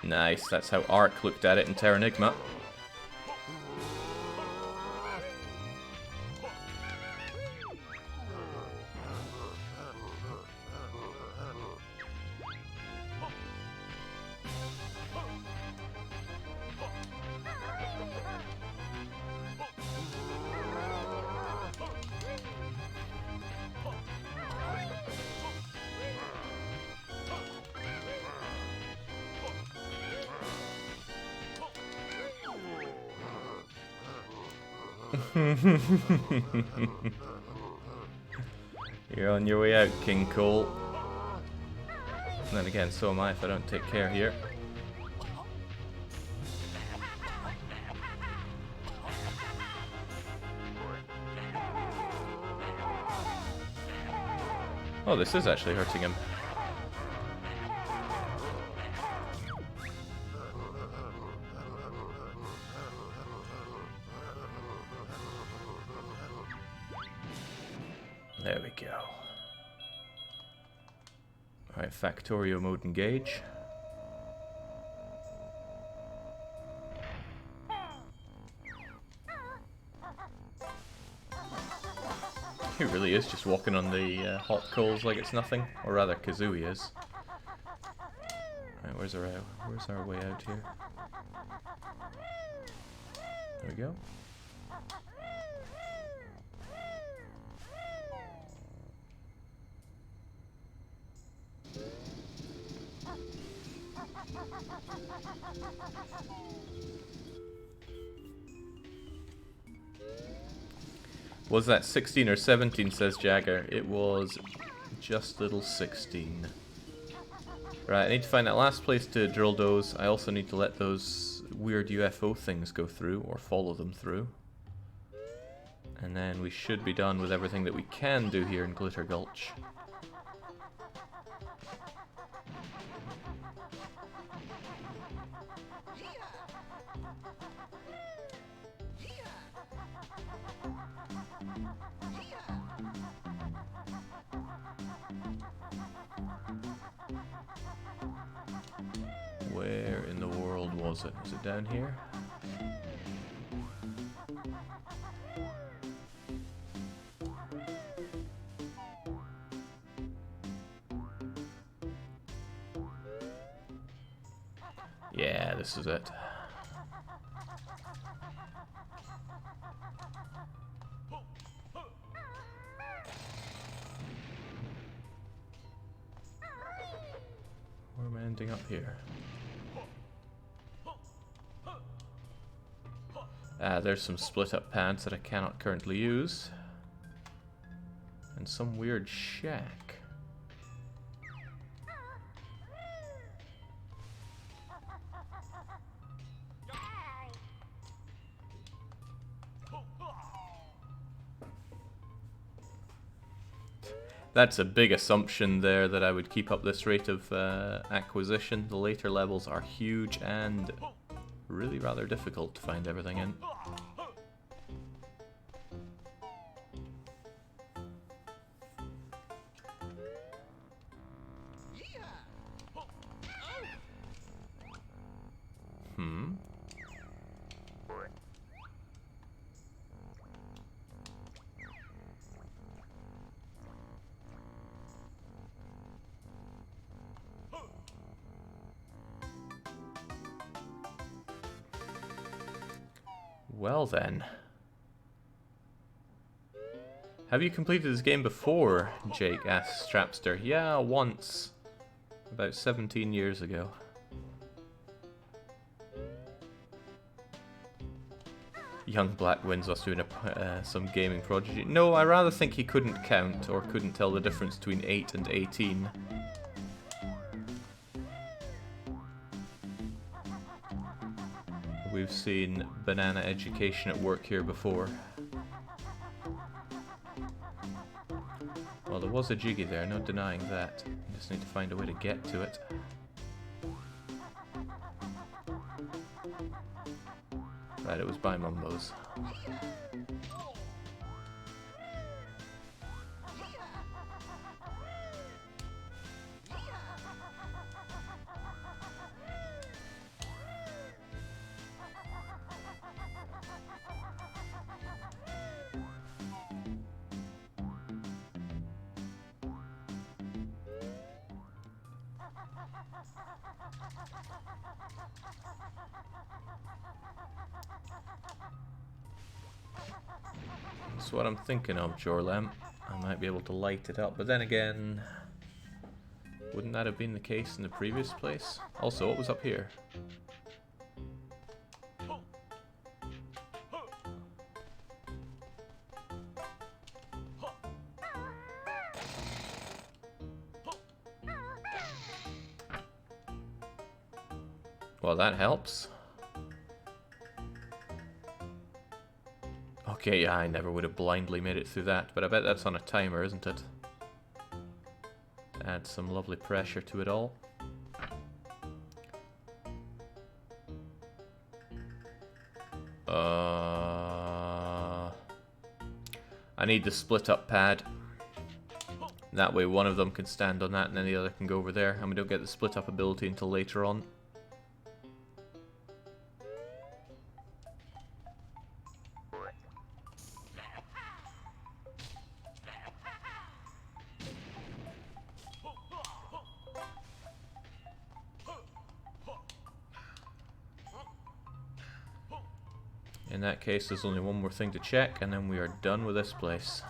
Nice, that's how Ark looked at it in Terranigma. You're on your way out, King Cole. And then again, so am I if I don't take care here. Oh, this is actually hurting him. There we go. Alright, Factorio mode engage. He really is just walking on the hot coals like it's nothing. Or rather, Kazooie is. Right, where's our way out here? There we go. Was that 16 or 17, says Jagger? It was just little 16. Right, I need to find that last place to drill those. I also need to let those weird UFO things go through, or follow them through. And then we should be done with everything that we can do here in Glitter Gulch. Where in the world was it? Was it down here? Yeah, this is it. Where am I ending up here? There's some split up pads that I cannot currently use. And some weird shack. That's a big assumption there that I would keep up this rate of acquisition. The later levels are huge and really rather difficult to find everything in. Well then. Have you completed this game before? Jake asks Strapster. Yeah, once. About 17 years ago. Young Black Winds was doing some gaming prodigy. No, I rather think he couldn't count or couldn't tell the difference between 8 and 18. We've seen banana education at work here before. Well, there was a Jiggy there, no denying that. I just need to find a way to get to it. Right, it was by Mumbo's. That's what I'm thinking of, Jorlem. I might be able to light it up, but then again, wouldn't that have been the case in the previous place? Also, what was up here? Well, that helps. Okay, yeah, I never would have blindly made it through that, but I bet that's on a timer, isn't it? To add some lovely pressure to it all. I need the split up pad. That way one of them can stand on that and then the other can go over there, and we don't get the split up ability until later on. In that case, there's only one more thing to check, and then we are done with this place.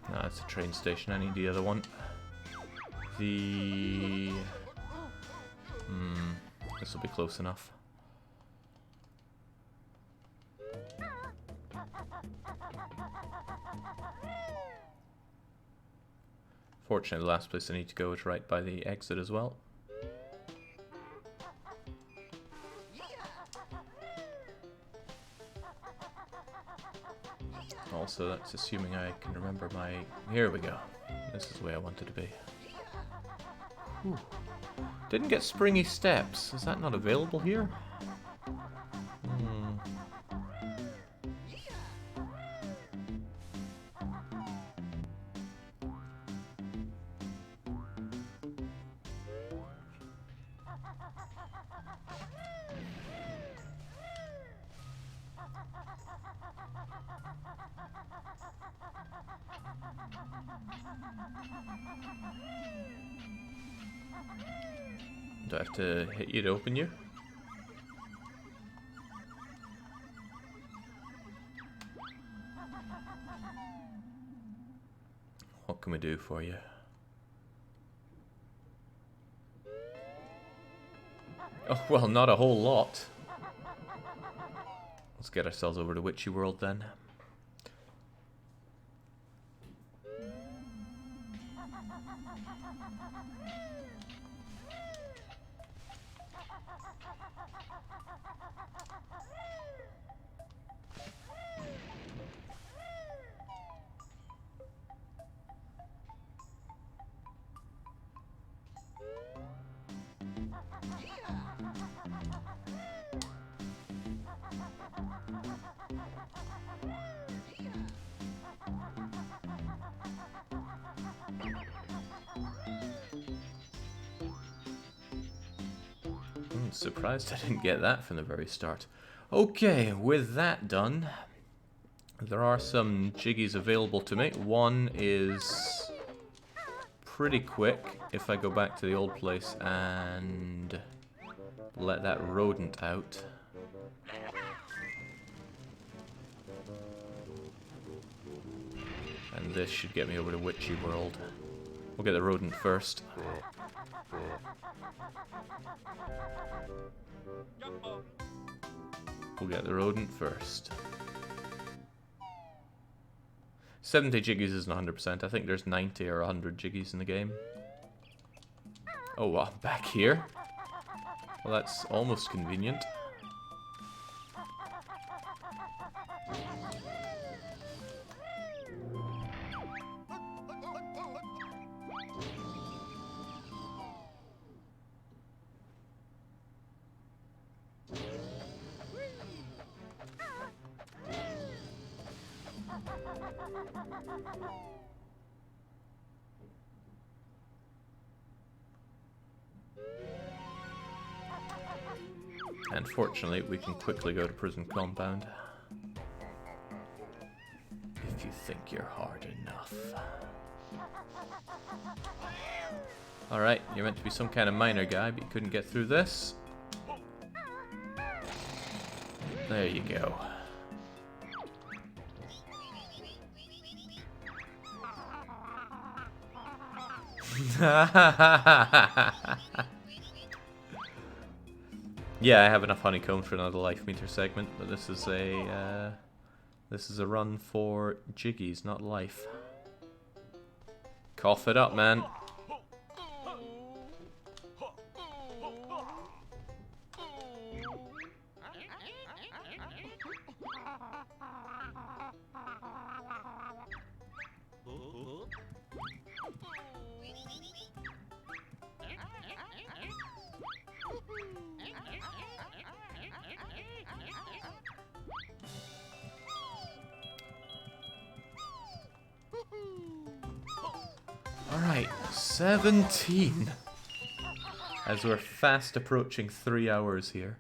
No, it's a train station. I need the other one. This will be close enough. Fortunately, the last place I need to go is right by the exit as well. Also, that's assuming I can remember my... Here we go. This is the way I wanted to be. Whew. Didn't get springy steps. Is that not available here? Do I have to hit you to open you? What can we do for you? Oh, well, not a whole lot. Let's get ourselves over to Witchyworld then. Surprised I didn't get that from the very start. Okay, with that done, there are some Jiggies available to me. One is pretty quick if I go back to the old place and let that rodent out. And this should get me over to Witchyworld. We'll get the rodent first. We'll get the rodent first. 70 Jiggies isn't 100%. I think there's 90 or 100 Jiggies in the game. Oh, well, back here? Well, that's almost convenient. And fortunately, we can quickly go to prison compound. If you think you're hard enough. Alright, you're meant to be some kind of miner guy, but you couldn't get through this. There you go. Yeah, I have enough honeycomb for another life meter segment, but this is a run for Jiggies, not life. Cough it up, man. 17! As we're fast approaching 3 hours here.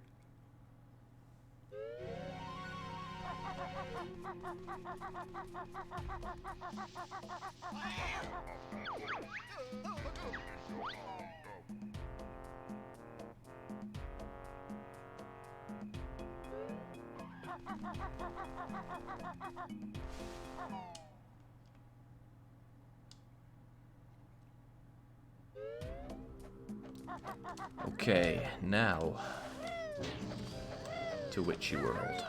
Okay, now to Witchyworld.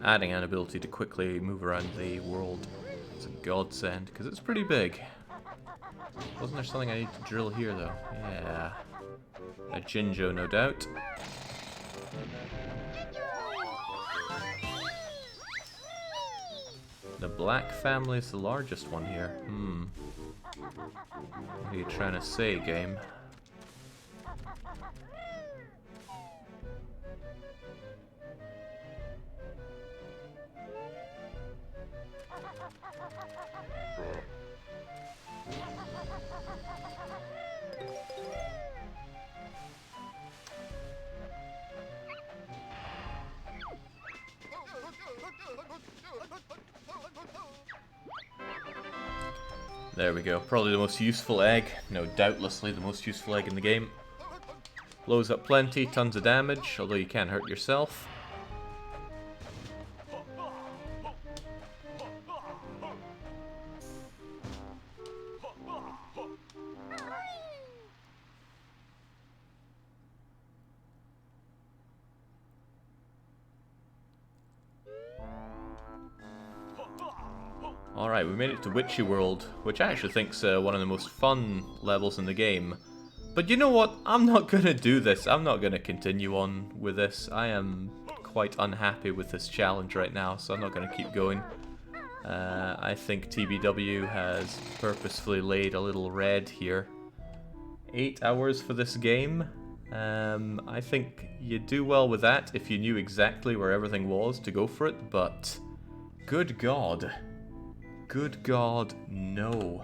Adding an ability to quickly move around the world is a godsend, because it's pretty big. Wasn't there something I need to drill here, though? Yeah. A Jinjo, no doubt. The black family is the largest one here. What are you trying to say, game? There we go. Probably the most useful egg. No, doubtlessly the most useful egg in the game. Blows up plenty, tons of damage, although you can hurt yourself. Alright, we made it to Witchyworld, which I actually think's one of the most fun levels in the game. But you know what? I'm not gonna do this. I'm not gonna continue on with this. I am quite unhappy with this challenge right now, so I'm not gonna keep going. I think TBW has purposefully laid a little red here. 8 hours for this game. I think you do well with that if you knew exactly where everything was to go for it, but good God. Good God, no.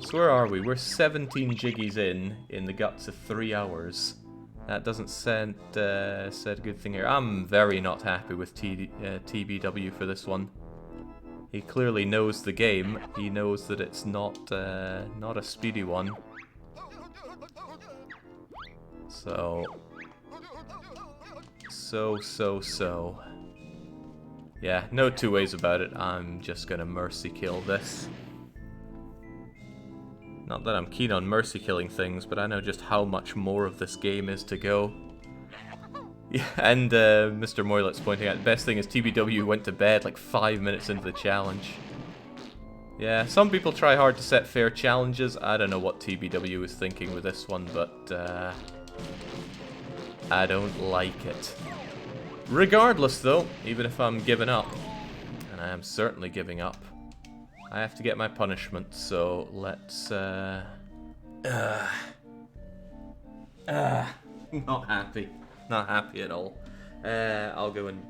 So where are we? We're 17 Jiggies in the guts of 3 hours. That doesn't said a good thing here. I'm very not happy with TBW for this one. He clearly knows the game. He knows that it's not a speedy one. So. Yeah, no two ways about it. I'm just gonna mercy kill this. Not that I'm keen on mercy killing things, but I know just how much more of this game is to go. Yeah, and Mr. Moylet's pointing out the best thing is TBW went to bed like 5 minutes into the challenge. Yeah, some people try hard to set fair challenges. I don't know what TBW was thinking with this one, but I don't like it. Regardless, though, even if I'm giving up, and I am certainly giving up, I have to get my punishment, so let's, not happy. Not happy at all. I'll go and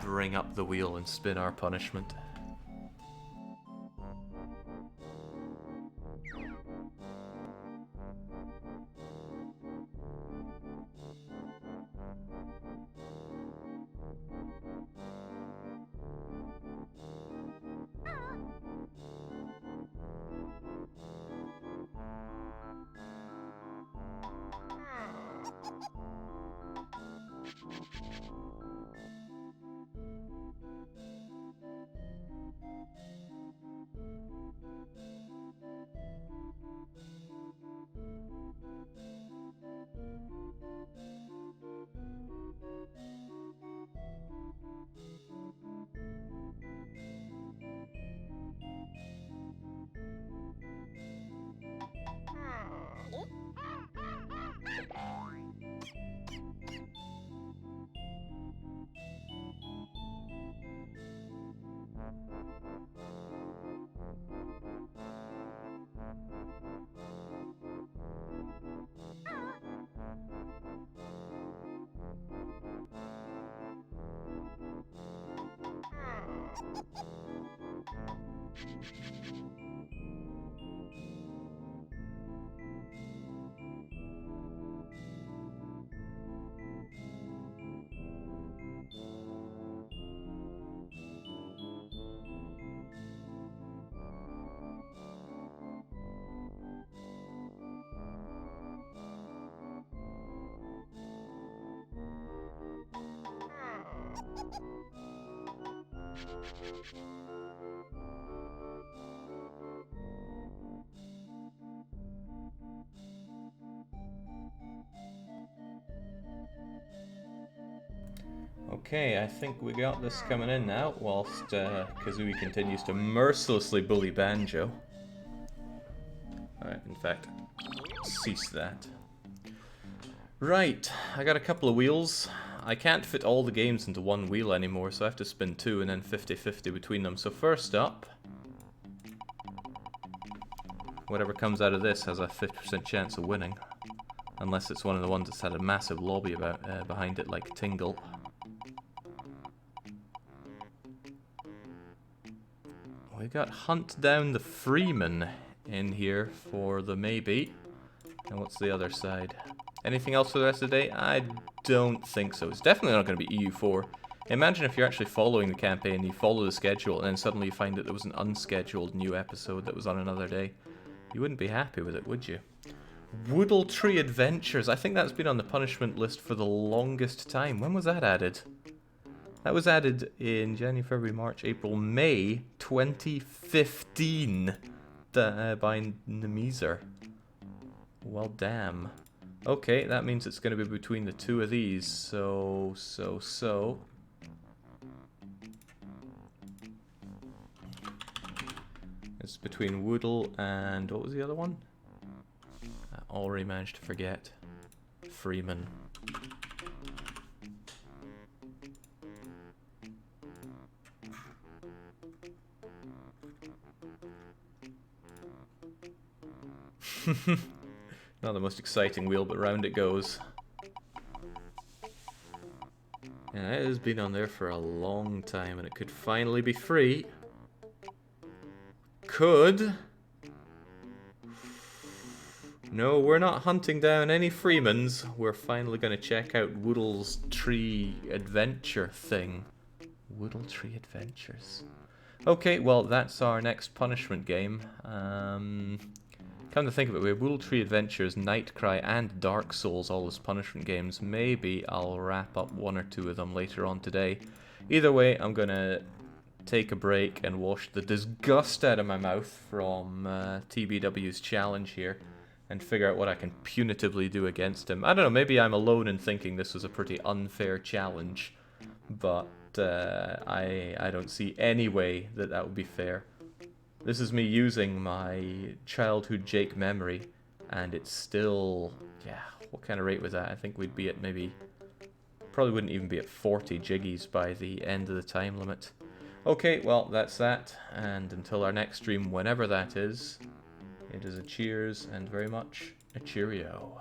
bring up the wheel and spin our punishment. Okay, I think we got this coming in now, whilst Kazooie continues to mercilessly bully Banjo. Alright, in fact, cease that. Right, I got a couple of wheels. I can't fit all the games into one wheel anymore, so I have to spin two and then 50-50 between them. So first up, whatever comes out of this has a 50% chance of winning. Unless it's one of the ones that's had a massive lobby about behind it, like Tingle. We got Hunt Down the Freeman in here for the maybe. And what's the other side? Anything else for the rest of the day? I don't think so. It's definitely not going to be EU4. Imagine if you're actually following the campaign, you follow the schedule, and then suddenly you find that there was an unscheduled new episode that was on another day. You wouldn't be happy with it, would you? Woodle Tree Adventures. I think that's been on the punishment list for the longest time. When was that added? That was added in January, February, March, April, May 2015 by Nemeser. Well, damn. Okay, that means it's going to be between the two of these. So. It's between Woodle and what was the other one? I already managed to forget. Freeman. Not the most exciting wheel, but round it goes. Yeah, it has been on there for a long time, and it could finally be free. Could. No, we're not hunting down any Freemans. We're finally going to check out Woodle's Tree Adventure thing. Woodle Tree Adventures. Okay, well, that's our next punishment game. Come to think of it, we have Woodle Tree Adventures, Nightcry, and Dark Souls, all as punishment games. Maybe I'll wrap up one or two of them later on today. Either way, I'm going to take a break and wash the disgust out of my mouth from TBW's challenge here and figure out what I can punitively do against him. I don't know, maybe I'm alone in thinking this was a pretty unfair challenge, but I don't see any way that that would be fair. This is me using my childhood Jake memory, and it's still, yeah, what kind of rate was that? I think we'd be at maybe, probably wouldn't even be at 40 Jiggies by the end of the time limit. Okay, well, that's that, and until our next stream, whenever that is, it is a cheers and very much a cheerio.